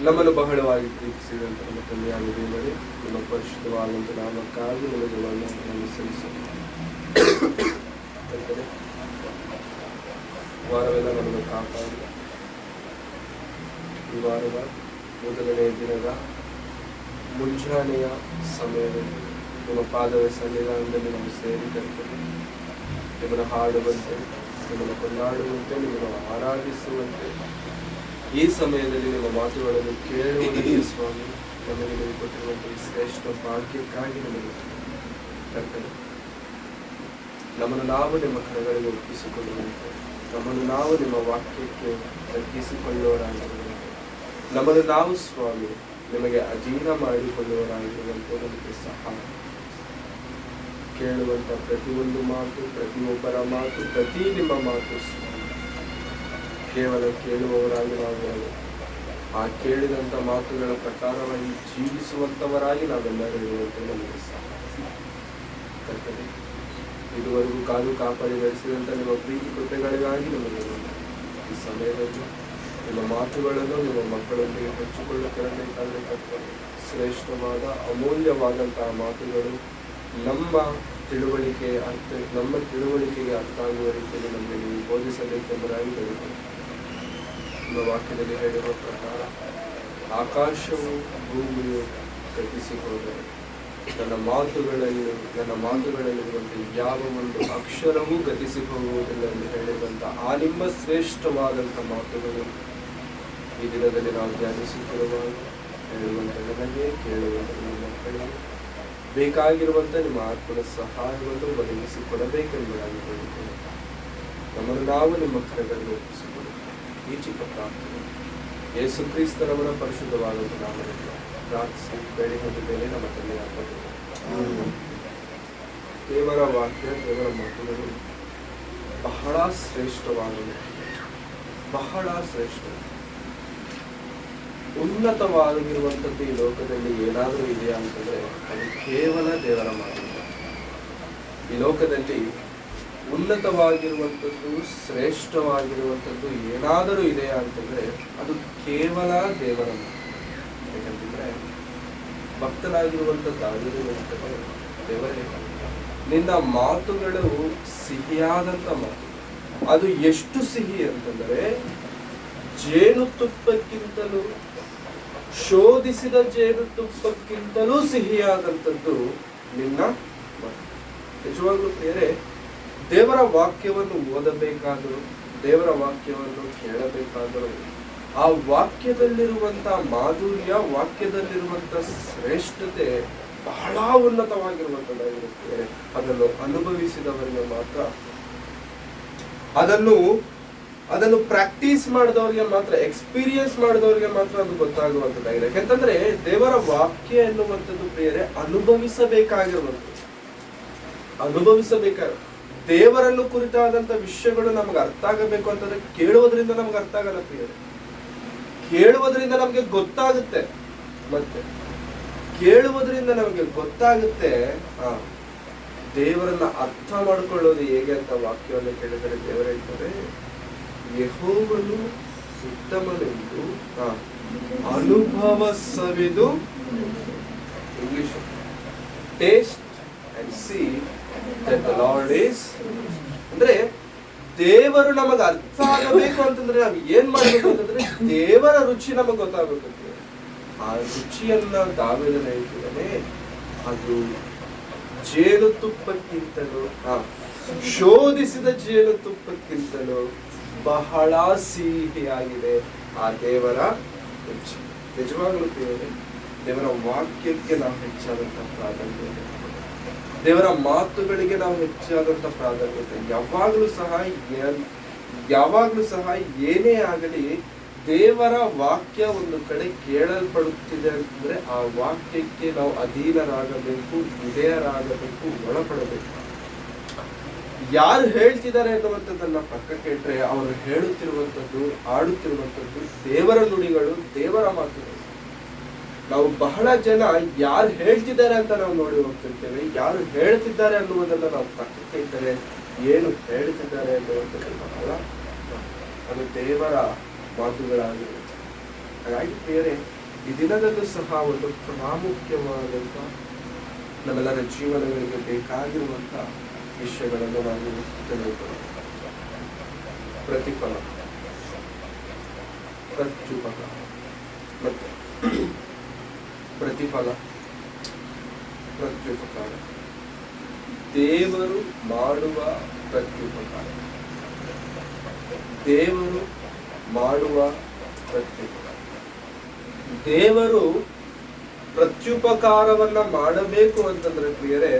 ನಮ್ಮನ್ನು ಬಹಳವಾಗಿ ಪ್ರೀತಿಸಿದಂತೆ ನಮ್ಮ ತಂದೆಯಾದ ದೇವರೇ, ನಿಮ್ಮ ಪರಿಶುದ್ಧವಾದಂಥ ನಾಮಕ್ಕಾಗಿ ನಿಮಗೆ ವಂದನೆಗಳನ್ನು ಸಲ್ಲಿಸುತ್ತೇವೆ. ವಾರವೆಲ್ಲ ನಮಗೆ ಕಾಪಾಡಿ ಈ ವಾರದ ಮೊದಲನೇ ದಿನದ ಮುಂಜಾನೆಯ ಸಮಯದಲ್ಲಿ ನಿಮ್ಮ ಪಾದದ ಸನ್ನಿಧಾನದಲ್ಲಿ ನಾವು ಸೇರಿದಂತೆ ನಿಮ್ಮನ್ನು ಹಾಡುವಂತೆ, ನಿಮ್ಮನ್ನು ಕೊಂಡಾಡುವಂತೆ, ನಿಮ್ಮನ್ನು ಆರಾಧಿಸುವಂತೆ ಈ ಸಮಯದಲ್ಲಿ ನಿಮ್ಮ ಮಾತುಗಳನ್ನು ಕೇಳುವುದಕ್ಕೆ ಸ್ವಾಮಿ ನಮಗೆ ನೀವು ಕೊಟ್ಟಿರುವಂಥ ಈ ಶ್ರೇಷ್ಠ ಭಾಗ್ಯಕ್ಕಾಗಿ ನಮಗೆ ಕರ್ತನೆ. ನಮ್ಮನ್ನು ನಾವು ನಿಮ್ಮ ಕರಗಳಿಗೆ ಒಪ್ಪಿಸಿಕೊಳ್ಳುವಂತೆ, ನಮ್ಮನ್ನು ನಾವು ನಿಮ್ಮ ವಾಕ್ಯಕ್ಕೆ ತಗ್ಗಿಸಿಕೊಳ್ಳುವವರಾಗಿರುವಂತೆ, ನಮ್ಮನ್ನು ನಾವು ಸ್ವಾಮಿ ನಿಮಗೆ ಅಧೀನ ಮಾಡಿಕೊಳ್ಳುವವರಾಗಿರುವಂತೆ ನಮಗೆ ಸಹಾಯ. ಕೇಳುವಂಥ ಪ್ರತಿಯೊಂದು ಮಾತು, ಪ್ರತಿಯೊಬ್ಬರ ಮಾತು, ಪ್ರತಿ ನಿಮ್ಮ ಮಾತು ಸ್ವಾಮಿ ಕೇವಲ ಕೇಳುವವರಾಗಿ ನಾವು ಆ ಕೇಳಿದಂಥ ಮಾತುಗಳ ಪ್ರಕಾರವಾಗಿ ಜೀವಿಸುವಂಥವರಾಗಿ ನಾವೆಲ್ಲರೂ ಇರುವಂತೆ ನಮಗೆ ಸಹಾಯ. ಇದುವರೆಗೂ ಕಾದು ಕಾಪಾಡಿ ನಡೆಸಿದಂಥ ನಿಮ್ಮ ಪ್ರೀತಿ ಕೃತ್ಯಗಳಿಗಾಗಿ ನಮಗೆ ಈ ಸಮಯದಲ್ಲಿ ನಿಮ್ಮ ಮಾತುಗಳನ್ನು ನಿಮ್ಮ ಮಕ್ಕಳೊಂದಿಗೆ ಹಂಚಿಕೊಳ್ಳುತ್ತಿರಬೇಕಾದ್ರೆ ಕರ್ತನೆ, ಶ್ರೇಷ್ಠವಾದ ಅಮೂಲ್ಯವಾದಂತಹ ಮಾತುಗಳು ನಮ್ಮ ತಿಳುವಳಿಕೆಗೆ ಅರ್ಥ ಆಗುವ ರೀತಿಯಲ್ಲಿ ನಮಗೆ ನೀವು ಬೋಧಿಸಬೇಕೆಂಬುದಾಗಿ ಬರುತ್ತದೆ. ನಿಮ್ಮ ವಾಕ್ಯದಲ್ಲಿ ಹೇಳಿರುವ ಪ್ರಕಾರ ಆಕಾಶವು ಭೂಮಿಯು ಗತಿಸಿ ಹೋದರೆ ನನ್ನ ಮಾತುಗಳಲ್ಲಿರುವಂಥ ಯಾವ ಒಂದು ಅಕ್ಷರವೂ ಗತಿಸಿ ಹೋಗುವುದಿಲ್ಲ ಎಂದು ಹೇಳಿರುವಂಥ ಆ ನಿಮ್ಮ ಶ್ರೇಷ್ಠವಾದಂಥ ಮಾತುಗಳು ಈ ದಿನದಲ್ಲಿ ನಾವು ಧ್ಯಾನಿಸುತ್ತಿರುವಾಗ ಹೇಳುವಂಥ ನನಗೆ, ಕೇಳುವಂಥ ನಿಮ್ಮ ಮಕ್ಕಳಿಗೆ ಬೇಕಾಗಿರುವಂಥ ನಿಮ್ಮ ಆತ್ಮದ ಸಹಾಯವನ್ನು ಒದಗಿಸಿಕೊಡಬೇಕೆಂಬುದಾಗಿ ಹೇಳಿದ್ದೇನೆ. ನಮ್ಮನ್ನು ನಾವು ನಿಮ್ಮ ಕರಗಳಲ್ಲಿ ಒಪ್ಪಿಸಿಕೊಳ್ಳುತ್ತೇವೆ. ಈ ಚಿಕ್ಕ ಪ್ರಾರ್ಥನೆ ಯೇಸು ಕ್ರಿಸ್ತರವರ ಪರಿಶುದ್ಧವಾದಂಥ ನಾಮದಲ್ಲಿ ಪ್ರಾರ್ಥಿಸಿ ಬೇಡಿ ಹೊಂದಿದ್ದೇನೆ ನಮ್ಮ ತಂದೆಯಾದ ದೇವರೇ. ದೇವರ ವಾಕ್ಯ, ದೇವರ ಮಾತುಗಳು ಬಹಳ ಶ್ರೇಷ್ಠವಾದವು, ಬಹಳ ಶ್ರೇಷ್ಠ, ಉನ್ನತವಾಗಿರುವಂಥದ್ದು. ಈ ಲೋಕದಲ್ಲಿ ಏನಾದರೂ ಇದೆಯಾ ಅಂತಂದ್ರೆ ಅದು ಕೇವಲ ದೇವರ ಮಾತು. ಈ ಲೋಕದಲ್ಲಿ ಉನ್ನತವಾಗಿರುವಂಥದ್ದು, ಶ್ರೇಷ್ಠವಾಗಿರುವಂಥದ್ದು ಏನಾದರೂ ಇದೆಯಾ ಅಂತಂದ್ರೆ ಅದು ಕೇವಲ ದೇವರ ಮಾತು. ಯಾಕಂತಂದ್ರೆ ಭಕ್ತನಾಗಿರುವಂಥ ದಾವೀದನು ಹೇಳ್ತಾರೆ, ದೇವರೇ ನಿನ್ನ ಮಾತುಗಳು ಸಿಹಿಯಾದಂಥ ಮಾತು. ಅದು ಎಷ್ಟು ಸಿಹಿ ಅಂತಂದರೆ ಜೇನುತುಪ್ಪಕ್ಕಿಂತಲೂ, ಶೋಧಿಸಿದ ಜೇನುತುಪ್ಪಕ್ಕಿಂತಲೂ ಸಿಹಿಯಾದಂಥದ್ದು ನಿನ್ನ ಮಾತು. ನಿಜವಾಗ್ಲೂ ಪ್ರಿಯರೇ, ದೇವರ ವಾಕ್ಯವನ್ನು ಓದಬೇಕಾದರೂ, ದೇವರ ವಾಕ್ಯವನ್ನು ಕೇಳಬೇಕಾದರೂ ಆ ವಾಕ್ಯದಲ್ಲಿರುವಂಥ ಮಾಧುರ್ಯ, ವಾಕ್ಯದಲ್ಲಿರುವಂಥ ಶ್ರೇಷ್ಠತೆ ಬಹಳ ಉನ್ನತವಾಗಿರುವಂಥದ್ದಾಗಿರುತ್ತದೆ. ಅದನ್ನು ಅನುಭವಿಸಿದವರಿಗೆ ಮಾತ್ರ, ಅದನ್ನು ಪ್ರಾಕ್ಟೀಸ್ ಮಾಡಿದವರಿಗೆ ಮಾತ್ರ, ಎಕ್ಸ್ಪೀರಿಯನ್ಸ್ ಮಾಡಿದವರಿಗೆ ಮಾತ್ರ ಅದು ಗೊತ್ತಾಗುವಂಥದ್ದಾಗಿದೆ. ಯಾಕೆಂತಂದ್ರೆ ದೇವರ ವಾಕ್ಯ ಎನ್ನುವಂಥದ್ದು ಪ್ರಿಯರೇ ಅನುಭವಿಸಬೇಕಾಗ ದೇವರನ್ನು ಕುರಿತಾದಂಥ ವಿಷಯಗಳು ನಮಗೆ ಅರ್ಥ ಆಗಬೇಕು ಅಂತಂದ್ರೆ ಕೇಳುವುದರಿಂದ ನಮ್ಗೆ ಅರ್ಥ ಆಗಲ್ಲ ಪ್ರಿಯರೇ. ಕೇಳುವುದರಿಂದ ನಮಗೆ ಗೊತ್ತಾಗುತ್ತೆ, ಮತ್ತೆ ಕೇಳುವುದರಿಂದ ನಮಗೆ ಗೊತ್ತಾಗುತ್ತೆ ದೇವರನ್ನ ಅರ್ಥ ಮಾಡಿಕೊಳ್ಳೋದು ಹೇಗೆ ಅಂತ. ವಾಕ್ಯವನ್ನು ಕೇಳಿದರೆ ದೇವರ ಹೇಳ್ತಾರೆ, ಯೆಹೋವನು ಉತ್ತಮನೆಂದು ಅನುಭವ ಸವಿದು, English, taste and see that the Lord is. ಅಂದ್ರೆ ದೇವರು ನಮಗೆ ಅರ್ಥ ಆಗಬೇಕು ಅಂತಂದ್ರೆ ನಾವು ಏನ್ ಮಾಡ್ಬೇಕು ಅಂತಂದ್ರೆ ದೇವರ ರುಚಿ ನಮಗೆ ಗೊತ್ತಾಗಬೇಕು. ಆ ರುಚಿಯನ್ನ ದಾವೀದನು ಹೇಳ್ತಿದ್ದಾನೆ, ಅದು ಜೇನುತುಪ್ಪಕ್ಕಿಂತಲೂ, ಶೋಧಿಸಿದ ಜೇನುತುಪ್ಪಕ್ಕಿಂತಲೂ ಬಹಳ ಸಿಹಿಯಾಗಿದೆ ಆ ದೇವರ ರುಚಿ. ನಿಜವಾಗ್ಲೂ ದೇವರ ವಾಕ್ಯಕ್ಕೆ ನಾವು ಹೆಚ್ಚಾದಂತ ಪ್ರಾಧಾನ್ಯತೆ, ದೇವರ ಮಾತುಗಳಿಗೆ ನಾವು ಹೆಚ್ಚಾದಂತ ಪ್ರಾಧಾನ್ಯತೆ. ಯಾವಾಗಲೂ ಸಹ ಏನೇ ಆಗಲಿ ದೇವರ ವಾಕ್ಯ ಒಂದು ಕಡೆ ಕೇಳಲ್ಪಡುತ್ತಿದೆ ಅಂತಂದ್ರೆ ಆ ವಾಕ್ಯಕ್ಕೆ ನಾವು ಅಧೀನರಾಗಬೇಕು, ವಿಧೇಯರಾಗಬೇಕು, ಒಳಪಡಬೇಕು. ಯಾರು ಹೇಳ್ತಿದ್ದಾರೆ ಅನ್ನುವಂಥದ್ದನ್ನ ಪಕ್ಕಕ್ಕೆ ಇಟ್ಟರೆ ಅವರು ಹೇಳುತ್ತಿರುವಂಥದ್ದು, ಆಡುತ್ತಿರುವಂಥದ್ದು ದೇವರ ನುಡಿಗಳು, ದೇವರ ಮಾತುಗಳು. ನಾವು ಬಹಳ ಜನ ಯಾರು ಹೇಳ್ತಿದ್ದಾರೆ ಅಂತ ನಾವು ನೋಡಿ ಹೋಗ್ತಿರ್ತೇವೆ, ಯಾರು ಹೇಳ್ತಿದ್ದಾರೆ ಅನ್ನುವುದನ್ನ ನಾವು ಪಕ್ಕಕ್ಕೆ ಇಟ್ಟರೆ ಏನು ಹೇಳ್ತಿದ್ದಾರೆ ಅನ್ನುವಂಥದ್ದು ಬಹಳ ಅದು ದೇವರ ಮಾತುಗಳಾಗಿರುತ್ತೆ. ಹಾಗಾಗಿ ಪ್ರಿಯರೇ, ಈ ದಿನದಲ್ಲೂ ಸಹ ಒಂದು ಪ್ರಾಮುಖ್ಯವಾದಂಥ ನಮ್ಮೆಲ್ಲರ ಜೀವನಗಳಿಗೆ ಬೇಕಾಗಿರುವಂಥ ವಿಷಯಗಳನ್ನು ನಾವು ತಿಳಿದುಕೊಳ್ಳೋಣ. ಪ್ರತಿಫಲ, ಪ್ರತ್ಯುಪಕಾರ ಮತ್ತೆ ಪ್ರತಿಫಲ, ಪ್ರತ್ಯುಪಕಾರ. ದೇವರು ಮಾಡುವ ಪ್ರತ್ಯುಪಕಾರ, ದೇವರು ಮಾಡುವ ಪ್ರತ್ಯುಪಕಾರ. ದೇವರು ಪ್ರತ್ಯುಪಕಾರವನ್ನ ಮಾಡಬೇಕು ಅಂತಂದ್ರೆ ಪ್ರಿಯರೇ,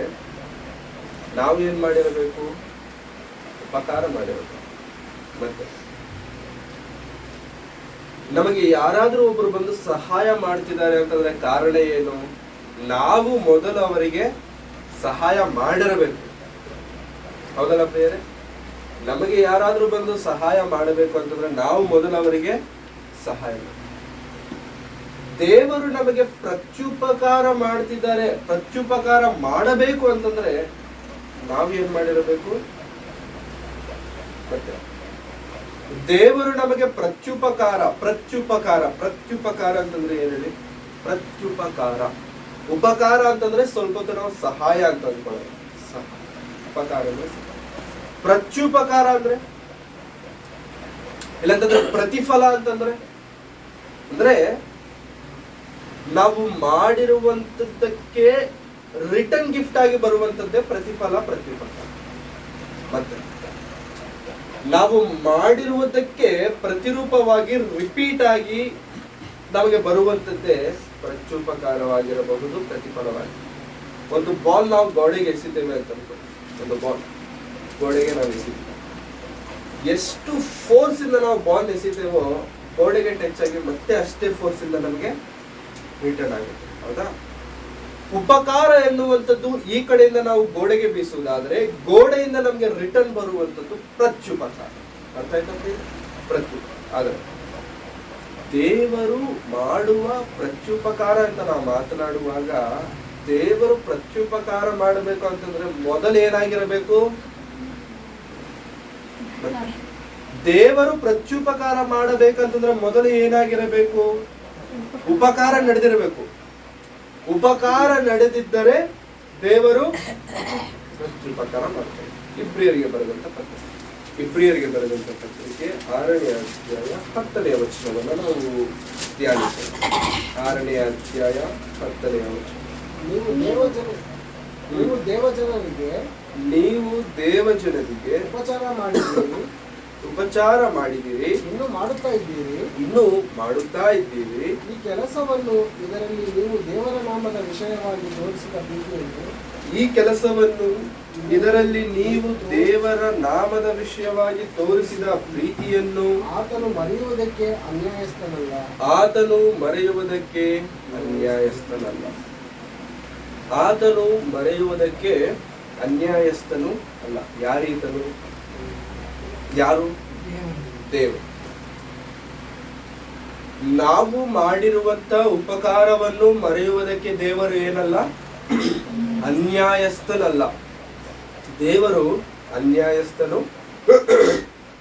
ನಾವೇನ್ ಮಾಡಿರಬೇಕು? ಉಪಕಾರ ಮಾಡಿರಬೇಕು. ಮತ್ತೆ ನಮಗೆ ಯಾರಾದ್ರೂ ಒಬ್ರು ಬಂದು ಸಹಾಯ ಮಾಡ್ತಿದ್ದಾರೆ ಅಂತಂದ್ರೆ ಕಾರಣ ಏನು? ನಾವು ಮೊದಲು ಅವರಿಗೆ ಸಹಾಯ ಮಾಡಿರಬೇಕು. ಹೌದಲ್ಲ ಪ್ರಿಯರೇ? ನಮಗೆ ಯಾರಾದ್ರೂ ಬಂದು ಸಹಾಯ ಮಾಡಬೇಕು ಅಂತಂದ್ರೆ ನಾವು ಮೊದಲು ಅವರಿಗೆ ಸಹಾಯ ಮಾಡಿ. ದೇವರು ನಮಗೆ ಪ್ರತ್ಯುಪಕಾರ ಮಾಡ್ತಿದ್ದಾರೆ, ಪ್ರತ್ಯುಪಕಾರ ಮಾಡಬೇಕು ಅಂತಂದ್ರೆ ನಾವೇನ್ ಮಾಡಿರಬೇಕು? ಮತ್ತೆ ದೇವರು ನಮಗೆ ಪ್ರತ್ಯುಪಕಾರ ಅಂತಂದ್ರೆ ಏನ್ ಹೇಳಿ? ಪ್ರತ್ಯುಪಕಾರ. ಉಪಕಾರ ಅಂತಂದ್ರೆ ಸ್ವಲ್ಪ ಹೊತ್ತು ನಾವು ಸಹಾಯ ಅಂತ ಅಂದ್ಕೊಳ್ಳೋದು. ಉಪಕಾರ ಅಂದ್ರೆ ಪ್ರತ್ಯುಪಕಾರ ಅಂದ್ರೆ ಇಲ್ಲಂತಂದ್ರೆ ಪ್ರತಿಫಲ ಅಂತಂದ್ರೆ ಅಂದ್ರೆ ನಾವು ಮಾಡಿರುವಂತದ್ದಕ್ಕೆ ರಿಟರ್ನ್ ಗಿಫ್ಟ್ ಆಗಿ ಬರುವಂತದ್ದೇ ಪ್ರತಿಫಲ, ಪ್ರತ್ಯುಪಕಾರ. ಮತ್ತೆ ನಾವು ಮಾಡಿರುವುದಕ್ಕೆ ಪ್ರತಿರೂಪವಾಗಿ ರಿಪೀಟ್ ಆಗಿ ನಮಗೆ ಬರುವಂತದ್ದೇ ಪ್ರತ್ಯುಪಕಾರವಾಗಿರಬಹುದು, ಪ್ರತಿಫಲವಾಗಿ. ಒಂದು ಬಾಲ್ ನಾವು ಗೋಡೆಗೆ ಎಸಿತೇವೆ ಅಂತ ಅನ್ಕೊಳ್ಳಿ. ಒಂದು ಬಾಲ್ ಗೋಡೆಗೆ ನಾವು ಎಸಿತೇವೆ, ಎಷ್ಟು ಫೋರ್ಸ್ ಇಂದ ನಾವು ಬಾಲ್ ಎಸಿತೇವೋ ಗೋಡೆಗೆ ಟಚ್ ಆಗಿ ಮತ್ತೆ ಅಷ್ಟೇ ಫೋರ್ಸ್ ಇಂದ ನಮಗೆ ರಿಟರ್ನ್ ಆಗುತ್ತೆ. ಹೌದಾ? ಉಪಕಾರ ಎನ್ನುವಂಥದ್ದು ಈ ಕಡೆಯಿಂದ ನಾವು ಗೋಡೆಗೆ ಬೀಸುವುದಾದ್ರೆ ಗೋಡೆಯಿಂದ ನಮಗೆ ರಿಟರ್ನ್ ಬರುವಂಥದ್ದು ಪ್ರತ್ಯುಪಕಾರ. ಅರ್ಥ ಆಯ್ತಾ? ಪ್ರತ್ಯುಪಕಾರ. ಆದರೆ ದೇವರು ಮಾಡುವ ಪ್ರತ್ಯುಪಕಾರ ಅಂತ ನಾವು ಮಾತನಾಡುವಾಗ, ದೇವರು ಪ್ರತ್ಯುಪಕಾರ ಮಾಡಬೇಕು ಅಂತಂದ್ರೆ ಮೊದಲು ಏನಾಗಿರಬೇಕು? ದೇವರು ಪ್ರತ್ಯುಪಕಾರ ಮಾಡಬೇಕಂತಂದ್ರೆ ಮೊದಲು ಏನಾಗಿರಬೇಕು? ಉಪಕಾರ ನಡೆದಿರಬೇಕು. ಉಪಕಾರ ನಡೆದಿದ್ದರೆ ದೇವರು ಪ್ರತ್ಯುಪಕಾರ ಮಾಡ್ತಾರೆ. ಇಬ್ರಿಯರಿಗೆ ಬರೆದಂತ ಪತ್ರಿಕೆ 6ನೇ ಅಧ್ಯಾಯ 10ನೇ ವಚನವನ್ನು ನಾವು ಧ್ಯಾನಿಸೋಣ. 6ನೇ ಅಧ್ಯಾಯ 10ನೇ ವಚನ. ನೀವು ದೇವಜನರಿಗೆ ಉಪಚಾರ ಮಾಡಿದಿರಿ, ಇನ್ನೂ ಮಾಡುತ್ತಾ ಇದ್ದೀರಿ. ಈ ಕೆಲಸವನ್ನು ಇದರಲ್ಲಿ ನೀವು ದೇವರ ನಾಮದ ವಿಷಯವಾಗಿ ತೋರಿಸಿದ ಪ್ರೀತಿಯನ್ನು ದೇವರ ನಾಮದ ವಿಷಯವಾಗಿ ತೋರಿಸಿದ ಪ್ರೀತಿಯನ್ನು ಆತನು ಮರೆಯುವುದಕ್ಕೆ ಅನ್ಯಾಯಸ್ಥನಲ್ಲ. ಆತನು ಮರೆಯುವುದಕ್ಕೆ ಅನ್ಯಾಯಸ್ಥನು ಅಲ್ಲ. ಯಾರೀತನು? ಯಾರು? ದೇವರು. ನಾವು ಮಾಡಿರುವಂತ ಉಪಕಾರವನ್ನು ಮರೆಯುವುದಕ್ಕೆ ದೇವರು ಏನಲ್ಲ? ಅನ್ಯಾಯಸ್ಥನಲ್ಲ. ದೇವರು ಅನ್ಯಾಯಸ್ಥನು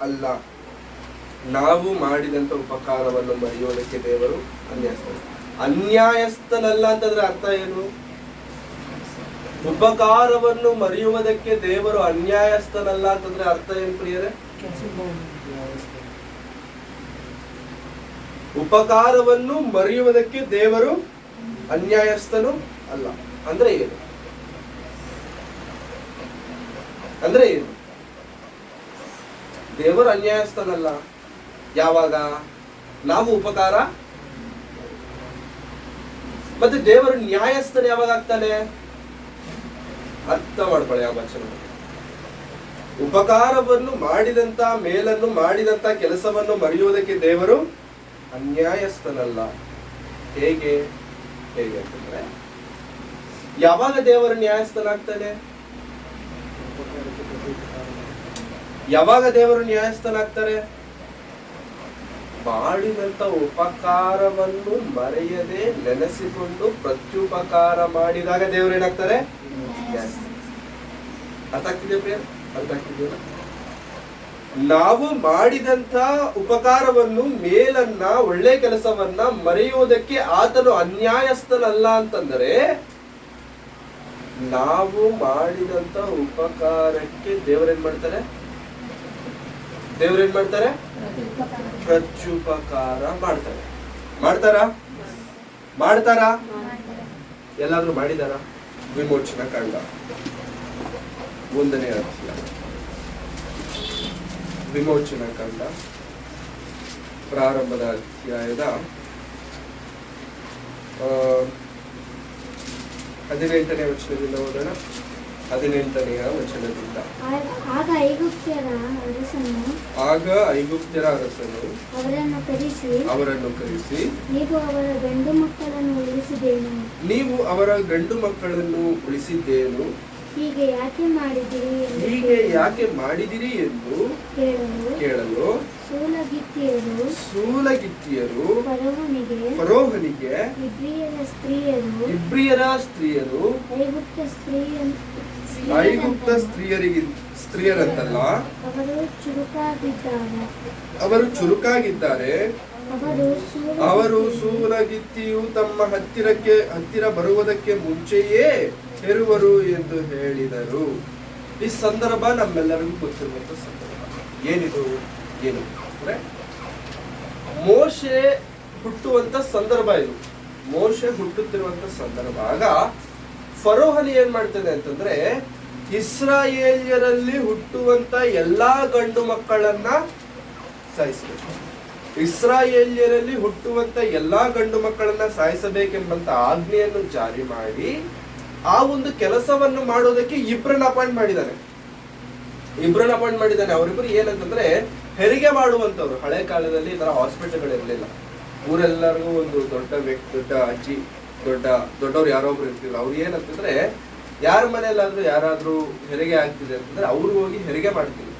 ಅಲ್ಲ. ನಾವು ಮಾಡಿದಂತ ಉಪಕಾರವನ್ನು ಮರೆಯುವುದಕ್ಕೆ ದೇವರು ಅನ್ಯಾಯಸ್ಥನಲ್ಲ ಅಂತಂದ್ರೆ ಅರ್ಥ ಏನು? ಉಪಕಾರವನ್ನು ಮರೆಯುವುದಕ್ಕೆ ದೇವರು ಅನ್ಯಾಯಸ್ಥನಲ್ಲ ಅಂತಂದ್ರೆ ಅರ್ಥ ಏನು ಪ್ರಿಯರೇ? ಉಪಕಾರವನ್ನು ಮರೆಯುವುದಕ್ಕೆ ದೇವರು ಅನ್ಯಾಯಸ್ಥನು ಅಲ್ಲ ಅಂದ್ರೆ ಏನು? ದೇವರು ಅನ್ಯಾಯಸ್ಥನಲ್ಲ. ಯಾವಾಗ? ನಾವು ಉಪಕಾರ. ಮತ್ತೆ ದೇವರು ನ್ಯಾಯಸ್ಥನ ಯಾವಾಗ ಆಗ್ತಾನೆ? ಅರ್ಥ ಮಾಡ್ಕೊಳ್ಳಿ ಆ ವಚನ. ಉಪಕಾರವನ್ನು ಮಾಡಿದಂತ, ಮೇಲನ್ನು ಮಾಡಿದಂತ ಕೆಲಸವನ್ನು ಮರೆಯುವುದಕ್ಕೆ ದೇವರು ಅನ್ಯಾಯಸ್ಥನಲ್ಲ. ಹೇಗೆ ಅಂತಂದ್ರೆ ಯಾವಾಗ ದೇವರು ನ್ಯಾಯಸ್ಥನಾಗ್ತಾನೆ? ಯಾವಾಗ ದೇವರು ನ್ಯಾಯಸ್ಥನಾಗ್ತಾರೆ? ಮಾಡಿದಂತ ಉಪಕಾರವನ್ನು ಮರೆಯದೆ ನೆನೆಸಿಕೊಂಡು ಪ್ರತ್ಯುಪಕಾರ ಮಾಡಿದಾಗ ದೇವರು ಏನಾಗ್ತಾರೆ? ಅರ್ಥ ಆಗ್ತಿದೆ ಪ್ರಿಯ? ಅರ್ಥ ಆಗ್ತಿದೆಯಲ್ಲ? ನಾವು ಮಾಡಿದಂತ ಉಪಕಾರವನ್ನು, ಮೇಲನ್ನ, ಒಳ್ಳೆ ಕೆಲಸವನ್ನ ಮರೆಯುವುದಕ್ಕೆ ಆತನು ಅನ್ಯಾಯಸ್ಥನಲ್ಲ ಅಂತಂದರೆ, ನಾವು ಮಾಡಿದಂತ ಉಪಕಾರಕ್ಕೆ ದೇವರೇನ್ ಮಾಡ್ತಾರೆ? ದೇವರೇನ್ ಮಾಡ್ತಾರೆ? ಪ್ರತ್ಯುಪಕಾರ ಮಾಡ್ತಾರೆ. ಮಾಡ್ತಾರಾ? ಎಲ್ಲಾದ್ರೂ ಮಾಡಿದಾರ? ವಿಮೋಚನಾ ಕಾಂಡ 1ನೇ ಅಧ್ಯಾಯ, ವಿಮೋಚನಾ ಕಾಂಡ ಪ್ರಾರಂಭದ ಅಧ್ಯಾಯದ 18ನೇ ವಚನದಿಂದ ಓದೋಣ. 18ನೇ ವಚನದಿಂದ. ಆಗ ಐಗುಪ್ತ್ಯರ ಅರಸನು ಅವರನ್ನು ಕರೆಸಿ, ನೀವು ಅವರ ಗಂಡು ಮಕ್ಕಳನ್ನು ಉಳಿಸಿದ್ದೇನು, ಹೀಗೆ ಯಾಕೆ ಮಾಡಿದಿರಿ ಎಂದು ಕೇಳಲು ಸೂಲಗಿತ್ತಿಯರು ಫರೋಹನಿಗೆ ಇಬ್ರಿಯರ ಸ್ತ್ರೀಯರು ಐಗುಪ್ತ ಸ್ತ್ರೀಯರಂತಲ್ಲ, ಅವರು ಚುರುಕಾಗಿದ್ದಾರೆ. ಅವರು ಸೂಲಗಿತ್ತಿಯು ತಮ್ಮ ಹತ್ತಿರ ಬರುವುದಕ್ಕೆ ಮುಂಚೆಯೇ ಹೆರುವರು ಎಂದು ಹೇಳಿದರು. ಈ ಸಂದರ್ಭ ನಮ್ಮೆಲ್ಲರಿಗೂ ಗೊತ್ತಿರುವಂತ ಸಂದರ್ಭ. ಏನು ಅಂದ್ರೆ ಮೋಶೆ ಹುಟ್ಟುವಂತ ಸಂದರ್ಭ ಇದು. ಮೋಶೆ ಹುಟ್ಟುತ್ತಿರುವಂತ ಸಂದರ್ಭ. ಆಗ ಫರೋಹನಿ ಏನ್ ಮಾಡ್ತಾನೆ ಅಂತಂದ್ರೆ, ಇಸ್ರಾಯೇಲ್ಯರಲ್ಲಿ ಹುಟ್ಟುವಂತ ಎಲ್ಲಾ ಗಂಡು ಮಕ್ಕಳನ್ನ ಸಾಯಿಸಬೇಕು. ಇಸ್ರಾಯೇಲ್ಯರಲ್ಲಿ ಹುಟ್ಟುವಂತ ಎಲ್ಲಾ ಗಂಡು ಮಕ್ಕಳನ್ನ ಸಾಯಿಸಬೇಕೆಂಬಂತ ಆಜ್ಞೆಯನ್ನು ಜಾರಿ ಮಾಡಿ ಆ ಒಂದು ಕೆಲಸವನ್ನು ಮಾಡೋದಕ್ಕೆ ಇಬ್ರನ್ನ ಅಪಾಯಿಂಟ್ ಮಾಡಿದ್ದಾನೆ. ಅವರಿಬ್ಬರು ಏನಂತಂದ್ರೆ ಹೆರಿಗೆ ಮಾಡುವಂತವ್ರು. ಹಳೆ ಕಾಲದಲ್ಲಿ ಈ ತರ ಹಾಸ್ಪಿಟಲ್ಗಳು ಇರಲಿಲ್ಲ. ಊರೆಲ್ಲರಿಗೂ ಒಂದು ದೊಡ್ಡ ಅಜ್ಜಿ, ದೊಡ್ಡವ್ರು ಯಾರೊಬ್ರು ಇರ್ತಿದ್ರು. ಅವ್ರು ಏನಂತಂದ್ರೆ, ಯಾರ ಮನೆಯಲ್ಲಾದ್ರೂ ಯಾರಾದ್ರೂ ಹೆರಿಗೆ ಆಗ್ತಿದೆ ಅಂತಂದ್ರೆ ಅವ್ರು ಹೋಗಿ ಹೆರಿಗೆ ಮಾಡ್ತಿದ್ರು.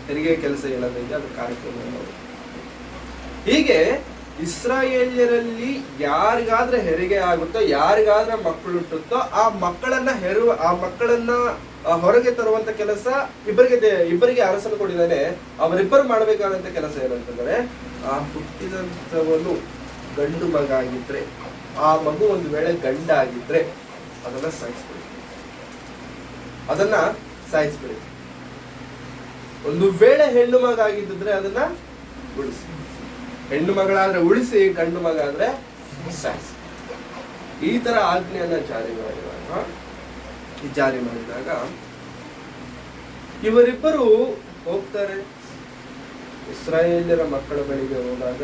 ಹೆರಿಗೆ ಕೆಲಸ ಹೇಳೋದೈತೆ, ಅದು ಕಾರ್ಯಕ್ರಮ. ಹೀಗೆ ಇಸ್ರಾಯೇಲ್ಯರಲ್ಲಿ ಯಾರಿಗಾದ್ರೆ ಹೆರಿಗೆ ಆಗುತ್ತೋ, ಯಾರಿಗಾದ್ರೆ ಮಕ್ಕಳು ಹುಟ್ಟುತ್ತೋ, ಆ ಮಕ್ಕಳನ್ನ ಹೊರಗೆ ತರುವಂತ ಕೆಲಸ ಇಬ್ಬರಿಗೆ ಅರಸನು ಕೊಟ್ಟಿದ್ದಾನೆ. ಅವರಿಬ್ಬರು ಮಾಡಬೇಕಾದಂತ ಕೆಲಸ ಏನಂತಂದ್ರೆ, ಆ ಹುಟ್ಟಿದಂಥವನು ಗಂಡು ಮಗ ಆಗಿದ್ರೆ, ಆ ಮಗು ಒಂದು ವೇಳೆ ಗಂಡ ಆಗಿದ್ರೆ ಅದನ್ನ ಸಾಯಿಸ್ಬಿಡಿ. ಒಂದು ವೇಳೆ ಹೆಣ್ಣು ಮಗ ಆಗಿದ್ದರೆ ಅದನ್ನ ಉಳಿಸಿ. ಹೆಣ್ಣು ಮಗಳಾದ್ರೆ ಉಳಿಸಿ, ಗಂಡು ಮಗ ಆದ್ರೆ ಸಾಯಿಸಿ. ಈ ತರ ಆಜ್ಞೆಯನ್ನ ಜಾರಿ ಮಾಡಿದಾಗ ಇವರಿಬ್ಬರು ಹೋಗ್ತಾರೆ. ಇಸ್ರಾಯೇಲ್ಯರ ಮಕ್ಕಳ ಬಳಿಗೆ ಹೋದಾಗ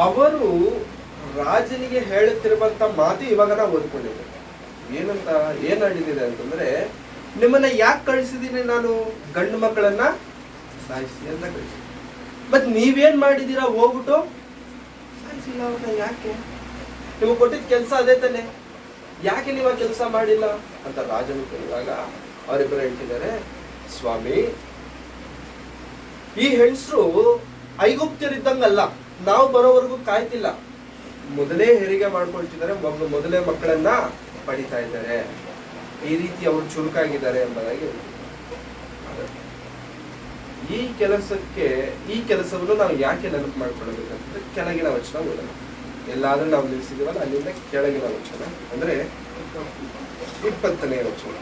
ಅವರು ರಾಜನಿಗೆ ಹೇಳುತ್ತಿರುವಂತ ಮಾತು ಇವಾಗ ನಾವು ಓದ್ಕೊಂಡಿದ್ದೇವೆ. ಏನ್ ಹೇಳಿದಿದೆ ಅಂತಂದ್ರೆ, ನಿಮ್ಮನ್ನ ಯಾಕೆ ಕಳಿಸಿದೀನಿ ನಾನು? ಗಂಡು ಮಕ್ಕಳನ್ನ ಸಾಯಿಸಿ ಅಂತ ಕಳಿಸಿ. ಮತ್ ನೀವೇನ್ ಮಾಡಿದೀರಾ? ಹೋಗ್ಬಿಟ್ಟು ಸಾಯಿಸಿಲ್ಲ ಅವ್ರನ್ನ. ಯಾಕೆ? ನಿಮಗೆ ಕೊಟ್ಟಿದ್ದ ಕೆಲಸ ಅದೇ ತಾನೆ, ಯಾಕೆ ನೀವು ಆ ಕೆಲಸ ಮಾಡಿಲ್ಲ ಅಂತ ರಾಜನು ಕೇಳಿದಾಗ ಅವರಿಬ್ಬರು ಹೇಳ್ತಿದ್ದಾರೆ, ಸ್ವಾಮಿ, ಈ ಹೆಂಗಸರು ಐಗುಪ್ತ್ಯರಿದ್ದಂಗಲ್ಲ, ನಾವು ಬರೋವರೆಗೂ ಕಾಯ್ತಿಲ್ಲ, ಮೊದಲೇ ಹೆರಿಗೆ ಮಾಡ್ಕೊಳ್ತಿದ್ದಾರೆ, ಮೊದಲೇ ಮಕ್ಕಳನ್ನ ಪಡಿತಾ ಇದ್ದಾರೆ, ಈ ರೀತಿ ಅವರು ಚುರುಕಾಗಿದ್ದಾರೆ ಎಂಬುದಾಗಿ. ಈ ಕೆಲಸವನ್ನು ನಾವು ಯಾಕೆ ನೆನಪು ಮಾಡ್ಕೊಳ್ಬೇಕಂತಂದ್ರೆ, ಕೆಳಗಿನ ವಚನ ಓದೋಣ. ಎಲ್ಲಾದ್ರೂ ನಾವು ನಿಲ್ಲಿಸಿದೀವಲ್ಲ ಅಲ್ಲಿಂದ ಕೆಳಗಿನ ವಚನ ಅಂದ್ರೆ 20ನೇ ವಚನ.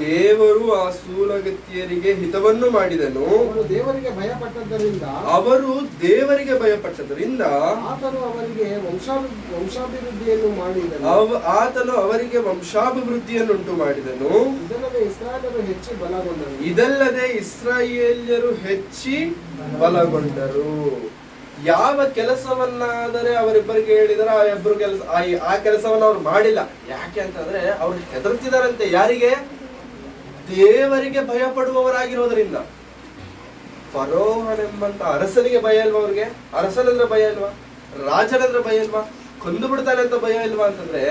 ದೇವರು ಆ ಸೂಲಗಿತ್ತಿಯರಿಗೆ ಹಿತವನ್ನು ಮಾಡಿದನು. ಅವರು ದೇವರಿಗೆ ಭಯಪಟ್ಟದ್ದರಿಂದ ಆತನು ಅವರಿಗೆ ವಂಶಾಭಿವೃದ್ಧಿಯನ್ನುಂಟು ಮಾಡಿದನು. ಇದಲ್ಲದೆ ಇಸ್ರಾಯೇಲ್ಯರು ಹೆಚ್ಚಿ ಬಲಗೊಂಡರು. ಯಾವ ಕೆಲಸವನ್ನಾದರೆ ಅವರಿಬ್ಬರಿಗೆ ಹೇಳಿದರೆ ಆ ಕೆಲಸವನ್ನ ಅವ್ರು ಮಾಡಿಲ್ಲ. ಯಾಕೆ ಅಂತಂದ್ರೆ ಅವ್ರು ಹೆದರ್ತಿದಾರಂತೆ. ಯಾರಿಗೆ? ದೇವರಿಗೆ ಭಯ ಪಡುವವರಾಗಿರೋದ್ರಿಂದ. ಫರೋಹನೆಂಬಂತ ಅರಸನಿಗೆ ಭಯ ಇಲ್ವಾ ಅವ್ರಿಗೆ? ಅರಸನಂದ್ರೆ ಭಯ ಇಲ್ವಾ? ರಾಜನಂದ್ರೆ ಭಯ ಇಲ್ವಾ? ಕೊಂದು ಬಿಡ್ತಾನೆ ಅಂತ ಭಯ ಇಲ್ವಾ ಅಂತಂದ್ರೆ,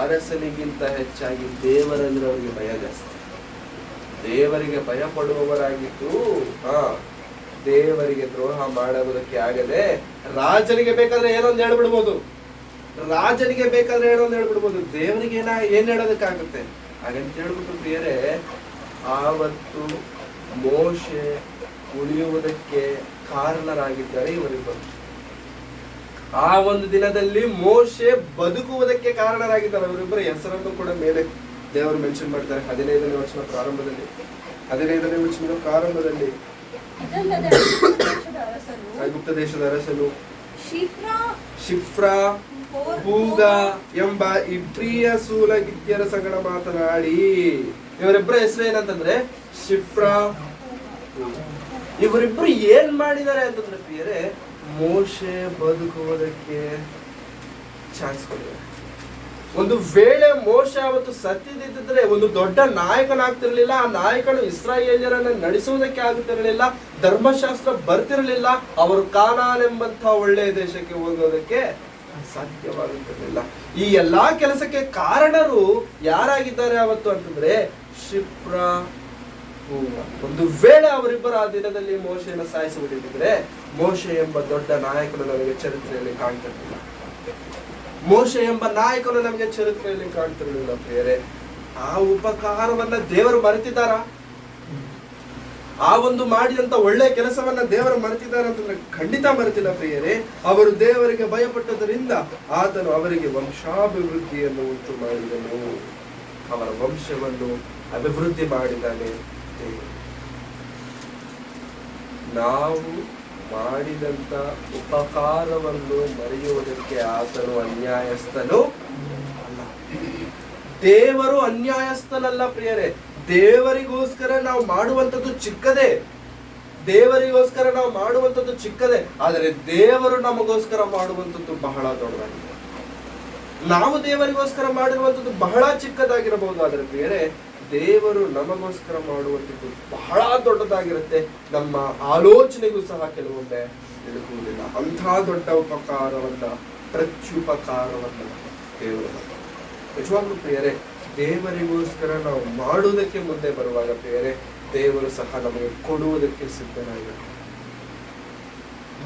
ಅರಸನಿಗಿಂತ ಹೆಚ್ಚಾಗಿ ದೇವರಂದ್ರೆ ಅವ್ರಿಗೆ ಭಯ ಜಾಸ್ತಿ. ದೇವರಿಗೆ ಭಯ ಪಡುವವರಾಗಿದ್ದು ದೇವರಿಗೆ ದ್ರೋಹ ಮಾಡುವುದಕ್ಕೆ ಆಗದೆ ರಾಜನಿಗೆ ಬೇಕಾದ್ರೆ ಏನೊಂದು ಹೇಳ್ಬಿಡ್ಬೋದು, ದೇವರಿಗೆ ಏನ್ ಹೇಳೋದಕ್ಕಾಗುತ್ತೆ? ಹಾಗಂತ ಹೇಳ್ಬಿಟ್ಟು ಪ್ರಿಯರೇ, ಆವತ್ತು ಮೋಶೆ ಉಳಿಯುವುದಕ್ಕೆ ಕಾರಣರಾಗಿದ್ದಾರೆ ಇವರಿಬ್ಬರು. ಆ ಒಂದು ದಿನದಲ್ಲಿ ಮೋಶೆ ಬದುಕುವುದಕ್ಕೆ ಕಾರಣರಾಗಿದ್ದಾರೆ. ಅವರಿಬ್ಬರ ಹೆಸರನ್ನು ಕೂಡ ಮೇಲೆ ದೇವರು ಮೆನ್ಷನ್ ಮಾಡ್ತಾರೆ 15ನೇ ವರ್ಷದ ಪ್ರಾರಂಭದಲ್ಲಿ. 15ನೇ ವರ್ಷದ ಪ್ರಾರಂಭದಲ್ಲಿ ಗುಪ್ತ ದೇಶದ ಅರಸನು ಶಿಫ್ರಾ ಪೂಗ ಎಂಬ ಇಬ್ರಿಯ ಸೂಲಗಿತ್ಯರ ಸಂಗಡ ಮಾತನಾಡಿ, ಇವರಿಬ್ಬರ ಹೆಸರು ಏನಂತಂದ್ರೆ ಶಿಫ್ರಾ. ಇವರಿಬ್ರು ಏನ್ ಮಾಡಿದ್ದಾರೆ ಅಂತಂದ್ರೆ ಪ್ರಿಯರೇ, ಮೋಶೆ ಬದುಕುವುದಕ್ಕೆ ಚಾನ್ಸ್ ಕೊಟ್ಟಿದ್ದಾರೆ. ಒಂದು ವೇಳೆ ಮೋಶೆ ಅವತ್ತು ಸತ್ತಿದ್ದಿದ್ರೆ ಒಂದು ದೊಡ್ಡ ನಾಯಕನಾಗ್ತಿರ್ಲಿಲ್ಲ. ಆ ನಾಯಕನು ಇಸ್ರಾಯೇಲ್ಯರನ್ನ ನಡೆಸುವುದಕ್ಕೆ ಆಗುತ್ತಿರಲಿಲ್ಲ. ಧರ್ಮಶಾಸ್ತ್ರ ಬರ್ತಿರಲಿಲ್ಲ. ಅವರು ಕಾನಾನ್ ಎಂಬಂತ ಒಳ್ಳೆಯ ದೇಶಕ್ಕೆ ಹೋಗೋದಕ್ಕೆ ಸಾಧ್ಯವಾಗುತ್ತಿರಲಿಲ್ಲ. ಈ ಎಲ್ಲಾ ಕೆಲಸಕ್ಕೆ ಕಾರಣರು ಯಾರಾಗಿದ್ದಾರೆ ಅವತ್ತು ಅಂತಂದ್ರೆ ಶಿಫ್ರಾ ಪೂಗ. ಒಂದು ವೇಳೆ ಅವರಿಬ್ಬರು ಆ ದಿನದಲ್ಲಿ ಮೋಶೆಯನ್ನು ಸಾಯಿಸಿಬಿಟ್ಟಿದ್ರೆ ಮೋಶೆ ಎಂಬ ದೊಡ್ಡ ನಾಯಕನು ನಮಗೆ ಚರಿತ್ರೆಯಲ್ಲಿ ಕಾಣ್ತಿರ್ಲಿಲ್ಲ. ಮೋಶೆ ಎಂಬ ನಾಯಕನು ನಮಗೆ ಚರಿತ್ರೆಯಲ್ಲಿ ಕಾಣ್ತಿರ್ಲಿಲ್ಲ ಪ್ರಿಯರೇ. ಆ ಉಪಕಾರವನ್ನ ದೇವರು ಮರೆತಿದ್ದಾರ? ಆ ಒಂದು ಮಾಡಿದಂತ ಒಳ್ಳೆ ಕೆಲಸವನ್ನ ದೇವರು ಮರೆತಿದ್ದಾರೆ ಅಂತಂದ್ರೆ ಖಂಡಿತ ಮರೆತಿಲ್ಲ ಪ್ರಿಯರೇ. ಅವರು ದೇವರಿಗೆ ಭಯಪಟ್ಟದರಿಂದ ಆತನು ಅವರಿಗೆ ವಂಶಾಭಿವೃದ್ಧಿಯನ್ನು ಉಂಟು ಮಾಡಿದನು. ಅವರ ವಂಶವನ್ನು ಅಭಿವೃದ್ಧಿ ಮಾಡಿದ್ದಾನೆ. ನಾವು ಮಾಡಿದಂತ ಉಪಕಾರವನ್ನು ಮರೆಯುವುದಕ್ಕೆ ಆತನು ಅನ್ಯಾಯಸ್ಥನು ಅಲ್ಲ. ದೇವರು ಅನ್ಯಾಯಸ್ಥನಲ್ಲ ಪ್ರಿಯರೇ. ದೇವರಿಗೋಸ್ಕರ ನಾವು ಮಾಡುವಂಥದ್ದು ಚಿಕ್ಕದೇ, ದೇವರಿಗೋಸ್ಕರ ನಾವು ಮಾಡುವಂಥದ್ದು ಚಿಕ್ಕದೇ, ಆದರೆ ದೇವರು ನಮಗೋಸ್ಕರ ಮಾಡುವಂಥದ್ದು ಬಹಳ ದೊಡ್ಡದಾಗಿದೆ. ನಾವು ದೇವರಿಗೋಸ್ಕರ ಮಾಡಿರುವಂಥದ್ದು ಬಹಳ ಚಿಕ್ಕದಾಗಿರಬಹುದು, ಆದರೆ ಪ್ರಿಯರೇ ದೇವರು ನಮಗೋಸ್ಕರ ಮಾಡುವಂಥದ್ದು ಬಹಳ ದೊಡ್ಡದಾಗಿರುತ್ತೆ. ನಮ್ಮ ಆಲೋಚನೆಗೂ ಸಹ ಕೆಲವೊಮ್ಮೆ ನಿಲುಕುವುದಿಲ್ಲ. ಅಂಥ ದೊಡ್ಡ ಉಪಕಾರವನ್ನ, ಪ್ರತ್ಯುಪಕಾರವನ್ನ ದೇವರು ನಿಜವಾಗ್ಲೂ ಪ್ರಿಯರೇ, ದೇವರಿಗೋಸ್ಕರ ನಾವು ಮಾಡುವುದಕ್ಕೆ ಮುಂದೆ ಬರುವಾಗ ಪ್ರಿಯರೇ, ದೇವರು ಸಹ ನಮಗೆ ಕೊಡುವುದಕ್ಕೆ ಸಿದ್ಧರಾಗಿರ್ತಾರೆ.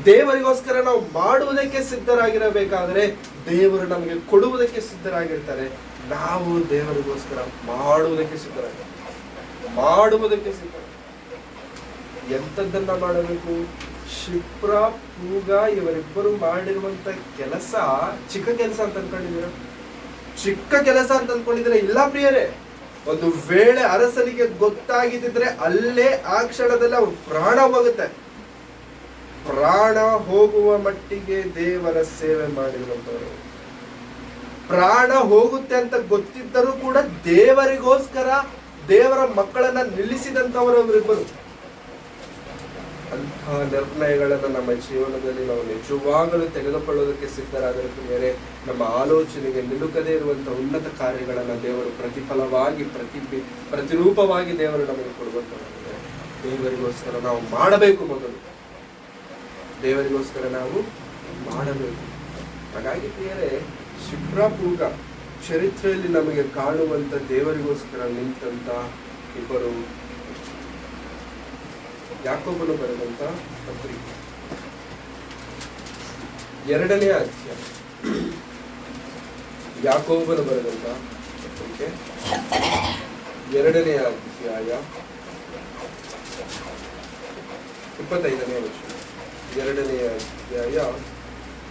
ದೇವರಿಗೋಸ್ಕರ ನಾವು ಮಾಡುವುದಕ್ಕೆ ಸಿದ್ಧರಾಗಿರಬೇಕಾದ್ರೆ ದೇವರು ನಮಗೆ ಕೊಡುವುದಕ್ಕೆ ಸಿದ್ಧರಾಗಿರ್ತಾರೆ. ನಾವು ದೇವರಿಗೋಸ್ಕರ ಮಾಡುವುದಕ್ಕೆ ಸಿದ್ಧ. ಎಂತದ್ದನ್ನ ಮಾಡಬೇಕು? ಶಿಫ್ರಾ ಪೂಗ ಇವರಿಬ್ಬರು ಮಾಡಿರುವಂತ ಕೆಲಸ ಚಿಕ್ಕ ಕೆಲಸ ಅಂತ ಅನ್ಕೊಂಡಿದ್ದೀರ? ಚಿಕ್ಕ ಕೆಲಸ ಅಂತ ಅನ್ಕೊಂಡಿದ್ರೆ ಇಲ್ಲ ಪ್ರಿಯರೇ. ಒಂದು ವೇಳೆ ಅರಸನಿಗೆ ಗೊತ್ತಾಗಿದ್ದಿದ್ರೆ ಅಲ್ಲೇ ಆ ಕ್ಷಣದಲ್ಲಿ ಅವ್ರ ಪ್ರಾಣ ಹೋಗುತ್ತೆ. ಪ್ರಾಣ ಹೋಗುವ ಮಟ್ಟಿಗೆ ದೇವರ ಸೇವೆ ಮಾಡಿರುವಂತವರು. ಪ್ರಾಣ ಹೋಗುತ್ತೆ ಅಂತ ಗೊತ್ತಿದ್ದರೂ ಕೂಡ ದೇವರಿಗೋಸ್ಕರ ದೇವರ ಮಕ್ಕಳನ್ನ ನಿಲ್ಲಿಸಿದಂತವರವರಿಬ್ಬರು. ಅಂತಹ ನಿರ್ಣಯಗಳನ್ನ ನಮ್ಮ ಜೀವನದಲ್ಲಿ ನಾವು ನಿಜವಾಗಲೂ ತೆಗೆದುಕೊಳ್ಳೋದಕ್ಕೆ ಸಿದ್ಧರಾದರೆ ಪ್ರಿಯರೇ, ನಮ್ಮ ಆಲೋಚನೆಗೆ ನಿಲುಕದೇ ಇರುವಂತಹ ಉನ್ನತ ಕಾರ್ಯಗಳನ್ನ ದೇವರು ಪ್ರತಿಫಲವಾಗಿ ಪ್ರತಿರೂಪವಾಗಿ ದೇವರು ನಮಗೆ ಕೊಡುವಂತವರಾಗಿದೆ. ದೇವರಿಗೋಸ್ಕರ ನಾವು ಮಾಡಬೇಕು. ಮೊದಲು ದೇವರಿಗೋಸ್ಕರ ನಾವು ಮಾಡಬೇಕು. ಹಾಗಾಗಿ ಪ್ರಿಯರೇ, ಶಿಫ್ರಾ ಪೂಗ ಚರಿತ್ರೆಯಲ್ಲಿ ನಮಗೆ ಕಾಣುವಂತ ದೇವರಿಗೋಸ್ಕರ ನಿಂತಂತ ಇಬ್ಬರು. ಯಾಕೋಬನು ಬರೆದಂತ ಪತ್ರಿಕೆ 2ನೇ ಅಧ್ಯಾಯ. ಯಾಕೋಬನು ಬರೆದಂತ ಪತ್ರಿಕೆ 2ನೇ ಅಧ್ಯಾಯ 25ನೇ ವಚನ. 2ನೇ ಅಧ್ಯಾಯ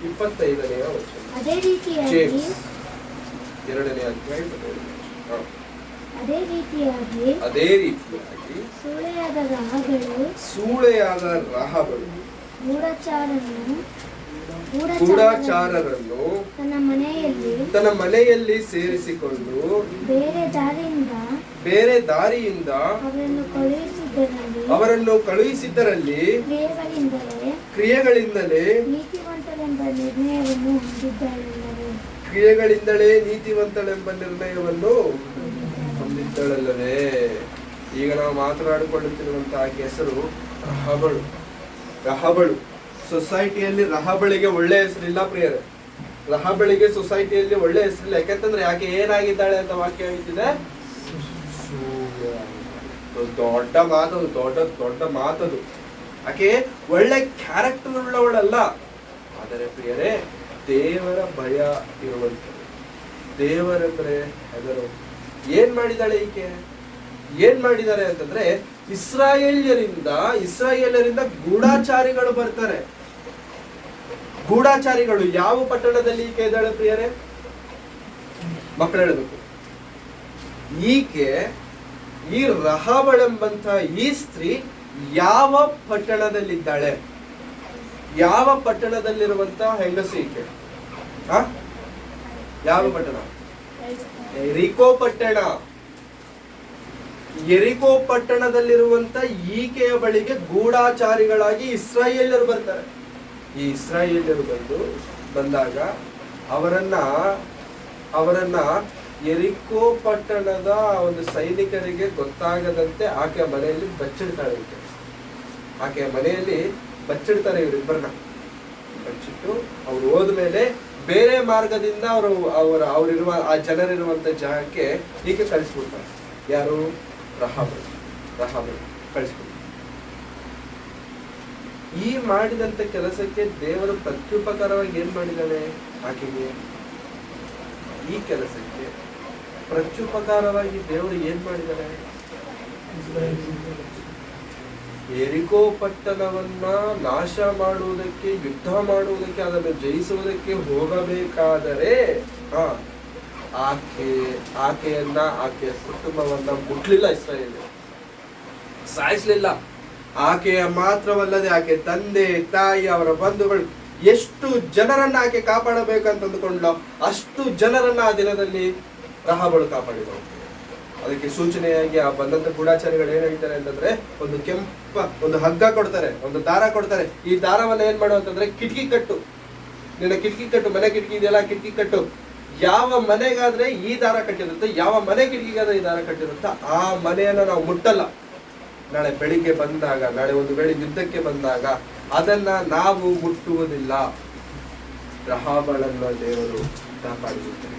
25ನೇ ವಚನ. ಅದೇ ರೀತಿಯಾಗಿ 2ನೇ ಅಧ್ಯಾಯ 25ನೇ ವಚನ. ಅದೇ ರೀತಿಯಾಗಿ ಸೂಳೆಯಾದ ರಹಬಳು ಗೂಢಚಾರರನ್ನು ತನ್ನ ಮನೆಯಲ್ಲಿ ಸೇರಿಸಿಕೊಂಡು ಬೇರೆ ದಾರಿಯಿಂದ ಅವರನ್ನು ಕಳುಹಿಸಿದ್ದರಲ್ಲಿ ಕ್ರಿಯೆಗಳಿಂದಲೇ ನೀತಿವಂತಳೆಂಬ ನಿರ್ಣಯವನ್ನು ಹೊಂದಿದ್ದಳಲ್ಲವೇ. ಈಗ ನಾವು ಮಾತನಾಡಿಕೊಳ್ಳುತ್ತಿರುವಂತಹ ಆಕೆ ಹೆಸರು ರಹಬಳು. ಸೊಸೈಟಿಯಲ್ಲಿ ರಹಬಳಿಗೆ ಒಳ್ಳೆ ಹೆಸರಿಲ್ಲ ಪ್ರಿಯರೇ. ರಹಬಳಿಗೆ ಸೊಸೈಟಿಯಲ್ಲಿ ಒಳ್ಳೆ ಹೆಸರಿಲ್ಲ. ಯಾಕೆಂತಂದ್ರೆ ಆಕೆ ಏನಾಗಿದ್ದಾಳೆ ಅಂತ ವಾಕ್ಯ ಹೇಳ್ತಿದೆ. ದೊಡ್ಡ ಮಾತದು. ಆಕೆ ಒಳ್ಳೆ ಕ್ಯಾರೆಕ್ಟರ್ ಉಳ್ಳವಳಲ್ಲ. ಆದರೆ ಪ್ರಿಯರೇ, ದೇವರ ಭಯ ಇರುವಂಥದ್ದು. ದೇವರಂದ್ರೆ ಹೆದರು. ಏನ್ ಮಾಡಿದಾಳೆ ಈಕೆ? ಏನ್ ಮಾಡಿದ್ದಾರೆ ಅಂತಂದ್ರೆ ಇಸ್ರಾಯೇಲ್ಯರಿಂದ ಗೂಢಾಚಾರಿಗಳು ಬರ್ತಾರೆ. ಗೂಢಾಚಾರಿಗಳು ಯಾವ ಪಟ್ಟಣದಲ್ಲಿ ಈಕೆ ಇದ್ದಾಳೆ ಪ್ರಿಯರೇ? ಮಕ್ಕಳು ಹೇಳಬೇಕು. ಈಕೆ ಈ ರಹಾಬಳೆಂಬಂತ ಈ ಸ್ತ್ರೀ ಯಾವ ಪಟ್ಟಣದಲ್ಲಿದ್ದಾಳೆ? ಯಾವ ಪಟ್ಟಣದಲ್ಲಿರುವಂತ ಹೆಂಗಸು ಈಕೆ? ಯಾವ ಪಟ್ಟಣ? ಎರಿಕೋ ಪಟ್ಟಣ. ಎರಿಕೋ ಪಟ್ಟಣದಲ್ಲಿರುವಂತ ಈಕೆಯ ಬಳಿಗೆ ಗೂಢಾಚಾರಿಗಳಾಗಿ ಇಸ್ರಾಯೇಲ್ಯರು ಬರ್ತಾರೆ. ಈ ಇಸ್ರಾಯೇಲ್ಯರು ಬಂದಾಗ ಅವರನ್ನ ಎರಿಕೋ ಪಟ್ಟಣದ ಒಂದು ಸೈನಿಕರಿಗೆ ಗೊತ್ತಾಗದಂತೆ ಆಕೆಯ ಮನೆಯಲ್ಲಿ ಬಚ್ಚಿಡ್ತಾಳೆ. ಆಕೆಯ ಮನೆಯಲ್ಲಿ ಬಚ್ಚಿಡ್ತಾರೆ ಇವರಿಬ್ಬರನ್ನ. ಬಚ್ಚಿಟ್ಟು ಅವ್ರು ಹೋದ್ಮೇಲೆ ಬೇರೆ ಮಾರ್ಗದಿಂದ ಅವರಿರುವ ಆ ಜನರಿರುವಂತ ಜಾಗಕ್ಕೆ ಈಕೆ ಕಳಿಸ್ಬಿಡ್ತಾರೆ. ಯಾರು? ರಹಾಬಳು ಕಳಿಸ್ಬಿಡ್ತಾರೆ. ಈ ಮಾಡಿದಂತ ಕೆಲಸಕ್ಕೆ ದೇವರು ಪ್ರತ್ಯುಪಕಾರವಾಗಿ ಏನ್ ಮಾಡಿದ್ದಾನೆ ಆಕೆಗೆ? ಈ ಕೆಲಸಕ್ಕೆ ಪ್ರತ್ಯುಪಕಾರವಾಗಿ ದೇವರು ಏನ್ ಮಾಡಿದ್ದಾರೆ? ಎರಿಕೋ ಪಟ್ಟಣವನ್ನ ನಾಶ ಮಾಡುವುದಕ್ಕೆ, ಯುದ್ಧ ಮಾಡುವುದಕ್ಕೆ, ಅದನ್ನು ಜಯಿಸುವುದಕ್ಕೆ ಹೋಗಬೇಕಾದರೆ ಆಕೆಯ ಕುಟುಂಬವನ್ನ ಮುಟ್ಲಿಲ್ಲ ಇಸ್ರಾಯೇಲ್, ಸಾಯಿಸ್ಲಿಲ್ಲ. ಆಕೆಯ ಮಾತ್ರವಲ್ಲದೆ ಆಕೆ ತಂದೆ ತಾಯಿ ಅವರ ಬಂಧುಗಳು ಎಷ್ಟು ಜನರನ್ನ ಆಕೆ ಕಾಪಾಡಬೇಕಂತ ಅಂದುಕೊಂಡ್ಲೋ ಅಷ್ಟು ಜನರನ್ನ ಆ ದಿನದಲ್ಲಿ ರಹಾಬಳು ಕಾಪಾಡಿದಳು. ಅದಕ್ಕೆ ಸೂಚನೆಯಾಗಿ ಆ ಬಂದಂತ ಗೂಢಾಚಾರಿಗಳು ಏನ್ ಹೇಳ್ತಾರೆ ಅಂತಂದ್ರೆ, ಒಂದು ಹಗ್ಗ ಕೊಡ್ತಾರೆ, ಒಂದು ದಾರ ಕೊಡ್ತಾರೆ. ಈ ದಾರವನ್ನ ಏನ್ ಮಾಡು ಅಂತಂದ್ರೆ ಕಿಟಕಿ ಕಟ್ಟು, ನಿನ್ನ ಕಿಟಕಿ ಕಟ್ಟು, ಮನೆ ಕಿಟಕಿ ಇದೆಯಲ್ಲ ಕಿಟಕಿ ಕಟ್ಟು. ಯಾವ ಮನೆಗಾದ್ರೆ ಈ ದಾರ ಕಟ್ಟಿರುತ್ತೆ, ಯಾವ ಮನೆ ಕಿಟಕಿಗಾದ್ರೆ ಈ ದಾರ ಕಟ್ಟಿರುತ್ತೋ ಆ ಮನೆಯನ್ನ ನಾವು ಮುಟ್ಟಲ್ಲ. ನಾಳೆ ಬೆಳಿಗ್ಗೆ ಬಂದಾಗ, ನಾಳೆ ಒಂದು ವೇಳೆ ಯುದ್ಧಕ್ಕೆ ಬಂದಾಗ ಅದನ್ನ ನಾವು ಮುಟ್ಟುವುದಿಲ್ಲ. ರಹಾಬಳನ್ನ ದೇವರು ಕಾಪಾಡಿರುತ್ತಾರೆ.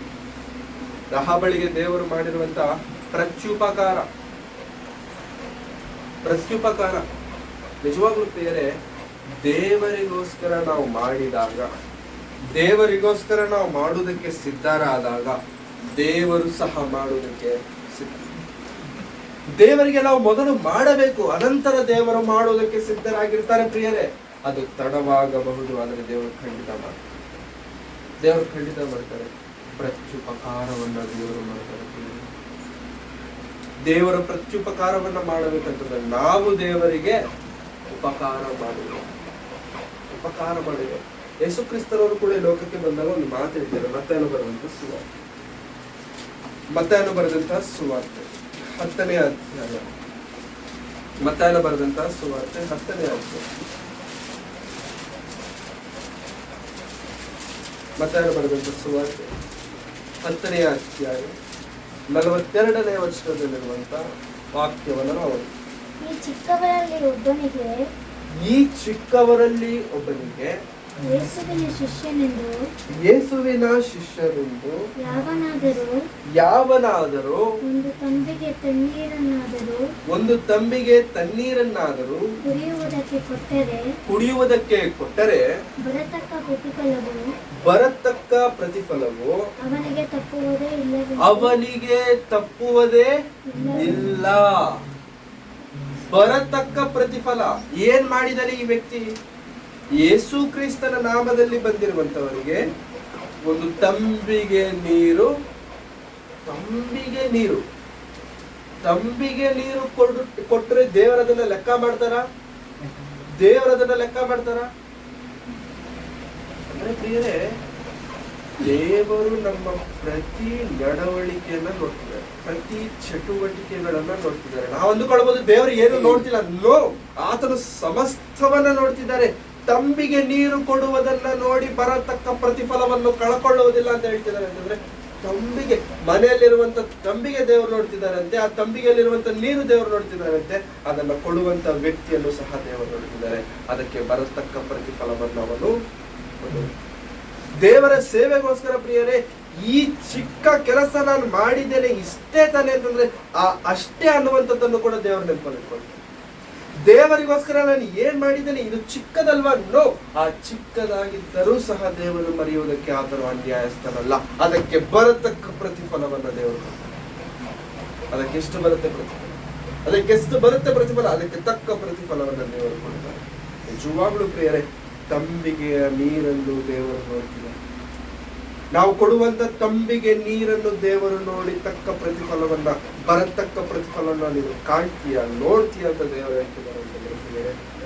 ರಹಾಬಳಿಗೆ ದೇವರು ಮಾಡಿರುವಂತ ಪ್ರತ್ಯುಪಕಾರ ನಿಜವಾಗ್ಲೂ ಪ್ರಿಯರೇ, ದೇವರಿಗೋಸ್ಕರ ನಾವು ಮಾಡಿದಾಗ, ದೇವರಿಗೋಸ್ಕರ ನಾವು ಮಾಡುವುದಕ್ಕೆ ಸಿದ್ಧರಾದಾಗ ದೇವರು ಸಹ ಮಾಡುವುದಕ್ಕೆ ಸಿದ್ಧ. ದೇವರಿಗೆ ನಾವು ಮೊದಲು ಮಾಡಬೇಕು, ಅನಂತರ ದೇವರು ಮಾಡುವುದಕ್ಕೆ ಸಿದ್ಧರಾಗಿರ್ತಾರೆ ಪ್ರಿಯರೇ. ಅದು ತಡವಾಗಬಹುದು, ಆದರೆ ದೇವರು ಖಂಡಿತ ಮಾಡ್ತಾರೆ. ಪ್ರತ್ಯುಪಕಾರವನ್ನ ದೇವರು ಮಾಡ್ತಾರೆ. ದೇವರ ಪ್ರತ್ಯುಪಕಾರವನ್ನ ಮಾಡಬೇಕಂತಂದ್ರೆ ನಾವು ದೇವರಿಗೆ ಉಪಕಾರ ಮಾಡಬೇಕು. ಯೇಸು ಕ್ರಿಸ್ತರವರು ಕೂಡ ಲೋಕಕ್ಕೆ ಬಂದಾಗ ಒಂದು ಮಾತು ಹೇಳ್ತಾರೆ. ಮತ್ತಾಯನು ಬರೆದಂತಹ ಸುವಾರ್ತೆ 10ನೇ ಅಧ್ಯಾಯ. ಮತ್ತಾಯನು ಬರೆದಂತಹ ಸುವಾರ್ತೆ 10ನೇ ಅಧ್ಯಾಯ. ಮತ್ತಾಯನು ಬರೆದಂತಹ ಸುವಾರ್ತೆ 10ನೇ ಅಧ್ಯಾಯ 42ನೇ ವಚನದಲ್ಲಿರುವಂತ ವಾಕ್ಯವನ್ನು ನಾವು ಈ ಚಿಕ್ಕವರಲ್ಲಿ ಒಬ್ಬನಿಗೆ ಯೇಸುವಿನ ಶಿಷ್ಯರೆಂದು ಯಾವನಾದರೂ ಒಂದು ತಂಬಿಗೆ ತಣ್ಣೀರನ್ನಾದರೂ ಕುಡಿಯುವುದಕ್ಕೆ ಕೊಟ್ಟರೆ ಬರತಕ್ಕ ಪ್ರತಿಫಲವು ಅವನಿಗೆ ತಪ್ಪುವುದೇ ಇಲ್ಲ. ಬರತಕ್ಕ ಪ್ರತಿಫಲ ಏನ್ ಮಾಡಿದರೆ ಈ ವ್ಯಕ್ತಿ? ಯೇಸು ಕ್ರಿಸ್ತನ ನಾಮದಲ್ಲಿ ಬಂದಿರುವಂತವರಿಗೆ ಒಂದು ತಂಬಿಗೆ ನೀರು ಕೊಟ್ಟರೆ ದೇವರದನ್ನ ಲೆಕ್ಕ ಮಾಡ್ತಾರ? ಅಂದ್ರೆ ಪ್ರಿಯರೇ, ದೇವರು ನಮ್ಮ ಪ್ರತಿ ನಡವಳಿಕೆಯನ್ನ ನೋಡ್ತಿದ್ದಾರೆ, ಪ್ರತಿ ಚಟುವಟಿಕೆಗಳನ್ನ ನೋಡ್ತಿದ್ದಾರೆ. ನಾವು ಅಂದುಕೊಳ್ಬಹುದು ದೇವರು ಏನು ನೋಡ್ತಿಲ್ಲ. ನೋ, ಆತನು ಸಮಸ್ತವನ್ನ ನೋಡ್ತಿದ್ದಾರೆ. ತಂಬಿಗೆ ನೀರು ಕೊಡುವುದನ್ನ ನೋಡಿ ಬರತಕ್ಕ ಪ್ರತಿಫಲವನ್ನು ಕಳ್ಕೊಳ್ಳುವುದಿಲ್ಲ ಅಂತ ಹೇಳ್ತಿದ್ದಾರೆ. ಅಂತಂದ್ರೆ ತಂಬಿಗೆ, ಮನೆಯಲ್ಲಿರುವಂತ ತಂಬಿಗೆ ದೇವರು ನೋಡ್ತಿದ್ದಾರಂತೆ, ಆ ತಂಬಿಗೆಯಲ್ಲಿರುವಂತ ನೀರು ದೇವರು ನೋಡ್ತಿದ್ದಾರಂತೆ, ಅದನ್ನ ಕೊಡುವಂತ ವ್ಯಕ್ತಿಯನ್ನು ಸಹ ದೇವರು ನೋಡ್ತಿದ್ದಾರೆ. ಅದಕ್ಕೆ ಬರತಕ್ಕ ಪ್ರತಿಫಲವನ್ನು ಅವನು ದೇವರ ಸೇವೆಗೋಸ್ಕರ ಪ್ರಿಯರೇ, ಈ ಚಿಕ್ಕ ಕೆಲಸ ನಾನು ಮಾಡಿದ್ದೇನೆ ಇಷ್ಟೇ ತಾನೆ ಅಂತಂದ್ರೆ ಅಷ್ಟೇ ಅನ್ನುವಂಥದ್ದನ್ನು ಕೂಡ ದೇವರು ನೆನಪಲ್ಲಿಟ್ಕೊಂಡು, ದೇವರಿಗೋಸ್ಕರ ನಾನು ಏನ್ ಮಾಡಿದ್ದೇನೆ ಇದು ಚಿಕ್ಕದಲ್ವಾ? ನೋ, ಆ ಚಿಕ್ಕದಾಗಿದ್ದರೂ ಸಹ ದೇವರು ಮರೆಯುವುದಕ್ಕೆ ಆದರೂ ಅನ್ಯಾಯಸ್ಥನಲ್ಲ. ಅದಕ್ಕೆ ಬರತಕ್ಕ ಪ್ರತಿಫಲವನ್ನ ದೇವರು ಅದಕ್ಕೆ ಎಷ್ಟು ಬರುತ್ತೆ ಪ್ರತಿಫಲ? ಅದಕ್ಕೆಷ್ಟು ಬರುತ್ತೆ ಪ್ರತಿಫಲ? ಅದಕ್ಕೆ ತಕ್ಕ ಪ್ರತಿಫಲವನ್ನು ದೇವರು ಕೊಡ್ತಾರೆ. ನಿಜವಾಗ್ಲೂ ಪ್ರಿಯರೇ, ತಂಬಿಗೆಯ ನೀರನ್ನು ದೇವರು ನೋಡ್ತಿದ್ದಾರೆ. ನಾವು ಕೊಡುವಂತ ತಂಬಿಗೆ ನೀರನ್ನು ದೇವರು ನೋಡಿ ತಕ್ಕ ಪ್ರತಿಫಲವನ್ನ, ಬರತಕ್ಕ ಪ್ರತಿಫಲವನ್ನ ನೀನು ಕಾಣ್ತೀಯ, ನೋಡ್ತೀಯ ಅಂತ ದೇವರು ಹೇಳ್ತಿದ್ದಾರೆ.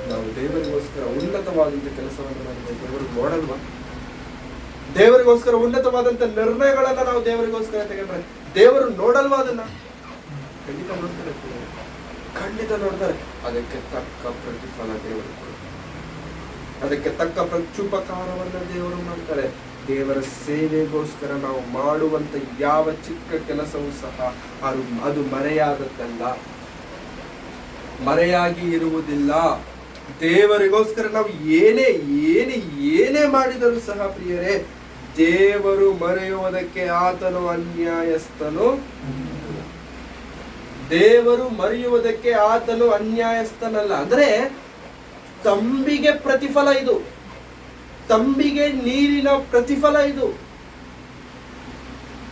ನಾವು ದೇವರಿಗೋಸ್ಕರ ಉನ್ನತವಾದಂತ ಕೆಲಸವನ್ನು ಮಾಡಿದ್ರೆ ದೇವರು ನೋಡಲ್ವಾ? ದೇವರಿಗೋಸ್ಕರ ಉನ್ನತವಾದಂತ ನಿರ್ಣಯಗಳನ್ನ ನಾವು ದೇವರಿಗೋಸ್ಕರ ತೆಗೆದ್ರೆ ದೇವರು ನೋಡಲ್ವಾ? ಅದನ್ನ ಖಂಡಿತ ನೋಡ್ತಾರೆ, ಖಂಡಿತ ನೋಡ್ತಾರೆ. ಅದಕ್ಕೆ ತಕ್ಕ ಪ್ರತಿಫಲ ದೇವರು ಕೊಡ್ತಾರೆ, ಅದಕ್ಕೆ ತಕ್ಕ ಪ್ರತ್ಯುಪಕಾರವನ್ನ ದೇವರು ಮಾಡ್ತಾರೆ. ದೇವರ ಸೇವೆಗೋಸ್ಕರ ನಾವು ಮಾಡುವಂತ ಯಾವ ಚಿಕ್ಕ ಕೆಲಸವೂ ಸಹ ಅದು ಮರೆಯಾದದ್ದಲ್ಲ, ಮರೆಯಾಗಿ ಇರುವುದಿಲ್ಲ. ದೇವರಿಗೋಸ್ಕರ ನಾವು ಏನೇ ಏನೇ ಏನೇ ಮಾಡಿದರೂ ಸಹ ಪ್ರಿಯರೇ, ದೇವರು ಮರೆಯುವುದಕ್ಕೆ ಆತನು ಅನ್ಯಾಯಸ್ಥನು. ದೇವರು ಮರೆಯುವುದಕ್ಕೆ ಆತನು ಅನ್ಯಾಯಸ್ಥನಲ್ಲ. ಅಂದ್ರೆ ತಂಬಿಗೆ ಪ್ರತಿಫಲ ಇದು, ತಂಬಿಗೆ ನೀರಿನ ಪ್ರತಿಫಲ ಇದು.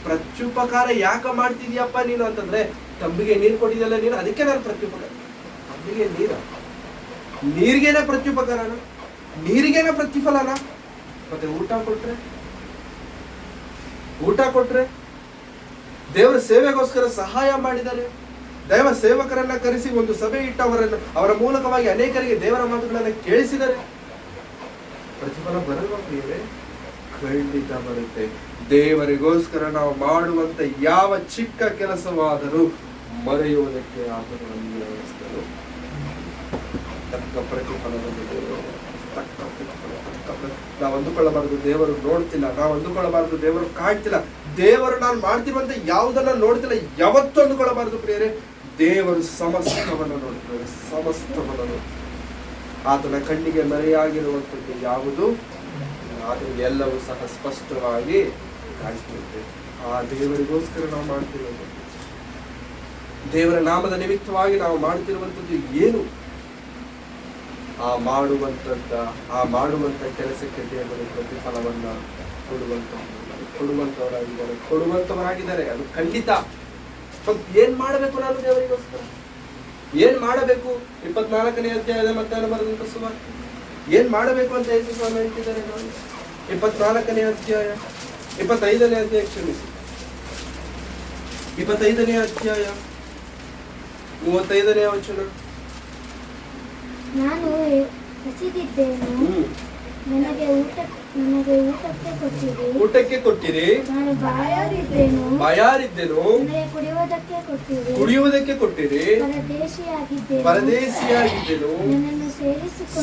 ಪ್ರತ್ಯುಪಕಾರ ಯಾಕೆ ಮಾಡ್ತಿದ್ಯಪ್ಪ ನೀನು ಅಂತಂದ್ರೆ, ತಂಬಿಗೆ ನೀರು ಕೊಟ್ಟಿದ್ದಲ್ಲ ನೀನು, ಅದಕ್ಕೆ ನಾನು ಪ್ರತ್ಯುಪಕಾರ. ತಂಬಿಗೆ ನೀರಿಗೇನೆ ಪ್ರತ್ಯುಪಕಾರನ, ನೀರಿಗೇನೆ ಪ್ರತಿಫಲನ. ಮತ್ತೆ ಊಟ ಕೊಟ್ರೆ ದೇವರ ಸೇವೆಗೋಸ್ಕರ ಸಹಾಯ ಮಾಡಿದ್ದಾರೆ, ದೈವ ಸೇವಕರನ್ನ ಕರೆಸಿ ಒಂದು ಸಭೆ ಇಟ್ಟು ಅವರ ಮೂಲಕವಾಗಿ ಅನೇಕರಿಗೆ ದೇವರ ಮಾತುಗಳನ್ನ ಕೇಳಿಸಿದ್ದಾರೆ. ಪ್ರತಿಫಲ ಬರಲ್ವಾ ಪ್ರಿಯರೇ? ಖಂಡಿತ ಬರುತ್ತೆ. ದೇವರಿಗೋಸ್ಕರ ನಾವು ಮಾಡುವಂತ ಯಾವ ಚಿಕ್ಕ ಕೆಲಸವಾದರೂ ಮರೆಯುವುದಕ್ಕೆ ಆತನು ಅನ್ಯಾಯಸ್ಥನು. ತಕ್ಕ ಪ್ರತಿಫಲವನ್ನು ದೇವರು, ತಕ್ಕ ಪ್ರತಿಫಲ, ನಾವು ಅಂದುಕೊಳ್ಳಬಾರದು ದೇವರು ನೋಡ್ತಿಲ್ಲ, ನಾವು ಅಂದುಕೊಳ್ಳಬಾರದು ದೇವರು ಕಾಣ್ತಿಲ್ಲ, ದೇವರು ನಾನು ಮಾಡ್ತಿರುವಂತ ಯಾವುದನ್ನ ನೋಡ್ತಿಲ್ಲ, ಯಾವತ್ತೂ ಅಂದುಕೊಳ್ಳಬಾರದು ಪ್ರಿಯರೇ. ದೇವರು ಸಮಸ್ತವನ್ನು ನೋಡ್ತಾರೆ, ಸಮಸ್ತವನ್ನು ನೋಡ್ತಾರೆ. ಆತನ ಕಣ್ಣಿಗೆ ಮರೆಯಾಗಿರುವಂಥದ್ದು ಯಾವುದು? ಆತನಿಗೆ ಎಲ್ಲವೂ ಸಹ ಸ್ಪಷ್ಟವಾಗಿ ಕಾಣಿಸ್ತದೆ. ಆ ದೇವರಿಗೋಸ್ಕರ ನಾವು ಮಾಡ್ತಿರುವಂಥದ್ದು, ದೇವರ ನಾಮದ ನಿಮಿತ್ತವಾಗಿ ನಾವು ಮಾಡ್ತಿರುವಂಥದ್ದು ಏನು? ಆ ಮಾಡುವಂತ ಕೆಲಸಕ್ಕೆ ದೇವರು ಪ್ರತಿಫಲವನ್ನ ಕೊಡುವಂತವರಾಗಿದ್ದಾರೆ. ಅದು ಖಂಡಿತ. ಏನ್ ಮಾಡಬೇಕು ನಾನು ದೇವರಿಗೋಸ್ಕರ? ಏನ್ ಮಾಡಬೇಕು? 24ನೇ ಅಧ್ಯಾಯದ ಮತ್ತಾಯನ ಬರೆದಂತ ಸುವಾರ್ತೆ ಏನ್ ಮಾಡಬೇಕು ಅಂತ ಯೇಸು ಸ್ವಾಮಿ ಹೇಳ್ತಿದ್ದಾರೆ. ನಾನು 24ನೇ ಅಧ್ಯಾಯ 25ನೇ ಅಧ್ಯಾಯ, ಕ್ಷಮಿಸಿ, 25ನೇ ಅಧ್ಯಾಯ 35ನೇ ವಚನ. ನಾನು ಹಸಿದಿದ್ದೇನು, ನನಗೆ ಊಟಕ್ಕೆ ಕೊಟ್ಟಿರಿ. ನಾನು ಬಾಯಾರಿದ್ದೇನು, ನನಗೆ ಕುಡಿಯುವುದಕ್ಕೆ ಕೊಟ್ಟಿರಿ. ಪರದೇಶಿಯಾಗಿದ್ದೇನು, ನನ್ನನ್ನು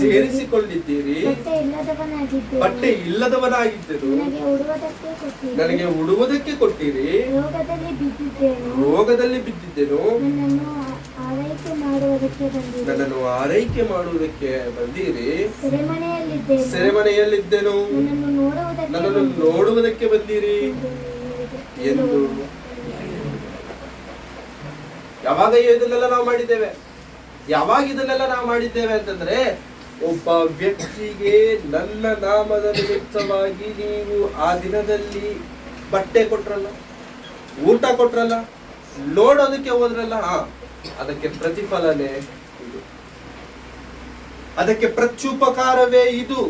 ಸೇರಿಸಿಕೊಂಡಿದ್ದೀರಿ. ಬಟ್ಟೆ ಇಲ್ಲದವನಾಗಿದ್ದೆನು, ನನಗೆ ಉಡುವುದಕ್ಕೆ ಕೊಟ್ಟಿರಿ. ರೋಗದಲ್ಲಿ ಬಿದ್ದಿದ್ದೆನು, ನನ್ನನ್ನು ಆರೈಕೆ ಮಾಡುವುದಕ್ಕೆ ಬಂದಿರಿ. ಸೆರೆಮನೆಯಲ್ಲಿದ್ದೆನು, ನನ್ನನ್ನು ನೋಡುವುದಕ್ಕೆ ಬಂದಿರಿ ಎಂದು. ಯಾವಾಗ ಇದನ್ನೆಲ್ಲ ನಾವು ಮಾಡಿದ್ದೇವೆ? ಯಾವಾಗ ಇದನ್ನೆಲ್ಲ ನಾವು ಮಾಡಿದ್ದೇವೆ ಅಂತಂದ್ರೆ, ಒಬ್ಬ ವ್ಯಕ್ತಿಗೆ ನನ್ನ ನಾಮದ ನಿಮಿತ್ತವಾಗಿ ನೀವು ಆ ದಿನದಲ್ಲಿ ಬಟ್ಟೆ ಕೊಟ್ರಲ್ಲ, ಊಟ ಕೊಟ್ರಲ್ಲ, ನೋಡೋದಕ್ಕೆ ಹೋದ್ರಲ್ಲ, ಅದಕ್ಕೆ ಪ್ರತಿಫಲನೇ ಇದು, ಅದಕ್ಕೆ ಪ್ರತ್ಯುಪಕಾರವೇ ಇದು.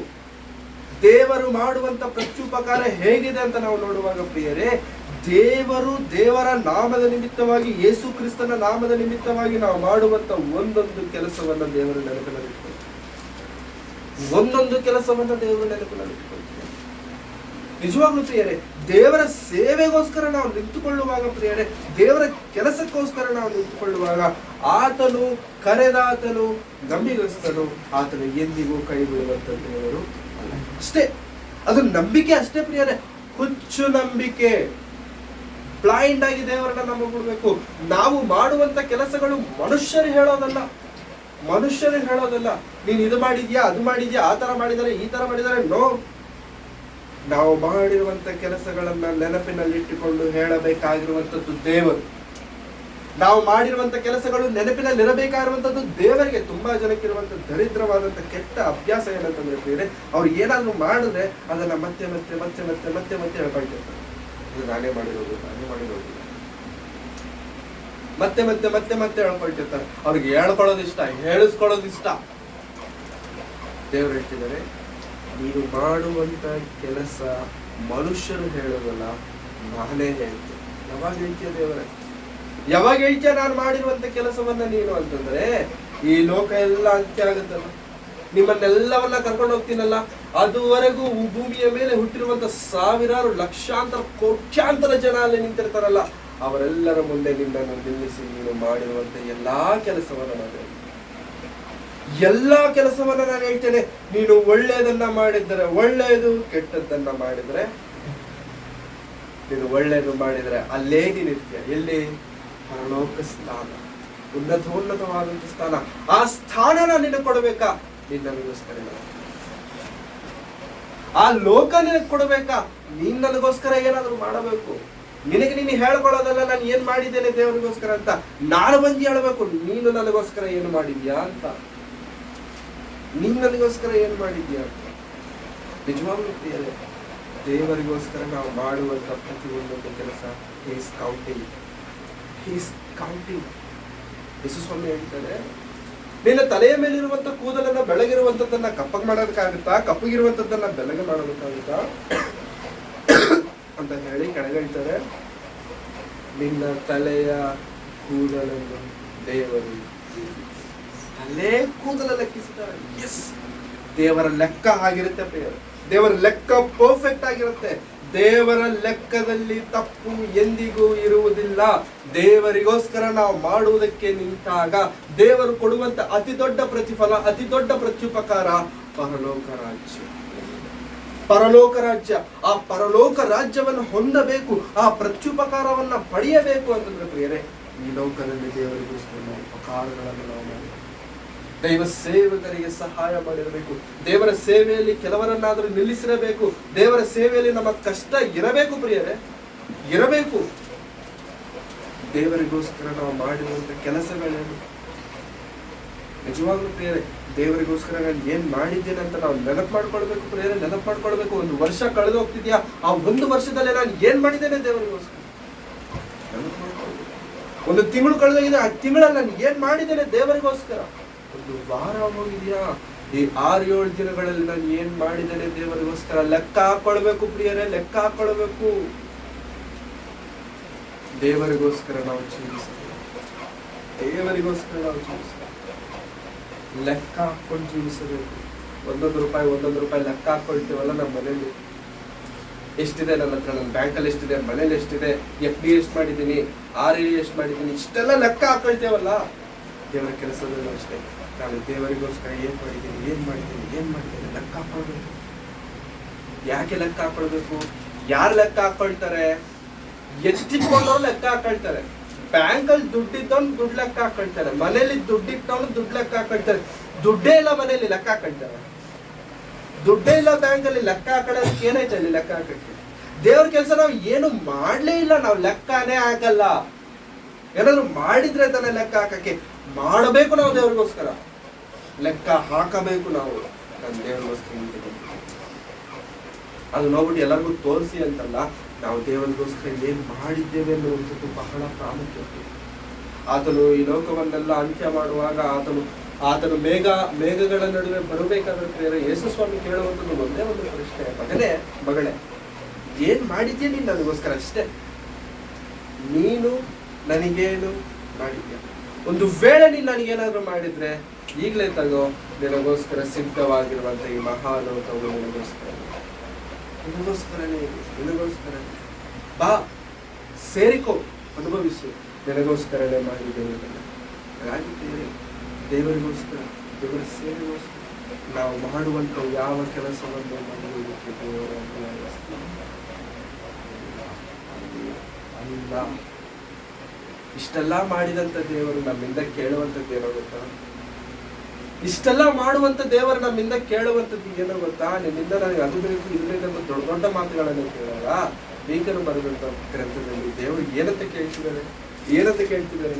ದೇವರು ಮಾಡುವಂತ ಪ್ರತ್ಯುಪಕಾರ ಹೇಗಿದೆ ಅಂತ ನಾವು ನೋಡುವಾಗ ಪ್ರಿಯರೇ, ದೇವರ ನಾಮದ ನಿಮಿತ್ತವಾಗಿ, ಯೇಸು ಕ್ರಿಸ್ತನ ನಾಮದ ನಿಮಿತ್ತವಾಗಿ ನಾವು ಮಾಡುವಂತ ಒಂದೊಂದು ಕೆಲಸವನ್ನ ದೇವರು ನೆನಪಿನಲ್ಲಿಟ್ಕೊಳ್ತಾರೆ. ಒಂದೊಂದು ಕೆಲಸವನ್ನ ದೇವರು ನೆನಪಿನಲ್ಲಿಟ್ಕೊಳ್ತಾರೆ. ನಿಜವಾಗ್ಲೂ ಪ್ರಿಯರೇ, ದೇವರ ಸೇವೆಗೋಸ್ಕರ ನಾವು ನಿಂತುಕೊಳ್ಳುವಾಗ ಪ್ರಿಯರೇ, ದೇವರ ಕೆಲಸಕ್ಕೋಸ್ಕರ ನಾವು ನಿಂತುಕೊಳ್ಳುವಾಗ, ಆತನು ಕರೆದಾತನು ನಂಬಿಗಸ್ತನು, ಆತನು ಎಂದಿಗೂ ಕೈ ಬಿಡುವಂತ ದೇವರು ಅಷ್ಟೇ. ಅದು ನಂಬಿಕೆ ಅಷ್ಟೇ ಪ್ರಿಯರೇ, ಹುಚ್ಚು ನಂಬಿಕೆ. ಬ್ಲೈಂಡ್ ಆಗಿ ದೇವರನ್ನ ನಂಬಬೇಕು. ನಾವು ಮಾಡುವಂತ ಕೆಲಸಗಳು ಮನುಷ್ಯರು ಹೇಳೋದಲ್ಲ. ನೀನ್ ಇದು ಮಾಡಿದ್ಯಾ, ಅದು ಮಾಡಿದ್ಯಾ, ಆ ತರ ಮಾಡಿದಾರೆ, ಈ ತರ ಮಾಡಿದಾರೆ. ನೋ, ನಾವು ಮಾಡಿರುವಂತ ಕೆಲಸಗಳನ್ನ ನೆನಪಿನಲ್ಲಿಟ್ಟುಕೊಂಡು ಹೇಳಬೇಕಾಗಿರುವಂತದ್ದು ದೇವರು. ನಾವು ಮಾಡಿರುವಂತ ಕೆಲಸಗಳು ನೆನಪಿನಲ್ಲಿರಬೇಕಾಗಿರುವಂತದ್ದು ದೇವರಿಗೆ. ತುಂಬಾ ಜನಕ್ಕಿರುವಂತ ದರಿದ್ರವಾದಂತ ಕೆಟ್ಟ ಅಭ್ಯಾಸ ಏನಂತಂದ್ರೆ ಬೇರೆ, ಅವ್ರು ಏನಾದ್ರು ಮಾಡಿದ್ರೆ ಅದನ್ನ ಮತ್ತೆ ಮತ್ತೆ ಮತ್ತೆ ಮತ್ತೆ ಮತ್ತೆ ಮತ್ತೆ ಹೇಳ್ಕೊಳ್ತಿರ್ತಾರೆ. ಇದು ನಾನೇ ಮಾಡಿರೋದು. ಮತ್ತೆ ಮತ್ತೆ ಮತ್ತೆ ಮತ್ತೆ ಹೇಳ್ಕೊಳ್ತಿರ್ತಾರೆ. ಅವ್ರಿಗೆ ಹೇಳ್ಕೊಳ್ಳೋದು ಇಷ್ಟ, ಹೇಳಿಸ್ಕೊಳ್ಳೋದು ಇಷ್ಟ. ದೇವರು ಹೇಳ್ತಿದ್ದಾರೆ, ನೀನು ಮಾಡುವಂತ ಕೆಲಸ ಮನುಷ್ಯರು ಹೇಳೋದಲ್ಲ, ನಾನೇ ಹೇಳ್ತೀನಿ. ಯಾವಾಗ ಹೇಳ್ತೀಯ ದೇವರೇ? ಯಾವಾಗ ಹೇಳ್ತೀಯ ನಾನು ಮಾಡಿರುವಂತ ಕೆಲಸವನ್ನ ನೀನು ಅಂತಂದ್ರೆ, ಈ ಲೋಕ ಎಲ್ಲ ಅಂತ್ಯ ಆಗುತ್ತಲ್ಲ, ನಿಮ್ಮನ್ನೆಲ್ಲವನ್ನ ಕರ್ಕೊಂಡು ಹೋಗ್ತೀನಲ್ಲ, ಅದುವರೆಗೂ ಭೂಮಿಯ ಮೇಲೆ ಹುಟ್ಟಿರುವಂತ ಸಾವಿರಾರು ಲಕ್ಷಾಂತರ ಕೋಟ್ಯಾಂತರ ಜನ ಅಲ್ಲಿ ನಿಂತಿರ್ತಾರಲ್ಲ, ಅವರೆಲ್ಲರ ಮುಂದೆ ನಿನ್ನನ್ನು ನಿಲ್ಲಿಸಿ ನೀನು ಮಾಡಿರುವಂತ ಎಲ್ಲಾ ಕೆಲಸವನ್ನ ನಾನು ಹೇಳ್ತೇನೆ. ಎಲ್ಲಾ ಕೆಲಸವನ್ನ ನಾನು ಹೇಳ್ತೇನೆ. ನೀನು ಒಳ್ಳೆಯದನ್ನ ಮಾಡಿದರೆ ಒಳ್ಳೆಯದು, ಕೆಟ್ಟದ್ದನ್ನ ಮಾಡಿದ್ರೆ, ನೀನು ಒಳ್ಳೆಯದು ಮಾಡಿದ್ರೆ ಅಲ್ಲೇ ನೀನಿರ್ತೀಯ. ಎಲ್ಲಿ? ಪರಲೋಕ ಸ್ಥಾನ, ಉನ್ನತವಾದಂತ ಸ್ಥಾನ. ಆ ಸ್ಥಾನನ ನಿನಗೆ ಕೊಡಬೇಕಾ? ನಿನ್ನಗೋಸ್ಕರ. ಆ ಲೋಕ ನಿನಗೆ ಕೊಡಬೇಕಾ? ನೀನ್ ನನಗೋಸ್ಕರ ಏನಾದ್ರು ಮಾಡಬೇಕು. ನಿನಗೆ ನೀನು ಹೇಳ್ಕೊಳ್ಳೋದಲ್ಲ ನಾನು ಏನ್ ಮಾಡಿದ್ದೇನೆ ದೇವರಿಗೋಸ್ಕರ ಅಂತ. ನಾನು ಬಂದು ಹೇಳ್ಬೇಕು, ನೀನು ನನಗೋಸ್ಕರ ಏನು ಮಾಡಿದ್ಯಾ ಅಂತ. ನೀನ್ ನನಗೋಸ್ಕರ ಏನ್ ಮಾಡಿದ್ಯಾ ಅಂತ. ನಿಜವಾಗ್ಲೂ ಪ್ರಿಯರೇ, ದೇವರಿಗೋಸ್ಕರ ನಾವು ಮಾಡುವಂತ ಪ್ರತಿಯೊಂದೊಂದು ಕೆಲಸ ಈಸ್ ಕೌಂಟಿಂಗ್. ಯೇಸು ಸ್ವಾಮಿ ಹೇಳ್ತಾರೆ, ನಿನ್ನ ತಲೆಯ ಮೇಲಿರುವಂತ ಕೂದಲನ್ನ ಬೆಳಗಿರುವಂತದ್ದನ್ನ ಕಪ್ಪಗೆ ಮಾಡೋದಕ್ಕಾಗುತ್ತಾ? ಕಪ್ಪಗಿರುವಂತದ್ದನ್ನ ಬೆಳಗ್ಗೆ ಮಾಡೋದಕ್ಕಾಗುತ್ತಾ ಅಂತ ಹೇಳಿ ಕೆಳಗಳ್ತಾರೆ. ನಿನ್ನ ತಲೆಯ ಕೂದಲನ್ನು ದೇವರು ತಲೆ ಕೂದಲ ಲೆಕ್ಕಿಸಿದ್ದಾರೆ. ಎಸ್, ದೇವರ ಲೆಕ್ಕ ಆಗಿರುತ್ತೆ ಪ್ರಿಯರೇ. ದೇವರ ಲೆಕ್ಕ ಪರ್ಫೆಕ್ಟ್ ಆಗಿರುತ್ತೆ. ದೇವರ ಲೆಕ್ಕದಲ್ಲಿ ತಪ್ಪು ಎಂದಿಗೂ ಇರುವುದಿಲ್ಲ. ದೇವರಿಗೋಸ್ಕರ ನಾವು ಮಾಡುವುದಕ್ಕೆ ನಿಂತಾಗ ದೇವರು ಕೊಡುವಂತ ಅತಿ ದೊಡ್ಡ ಪ್ರತಿಫಲ, ಅತಿ ದೊಡ್ಡ ಪ್ರತ್ಯುಪಕಾರ ಪರಲೋಕ ರಾಜ್ಯ. ಪರಲೋಕ ರಾಜ್ಯ. ಆ ಪರಲೋಕ ರಾಜ್ಯವನ್ನು ಹೊಂದಬೇಕು, ಆ ಪ್ರತ್ಯುಪಕಾರವನ್ನ ಪಡೆಯಬೇಕು ಅಂತಂದ್ರೆ ಪ್ರಿಯರೇ, ಈ ಲೋಕದಲ್ಲಿ ದೇವರಿಗೋಸ್ಕರ ನಾವು ಉಪಕಾರಗಳನ್ನು ನಾವು ಮಾಡಬೇಕು. ದೈವ ಸೇವಕರಿಗೆ ಸಹಾಯ ಮಾಡಿರಬೇಕು. ದೇವರ ಸೇವೆಯಲ್ಲಿ ಕೆಲವರನ್ನಾದರೂ ನಿಲ್ಲಿಸಿರಬೇಕು. ದೇವರ ಸೇವೆಯಲ್ಲಿ ನಮ್ಮ ಕಷ್ಟ ಇರಬೇಕು ಪ್ರಿಯರೇ, ಇರಬೇಕು. ದೇವರಿಗೋಸ್ಕರ ನಾವು ಮಾಡಿರುವಂತ ಕೆಲಸಗಳೇನು? ನಿಜವಾಗ್ಲೂ ಪ್ರಿಯರೇ, ದೇವರಿಗೋಸ್ಕರ ನಾನು ಏನ್ ಮಾಡಿದ್ದೇನೆ ಅಂತ ನಾವು ನೆನಪು ಮಾಡ್ಕೊಳ್ಬೇಕು ಪ್ರಿಯರೇ, ನೆನಪು ಮಾಡ್ಕೊಳ್ಬೇಕು. ಒಂದು ವರ್ಷ ಕಳೆದು ಹೋಗ್ತಿದ್ಯಾ, ಆ ಒಂದು ವರ್ಷದಲ್ಲೇ ನಾನು ಏನ್ ಮಾಡಿದ್ದೇನೆ ದೇವರಿಗೋಸ್ಕರ ನೆನಪು ಮಾಡ್ಕೊಳ್ಬೇಕು. ಒಂದು ತಿಂಗಳು ಕಳೆದೋಗಿದೆ, ಆ ತಿಂಗಳಲ್ಲಿ ನಾನು ಏನ್ ಮಾಡಿದ್ದೇನೆ ದೇವರಿಗೋಸ್ಕರ. ಒಂದು ವಾರ ಹೋಗಿದ್ಯಾ, ಈ 6-7 ದಿನಗಳಲ್ಲಿ ನಾನು ಏನ್ ಮಾಡಿದ್ದೇನೆ ದೇವರಿಗೋಸ್ಕರ ಲೆಕ್ಕ ಹಾಕೊಳ್ಬೇಕು ಪ್ರಿಯರೇ, ಲೆಕ್ಕ ಹಾಕೊಳ್ಬೇಕು. ದೇವರಿಗೋಸ್ಕರ ನಾವು ಜೀವಿಸಬೇಕು. ದೇವರಿಗೋಸ್ಕರ ನಾವು ಜೀವಿಸಬೇಕು. ಲೆಕ್ಕ ಹಾಕೊಂಡು ಜೀವಿಸಬೇಕು. ಒಂದೊಂದು ರೂಪಾಯಿ ಲೆಕ್ಕ ಹಾಕೊಳ್ತೀವಲ್ಲ ನಮ್ಮ ಮನೇಲಿ. ಎಷ್ಟಿದೆ ನನ್ನ ಹತ್ರ, ನನ್ನ ಬ್ಯಾಂಕಲ್ಲಿ ಎಷ್ಟಿದೆ, ಮನೇಲಿ ಎಷ್ಟಿದೆ, FD ಎಷ್ಟು ಮಾಡಿದ್ದೀನಿ, RD ಎಷ್ಟು ಮಾಡಿದ್ದೀನಿ, ಇಷ್ಟೆಲ್ಲ ಲೆಕ್ಕ ಹಾಕೊಳ್ತೇವಲ್ಲ. ದೇವರ ಕೆಲಸದಲ್ಲೂ ಅಷ್ಟೇ, ನಾನು ದೇವರಿಗೋಸ್ಕರ ಏನ್ ಮಾಡಿದ್ದೀನಿ ಲೆಕ್ಕ ಹಾಕೊಳ್ಬೇಕು. ಯಾಕೆ ಲೆಕ್ಕ ಹಾಕೊಳ್ಬೇಕು? ಯಾರು ಲೆಕ್ಕ ಹಾಕೊಳ್ತಾರೆ? ಎಷ್ಟಿಟ್ಕೊಂಡವ್ರು ಲೆಕ್ಕ ಹಾಕೊಳ್ತಾರೆ. ಬ್ಯಾಂಕಲ್ಲಿ ದುಡ್ಡಿದ್ದವ್ನು ದುಡ್ಡು ಲೆಕ್ಕ ಹಾಕೊಳ್ತಾರೆ, ಮನೇಲಿ ದುಡ್ಡಿಟ್ಟವನು ದುಡ್ಡು ಲೆಕ್ಕ ಹಾಕೊಳ್ತಾರೆ. ದುಡ್ಡೇ ಇಲ್ಲ ಮನೇಲಿ ಲೆಕ್ಕ ಹಾಕೊಳ್ತಾರೆ. ದುಡ್ಡೇ ಇಲ್ಲ ಬ್ಯಾಂಕಲ್ಲಿ ಲೆಕ್ಕ ಹಾಕೊಳ್ಳೋದಕ್ಕೆ ಏನೈತೆ ಅಲ್ಲಿ ಲೆಕ್ಕ ಹಾಕಕ್ಕೆ? ದೇವ್ರ ಕೆಲಸ ನಾವು ಏನು ಮಾಡ್ಲೇ ಇಲ್ಲ, ನಾವು ಲೆಕ್ಕನೇ ಹಾಕಲ್ಲ. ಏನಾದ್ರು ಮಾಡಿದ್ರೆ ತಾನೇ ಲೆಕ್ಕ ಹಾಕಕ್ಕೆ. ಮಾಡಬೇಕು ನಾವು ದೇವ್ರಿಗೋಸ್ಕರ, ಲೆಕ್ಕ ಹಾಕಬೇಕು ನಾವು. ನಾನು ದೇವರಿಗೋಸ್ಕರ ಅದು ನೋಡ್ಬಿಟ್ಟು ಎಲ್ಲರಿಗೂ ತೋರಿಸಿ ಅಂತಲ್ಲ, ನಾವು ದೇವರಿಗೋಸ್ಕರ ಏನ್ ಮಾಡಿದ್ದೇವೆ ಅನ್ನುವಂಥದ್ದು ಬಹಳ ಪ್ರಾಮುಖ್ಯತೆ. ಆತನು ಈ ಲೋಕವನ್ನೆಲ್ಲ ಅಂತ್ಯ ಮಾಡುವಾಗ ಆತನು ಮೇಘಗಳ ನಡುವೆ ಬರಬೇಕಾದ್ರೆ ಪ್ರಿಯರೇ, ಯೇಸು ಸ್ವಾಮಿ ಕೇಳುವಂಥದ್ದು ಒಂದೇ ಒಂದು ಪ್ರಶ್ನೆ, ಮಗಳೇ ಏನ್ ಮಾಡಿದ್ಯಾ ನೀನು ನನಗೋಸ್ಕರ? ಅಷ್ಟೇ. ನೀನು ನನಗೇನು ಮಾಡಿದ್ಯಾ? ಒಂದು ವೇಳೆ ನೀನು ನನಗೇನಾದ್ರು ಮಾಡಿದ್ರೆ ಈಗಲೇ ತಗೋ, ನಿನಗೋಸ್ಕರ ಸಿದ್ಧವಾಗಿರುವಂತ ಈ ಮಹಾಲೋಕವು ನಿನಗೋಸ್ಕರ ಬಾ, ಸೇರಿಕೋ, ಅನುಭವಿಸು. ನಿನಗೋಸ್ಕರನೇ ಮಾಡಿದ್ದೇನೆ. ಹಾಗಾಗಿ ದೇವರಿಗೋಸ್ಕರ, ದೇವರ ಸೇವೆಗೋಸ್ಕರ ನಾವು ಮಾಡುವಂತ ಯಾವ ಕೆಲಸವನ್ನು ಮಾಡುವುದಕ್ಕೆ ದೇವರ ಅಲ್ಲ. ಇಷ್ಟೆಲ್ಲ ಮಾಡಿದಂತ ದೇವರು ನಮ್ಮಿಂದ ಕೇಳುವಂಥದ್ದು ಏನೋ ಗೊತ್ತಾ? ಇಷ್ಟೆಲ್ಲ ಮಾಡುವಂತ ದೇವರು ನಮ್ಮಿಂದ ಕೇಳುವಂಥದ್ದು ಏನೋ ಗೊತ್ತಾ? ನಿನ್ನಿಂದ ನನಗೆ ಅದು ಬೇಕು ಇದು ಬೇಕಂತ ದೊಡ್ಡ ದೊಡ್ಡ ಮಾತುಗಳನ್ನು ಕೇಳಲ್ಲ. ಬೇಕನ್ನು ಬರೆದಂತ ಗ್ರಂಥದಲ್ಲಿ ದೇವರು ಏನಂತ ಕೇಳ್ತಿದ್ದಾರೆ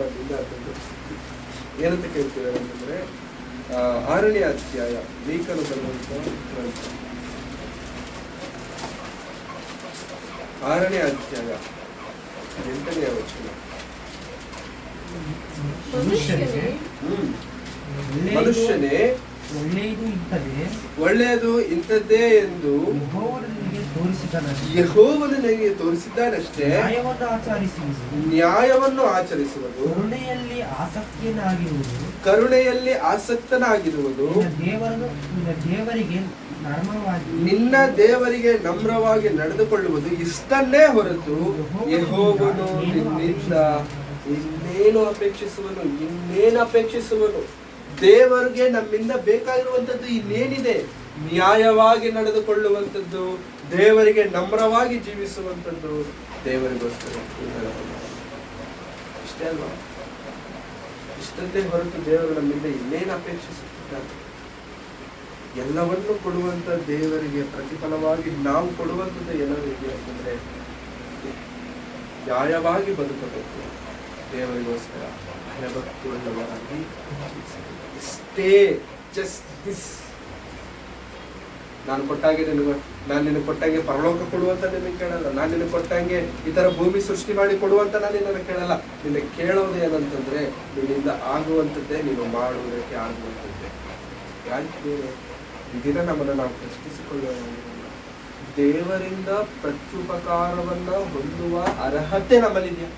ನಮ್ಮಿಂದ ಅಂತಂದ್ರೆ ಏನಂತ ಕೇಳ್ತಿದ್ದಾರೆ ಅಂತಂದ್ರೆ 6ನೇ ಅಧ್ಯಾಯ ಬೇಕನ್ನು ಬರೆದಂತ ಗ್ರಂಥ, 6ನೇ ಅಧ್ಯಾಯ 8ನೇ ವಚನ. ಮನುಷ್ಯನೇ ಮನುಷ್ಯನೇ ಒಳ್ಳೆಯದು ಇಂಥದೇ ಒಳ್ಳೆಯದು ಇಂಥದ್ದೇ ಎಂದು ಯೆಹೋವನು ನಿನಗೆ ತೋರಿಸಿದನಷ್ಟೇ. ಯೆಹೋವನು ನಿನಗೆ ತೋರಿಸಿದ್ದಾನಷ್ಟೇ. ನ್ಯಾಯವನ್ನು ಆಚರಿಸುವುದು, ನ್ಯಾಯವನ್ನು ಆಚರಿಸುವುದು, ಕರುಣೆಯಲ್ಲಿ ಆಸಕ್ತಿಯನ್ನಾಗಿರುವುದು, ಕರುಣೆಯಲ್ಲಿ ಆಸಕ್ತನಾಗಿರುವುದು, ನಿನ್ನ ದೇವರಿಗೆ ನರ್ಮವಾಗಿ ನಿನ್ನ ದೇವರಿಗೆ ನಮ್ರವಾಗಿ ನಡೆದುಕೊಳ್ಳುವುದು, ಇಷ್ಟನ್ನೇ ಹೊರತು ಯೆಹೋವನು ನಿನ್ನಿಂದ ಇನ್ನೇನು ಅಪೇಕ್ಷಿಸುವನು. ದೇವರಿಗೆ ನಮ್ಮಿಂದ ಬೇಕಾಗಿರುವಂತದ್ದು ಇನ್ನೇನಿದೆ? ನ್ಯಾಯವಾಗಿ ನಡೆದುಕೊಳ್ಳುವಂಥದ್ದು, ದೇವರಿಗೆ ನಮ್ರವಾಗಿ ಜೀವಿಸುವಂಥದ್ದು, ದೇವರಿಗೋಸ್ಕರ ಇಷ್ಟೇ ಅಲ್ವಾ? ಇಷ್ಟನ್ನೇ ಹೊರತು ದೇವರು ನಮ್ಮಿಂದ ಇನ್ನೇನು ಅಪೇಕ್ಷಿಸುತ್ತಿದ್ದಾರೆ? ಎಲ್ಲವನ್ನು ಕೊಡುವಂತ ದೇವರಿಗೆ ಪ್ರತಿಫಲವಾಗಿ ನಾವು ಕೊಡುವಂಥದ್ದು ಎಲ್ಲರಿಗೆ ಅಂತಂದ್ರೆ ನ್ಯಾಯವಾಗಿ ಬದುಕಬೇಕು, ದೇವರಿಗೋಸ್ಕರ ಭಯಭಕ್ತಿಯುಳ್ಳವರಾಗಿ ಜೀವಿಸಬೇಕು. ಇಷ್ಟೇ, ಜಸ್ಟ್ ದಿಸ್. ನಾನು ನಿನಗೆ ಕೊಟ್ಟಂಗೆ ಪರಲೋಕ ಕೊಡುವಂತ ನಿನಗೆ ಕೇಳಲ್ಲ. ನಾನು ನಿನಗೆ ಕೊಟ್ಟಂಗೆ ಈ ತರ ಭೂಮಿ ಸೃಷ್ಟಿ ಮಾಡಿ ಕೊಡುವಂತ ನಾನು ನಿನ್ನನ್ನು ಕೇಳಲ್ಲ. ನಿನಗೆ ಕೇಳೋದು ಏನಂತಂದ್ರೆ ನಿನ್ನಿಂದ ಆಗುವಂಥದ್ದೇ ನೀನು ಮಾಡುವುದಕ್ಕೆ ಆಗುವಂಥದ್ದೇ. ಯಾಕೆ ಈ ದಿನ ನಮ್ಮನ್ನು ನಾವು ಪ್ರಶ್ನಿಸಿಕೊಳ್ಳುವ ದೇವರಿಂದ ಪ್ರತ್ಯುಪಕಾರವನ್ನ ಹೊಂದುವ ಅರ್ಹತೆ ನಮ್ಮಲ್ಲಿದೆಯಾ?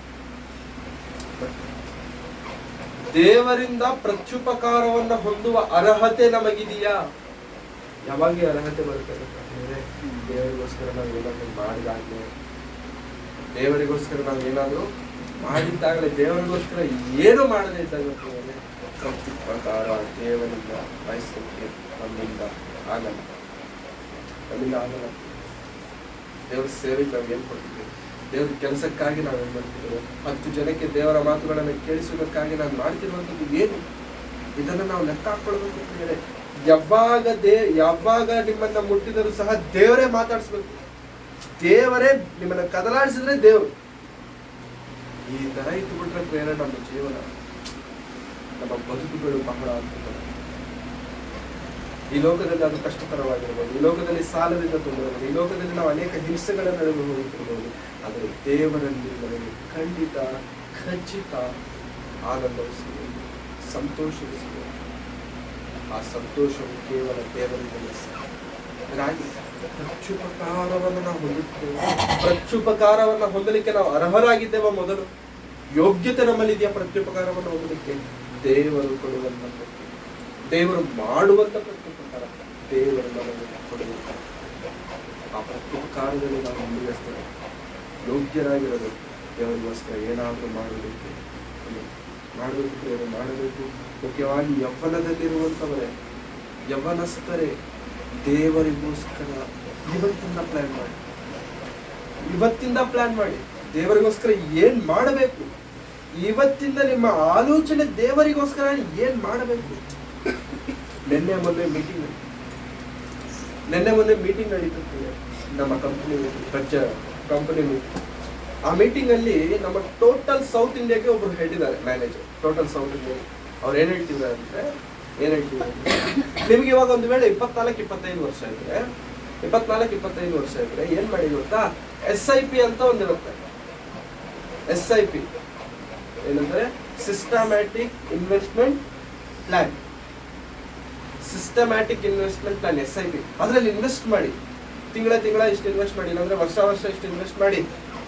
ದೇವರಿಂದ ಪ್ರತ್ಯುಪಕಾರವನ್ನ ಹೊಂದುವ ಅರ್ಹತೆ ನಮಗಿದೆಯಾ? ಯಾವಾಗ ಅರ್ಹತೆ ಬರ್ತದೆ? ದೇವರಿಗೋಸ್ಕರ ನಾವು ಏನಾದ್ರೂ ಮಾಡಿದಾಗಲೇ, ದೇವರಿಗೋಸ್ಕರ ನಾವು ಏನಾದ್ರೂ ಮಾಡಿದ್ದಾಗಲೇ, ದೇವರಿಗೋಸ್ಕರ ಏನು ಮಾಡದೇ ಇದ್ದಾಗ ಪ್ರತ್ಯುಪಕಾರ ದೇವರಿಂದ ಬಯಸಲಿಕ್ಕೆ ನಮ್ಮಿಂದ ಆಗಲ್ಲ. ದೇವರ ಸೇವೆಗೆ ನಾವು ಏನ್ ಕೊಡ್ತೀವಿ? ದೇವರ ಕೆಲಸಕ್ಕಾಗಿ ನಾವೇನ್ ಮಾಡ್ತಿದ್ದೇವೆ? 10 ಜನಕ್ಕೆ ದೇವರ ಮಾತುಗಳನ್ನು ಕೇಳಿಸುವುದಕ್ಕಾಗಿ ನಾನು ಮಾಡ್ತಿರುವಂಥದ್ದು ಏನು? ಇದನ್ನ ನಾವು ಲೆಕ್ಕ ಹಾಕೊಳ್ಬೇಕು. ಯಾವಾಗ ನಿಮ್ಮನ್ನ ಮುಟ್ಟಿದರೂ ಸಹ ದೇವರೇ ಮಾತಾಡಿಸ್ಬೇಕು. ದೇವರೇ ನಿಮ್ಮನ್ನ ಕದಲಾಡಿಸಿದ್ರೆ ದೇವರು. ಈ ತರ ಇದ್ದು ಬಿಟ್ರೆ ಪ್ರೇರಣೆ ನಮ್ಮ ಜೀವನ, ನಮ್ಮ ಬದುಕುಗಳು ಬಹಳ ಅದ್ಭುತ. ಈ ಲೋಕದಲ್ಲಿ ಅದು ಕಷ್ಟಕರವಾಗಿರ್ಬೋದು, ಈ ಲೋಕದಲ್ಲಿ ಸಾಲದಿಂದ ತುಂಬಿರಬಹುದು, ಈ ಲೋಕದಲ್ಲಿ ನಾವು ಅನೇಕ ಹಿಂಸೆಗಳನ್ನು ಅನುಭವಿಸಿರಬಹುದು. ಆದರೆ ದೇವರಲ್ಲಿ ನಮಗೆ ಖಂಡಿತ ಖಚಿತ ಆನಂದವು ಸಿಗುವುದು, ಸಂತೋಷವು ಸಿಗುವುದು. ಆ ಸಂತೋಷವು ಕೇವಲ ದೇವರಿಂದ ಹಾಗಾಗಿ ಪ್ರತ್ಯುಪಕಾರವನ್ನು ನಾವು ಹೊಂದುತ್ತೇವೆ. ಪ್ರತ್ಯುಪಕಾರವನ್ನು ಹೊಂದಲಿಕ್ಕೆ ನಾವು ಅರ್ಹರಾಗಿದ್ದೇವೆ. ಮೊದಲು ಯೋಗ್ಯತೆ ನಮ್ಮಲ್ಲಿದೆಯಾ ಪ್ರತ್ಯುಪಕಾರವನ್ನು ಹೊಂದಲಿಕ್ಕೆ? ದೇವರು ಕೊಡುವಂತ ದೇವರು ಮಾಡುವಂತ ಪ್ರತ್ಯುಪಕಾರ ದೇವರು ನಮಗೆ ಕೊಡುವಂತ ಆ ಪ್ರತ್ಯುಪಕಾರದಲ್ಲಿ ನಾವು ಮುಂದುವರಿಸ್ತೇವೆ. ಯೋಗ್ಯರಾಗಿರೋದು ದೇವರಿಗೋಸ್ಕರ ಏನಾದರೂ ಮಾಡಬೇಕು. ಮುಖ್ಯವಾಗಿ ಯೌವನದಲ್ಲಿರುವಂಥವರೇ, ಯೌವನಸ್ಥರೇ, ದೇವರಿಗೋಸ್ಕರ ಇವತ್ತಿಂದ ಪ್ಲಾನ್ ಮಾಡಿ ದೇವರಿಗೋಸ್ಕರ ಏನ್ ಮಾಡಬೇಕು. ಇವತ್ತಿಂದ ನಿಮ್ಮ ಆಲೋಚನೆ ದೇವರಿಗೋಸ್ಕರ ಏನ್ ಮಾಡಬೇಕು. ನಿನ್ನೆ ಮೊನ್ನೆ ಮೀಟಿಂಗ್ ನಡೀತಿರ್ತದೆ ನಮ್ಮ ಕಂಪನಿ ಮೀಟಿಂಗ್. ಆ ಮೀಟಿಂಗ್ ಅಲ್ಲಿ ನಮ್ಮ ಟೋಟಲ್ ಸೌತ್ ಇಂಡಿಯಾಗೆ ಒಬ್ರು ಹೆಡ್ ಇದ್ದಾರೆ, ಮ್ಯಾನೇಜರ್. ಟೋಟಲ್ ಸೌತ್ ಇಂಡಿಯಾ ಅವ್ರು ಏನ್ ಹೇಳ್ತಿದ್ದಾರೆ ಅಂದ್ರೆ ನಿಮ್ಗೆ ಇವಾಗ ಒಂದು ವೇಳೆ 24-25 ವರ್ಷ ಇದ್ರೆ 24-25 ವರ್ಷ ಇದ್ರೆ ಏನ್ ಮಾಡಿ ಗೊತ್ತಾ? SIP ಅಂತ ಒಂದಿರುತ್ತೆ. SIP ಏನಂದ್ರೆ ಸಿಸ್ಟಮ್ಯಾಟಿಕ್ ಇನ್ವೆಸ್ಟ್ಮೆಂಟ್ ಪ್ಲಾನ್. SIP ಅದ್ರಲ್ಲಿ ಇನ್ವೆಸ್ಟ್ ಮಾಡಿ, ತಿಂಗಳ ಇಷ್ಟು ಇನ್ವೆಸ್ಟ್ ಮಾಡಿ, ಇಲ್ಲಾಂದ್ರೆ ವರ್ಷ ಇಷ್ಟು ಇನ್ವೆಸ್ಟ್ ಮಾಡಿ.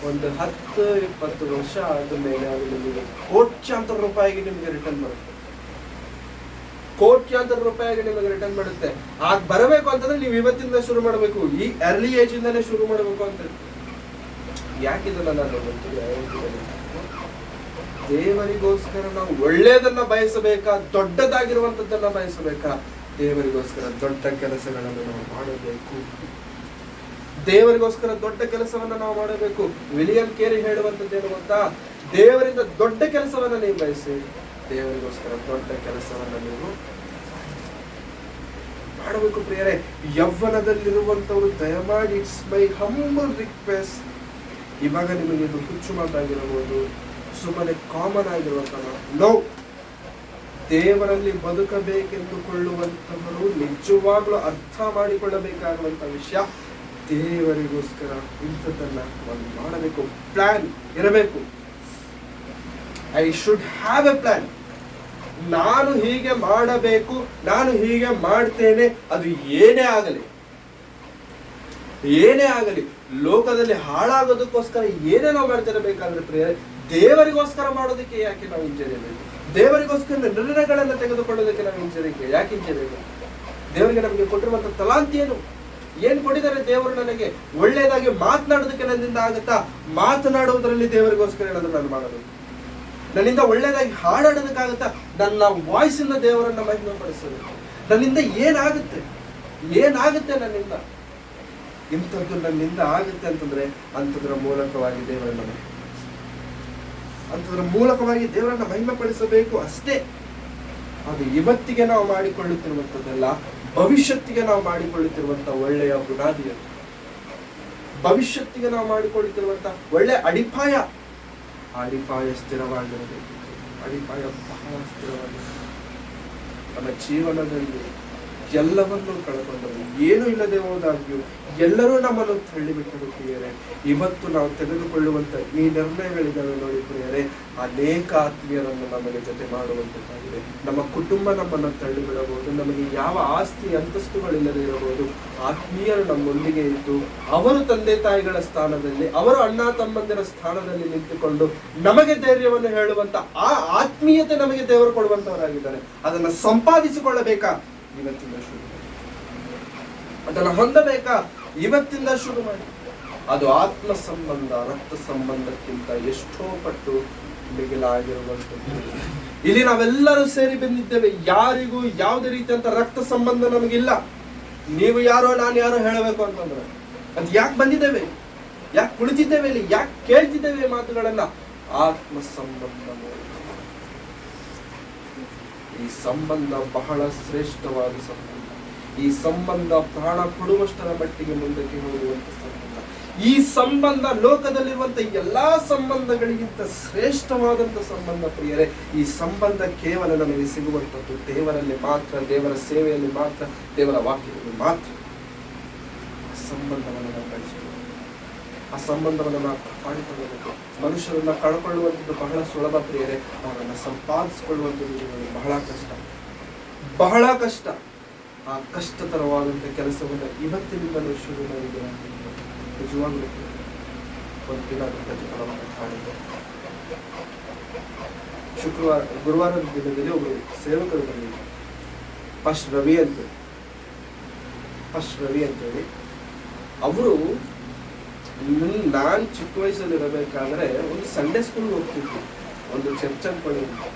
ಒಂದು 10-20 ವರ್ಷ ಆದ ಮೇಲೆ ಅದು ನಿಮಗೆ ಕೋಟ್ಯಾಂತರ ರೂಪಾಯಿಗೆ ನಿಮಗೆ ರಿಟರ್ನ್ ಬರುತ್ತೆ. ಬರುತ್ತೆ. ಆಗ ಬರಬೇಕು ಅಂತಂದ್ರೆ ನೀವು ಇವತ್ತಿಂದ ಶುರು ಮಾಡಬೇಕು, ಈ ಅರ್ಲಿ ಏಜ್ ಇಂದಾನೆ ಶುರು ಮಾಡಬೇಕು ಅಂತ. ಯಾಕಿದಲ್ಲ ನಾನು ದೇವರಿಗೋಸ್ಕರ ನಾವು ಒಳ್ಳೇದನ್ನ ಬಯಸಬೇಕಾ, ದೊಡ್ಡದಾಗಿರುವಂತದ್ದನ್ನ ಬಯಸಬೇಕಾ? ದೇವರಿಗೋಸ್ಕರ ದೊಡ್ಡ ಕೆಲಸಗಳನ್ನು ನಾವು ಮಾಡಬೇಕು. ದೇವರಿಗೋಸ್ಕರ ದೊಡ್ಡ ಕೆಲಸವನ್ನ ನಾವು ಮಾಡಬೇಕು. ವಿಲಿಯಂ ಕೇರಿ ಹೇಳುವಂತದ್ದೇನು ಗೊತ್ತಾ? ದೇವರಿಂದ ದೊಡ್ಡ ಕೆಲಸವನ್ನ ನೀವು ಬಯಸಿ, ದೇವರಿಗೋಸ್ಕರ ದೊಡ್ಡ ಕೆಲಸವನ್ನ ನೀವು ಮಾಡಬೇಕು. ಪ್ರಿಯರೇ, ಯೌವನದಲ್ಲಿರುವಂತವರು ದಯಮಾಡಿ, ಇಟ್ಸ್ ಮೈ ಹಂಬಲ್ ರಿಕ್ವೆಸ್ಟ್. ಇವಾಗ ನಿಮಗೆ ಇದು ಹುಚ್ಚು ಮಾತಾಗಿರಬಹುದು, ಸುಮ್ಮನೆ ಕಾಮನ್ ಆಗಿರುವಂತ ನೋ. ದೇವರಲ್ಲಿ ಬದುಕಬೇಕೆಂದುಕೊಳ್ಳುವಂತವರು ನಿಜವಾಗ್ಲೂ ಅರ್ಥ ಮಾಡಿಕೊಳ್ಳಬೇಕಾಗುವಂತ ವಿಷಯ, ದೇವರಿಗೋಸ್ಕರ ಇಂಥದ್ದನ್ನ ನಾವು ಮಾಡಬೇಕು. ಪ್ಲಾನ್ ಇರಬೇಕು. I should have A plan. ನಾನು ಹೀಗೆ ಮಾಡಬೇಕು, ನಾನು ಹೀಗೆ ಮಾಡ್ತೇನೆ, ಅದು ಏನೇ ಆಗಲಿ ಏನೇ ಆಗಲಿ, ಲೋಕದಲ್ಲಿ ಹಾಳಾಗೋದಕ್ಕೋಸ್ಕರ ಏನೇ ನಾವು ಮಾಡ್ತಿರಬೇಕಾದ್ರೆ ಪ್ರಿಯರೇ, ದೇವರಿಗೋಸ್ಕರ ಮಾಡೋದಕ್ಕೆ ಯಾಕೆ ನಾವು ಹಿಂಜರಿಯಬೇಕು? ದೇವರಿಗೋಸ್ಕರ ನಿರ್ಣಯಗಳನ್ನು ತೆಗೆದುಕೊಳ್ಳೋದಕ್ಕೆ ನಾವು ಯಾಕೆ ಹಿಂಜರಿಯಬೇಕು? ದೇವರಿಗೆ ನಮಗೆ ಕೊಟ್ಟಿರುವಂತ ತಲಾಂತಿ ಏನ್ ಕೊಟ್ಟಿದ್ದಾರೆ ದೇವರು ನನಗೆ? ಒಳ್ಳೆಯದಾಗಿ ಮಾತನಾಡೋದಕ್ಕೆ ನನ್ನಿಂದ ಆಗುತ್ತಾ? ಮಾತನಾಡುವುದರಲ್ಲಿ ದೇವರಿಗೋಸ್ಕರ ಏನಾದ್ರು ನಾನು ಮಾಡಬೇಕು. ನನ್ನಿಂದ ಒಳ್ಳೆಯದಾಗಿ ಹಾಡಾಡೋದಕ್ಕಾಗುತ್ತಾ? ನನ್ನ ವಾಯ್ಸ್ ಇಂದ ದೇವರನ್ನ ಮಹಿಮೆಪಡಿಸಬೇಕು. ನನ್ನಿಂದ ಏನಾಗುತ್ತೆ ನನ್ನಿಂದ? ಇಂಥದ್ದು ನನ್ನಿಂದ ಆಗುತ್ತೆ ಅಂತಂದ್ರೆ ಅಂಥದ್ರ ಮೂಲಕವಾಗಿ ದೇವರನ್ನ ಮಹಿಮೆಪಡಿಸಬೇಕು ಅಷ್ಟೇ. ಅದು ಇವತ್ತಿಗೆ ನಾವು ಮಾಡಿಕೊಳ್ಳುತ್ತಿರುವಂಥದ್ದಲ್ಲ, ಭವಿಷ್ಯತ್ತಿಗೆ ನಾವು ಮಾಡಿಕೊಳ್ಳುತ್ತಿರುವಂತ ಒಳ್ಳೆಯ ಬುನಾದಿ, ಭವಿಷ್ಯತ್ತಿಗೆ ನಾವು ಮಾಡಿಕೊಳ್ಳುತ್ತಿರುವಂತ ಒಳ್ಳೆಯ ಅಡಿಪಾಯ. ಅಡಿಪಾಯ ಸ್ಥಿರವಾಗಿರಬೇಕು. ಅಡಿಪಾಯ ಬಹಳ ಸ್ಥಿರವಾಗಿರಬೇಕು. ನಮ್ಮ ಜೀವನದಲ್ಲಿ ಎಲ್ಲವನ್ನೂ ಕಳ್ಕೊಂಡರು, ಏನೂ ಇಲ್ಲದೆ ಹೋದಾಗ್ಯೂ ಎಲ್ಲರೂ ನಮ್ಮನ್ನು ತಳ್ಳಿಬಿಟ್ಟರು ಪ್ರಿಯರೇ. ಇವತ್ತು ನಾವು ತೆಗೆದುಕೊಳ್ಳುವಂತ ಈ ನಿರ್ಣಯಗಳಿದ್ದಾವೆ ನೋಡಿ ಪ್ರಿಯರೇ, ಅನೇಕ ಆತ್ಮೀಯರನ್ನು ನಮಗೆ ಜೊತೆ ಮಾಡುವಂತಾಗಿದೆ. ನಮ್ಮ ಕುಟುಂಬ ನಮ್ಮನ್ನು ತಳ್ಳಿಬಿಡಬಹುದು, ನಮಗೆ ಯಾವ ಆಸ್ತಿ ಅಂತಸ್ತುಗಳಿಲ್ಲದೆ ಇರಬಹುದು. ಆತ್ಮೀಯರು ನಮ್ಮೊಂದಿಗೆ ಇದ್ದು ಅವರು ತಂದೆ ತಾಯಿಗಳ ಸ್ಥಾನದಲ್ಲಿ, ಅವರು ಅಣ್ಣ ತಮ್ಮಂದಿರ ಸ್ಥಾನದಲ್ಲಿ ನಿಂತುಕೊಂಡು ನಮಗೆ ಧೈರ್ಯವನ್ನು ಹೇಳುವಂತ ಆ ಆತ್ಮೀಯತೆ ನಮಗೆ ದೇವರು ಕೊಡುವಂತವರಾಗಿದ್ದಾರೆ. ಅದನ್ನ ಸಂಪಾದಿಸಿಕೊಳ್ಳಬೇಕಾ? ಇವತ್ತಿಂದ ಶುರು ಮಾಡಿ. ಅದನ್ನು ಹೊಂದಬೇಕಾ? ಇವತ್ತಿಂದ ಶುರು ಮಾಡಿ. ಅದು ಆತ್ಮ ಸಂಬಂಧ ರಕ್ತ ಸಂಬಂಧಕ್ಕಿಂತ ಎಷ್ಟೋ ಪಟ್ಟು ಮಿಗಿಲಾಗಿರುವಂಥದ್ದು. ಇಲ್ಲಿ ನಾವೆಲ್ಲರೂ ಸೇರಿ ಬಂದಿದ್ದೇವೆ. ಯಾರಿಗೂ ಯಾವುದೇ ರೀತಿಯಂತ ರಕ್ತ ಸಂಬಂಧ ನಮಗಿಲ್ಲ. ನೀವು ಯಾರೋ ನಾನು ಯಾರೋ ಹೇಳಬೇಕು ಅಂತಂದ್ರೆ ಅದು ಯಾಕೆ ಬಂದಿದ್ದೇವೆ? ಯಾಕೆ ಕುಳಿತಿದ್ದೇವೆ ಇಲ್ಲಿ? ಯಾಕೆ ಕೇಳ್ತಿದ್ದೇವೆ ಮಾತುಗಳನ್ನ? ಆತ್ಮ ಸಂಬಂಧ. ಈ ಸಂಬಂಧ ಬಹಳ ಶ್ರೇಷ್ಠವಾದ ಸಂಬಂಧ. ಈ ಸಂಬಂಧ ಪ್ರಾಣ ಕೊಡುವಷ್ಟರ ಮಟ್ಟಿಗೆ ಮುಂದಕ್ಕೆ ಹೋಗುವಂತ ಸಂಬಂಧ. ಈ ಸಂಬಂಧ ಲೋಕದಲ್ಲಿರುವಂತ ಎಲ್ಲಾ ಸಂಬಂಧಗಳಿಗಿಂತ ಶ್ರೇಷ್ಠವಾದಂತ ಸಂಬಂಧ ಪ್ರಿಯರೇ. ಈ ಸಂಬಂಧ ಕೇವಲ ನಮಗೆ ಸಿಗುವಂಥದ್ದು ದೇವರಲ್ಲಿ ಮಾತ್ರ, ದೇವರ ಸೇವೆಯಲ್ಲಿ ಮಾತ್ರ, ದೇವರ ವಾಕ್ಯದಲ್ಲಿ ಮಾತ್ರ. ಆ ಸಂಬಂಧವನ್ನು ನಾವು ಬೆಳೆಸಬೇಕು, ಆ ಸಂಬಂಧವನ್ನು ನಾವು ಕಾಪಾಡಿಕೊಳ್ಳಬೇಕು. ಮನುಷ್ಯರನ್ನ ಕಳ್ಕೊಳ್ಳುವಂಥದ್ದು ಬಹಳ ಸುಲಭ ಪ್ರಿಯರೇ, ಅವರನ್ನ ಸಂಪಾದಿಸಿಕೊಳ್ಳುವಂಥದ್ದು ಬಹಳ ಕಷ್ಟ. ಆ ಕಷ್ಟತರವಾದಂಥ ಕೆಲಸವನ್ನು ಇವತ್ತಿನಿಂದಲೂ ಶುರು ಮಾಡಿದ್ದೇವೆ. ನಿಜವಾಗ್ಲೂ ಒಂದು ದಿನ ಪ್ರತಿಫಲವನ್ನು ಕಾಣಿದೆ. ಗುರುವಾರದ ದಿನದಲ್ಲಿ ಒಬ್ಬರು ಸೇವಕರು ಬಂದಿದ್ದರು, ಫಸ್ಟ್ ರವಿ ಅಂತೇಳಿ. ಅವರು ನಾನು ಚಿಕ್ಕ ವಯಸ್ಸಲ್ಲಿ ಇರಬೇಕಾದ್ರೆ ಒಂದು ಸಂಡೇ ಸ್ಕೂಲ್ ಹೋಗ್ತಿದ್ವಿ, ಒಂದು ಚರ್ಚ್ ಅನ್ಕೊಂಡಿದ್ವಿ.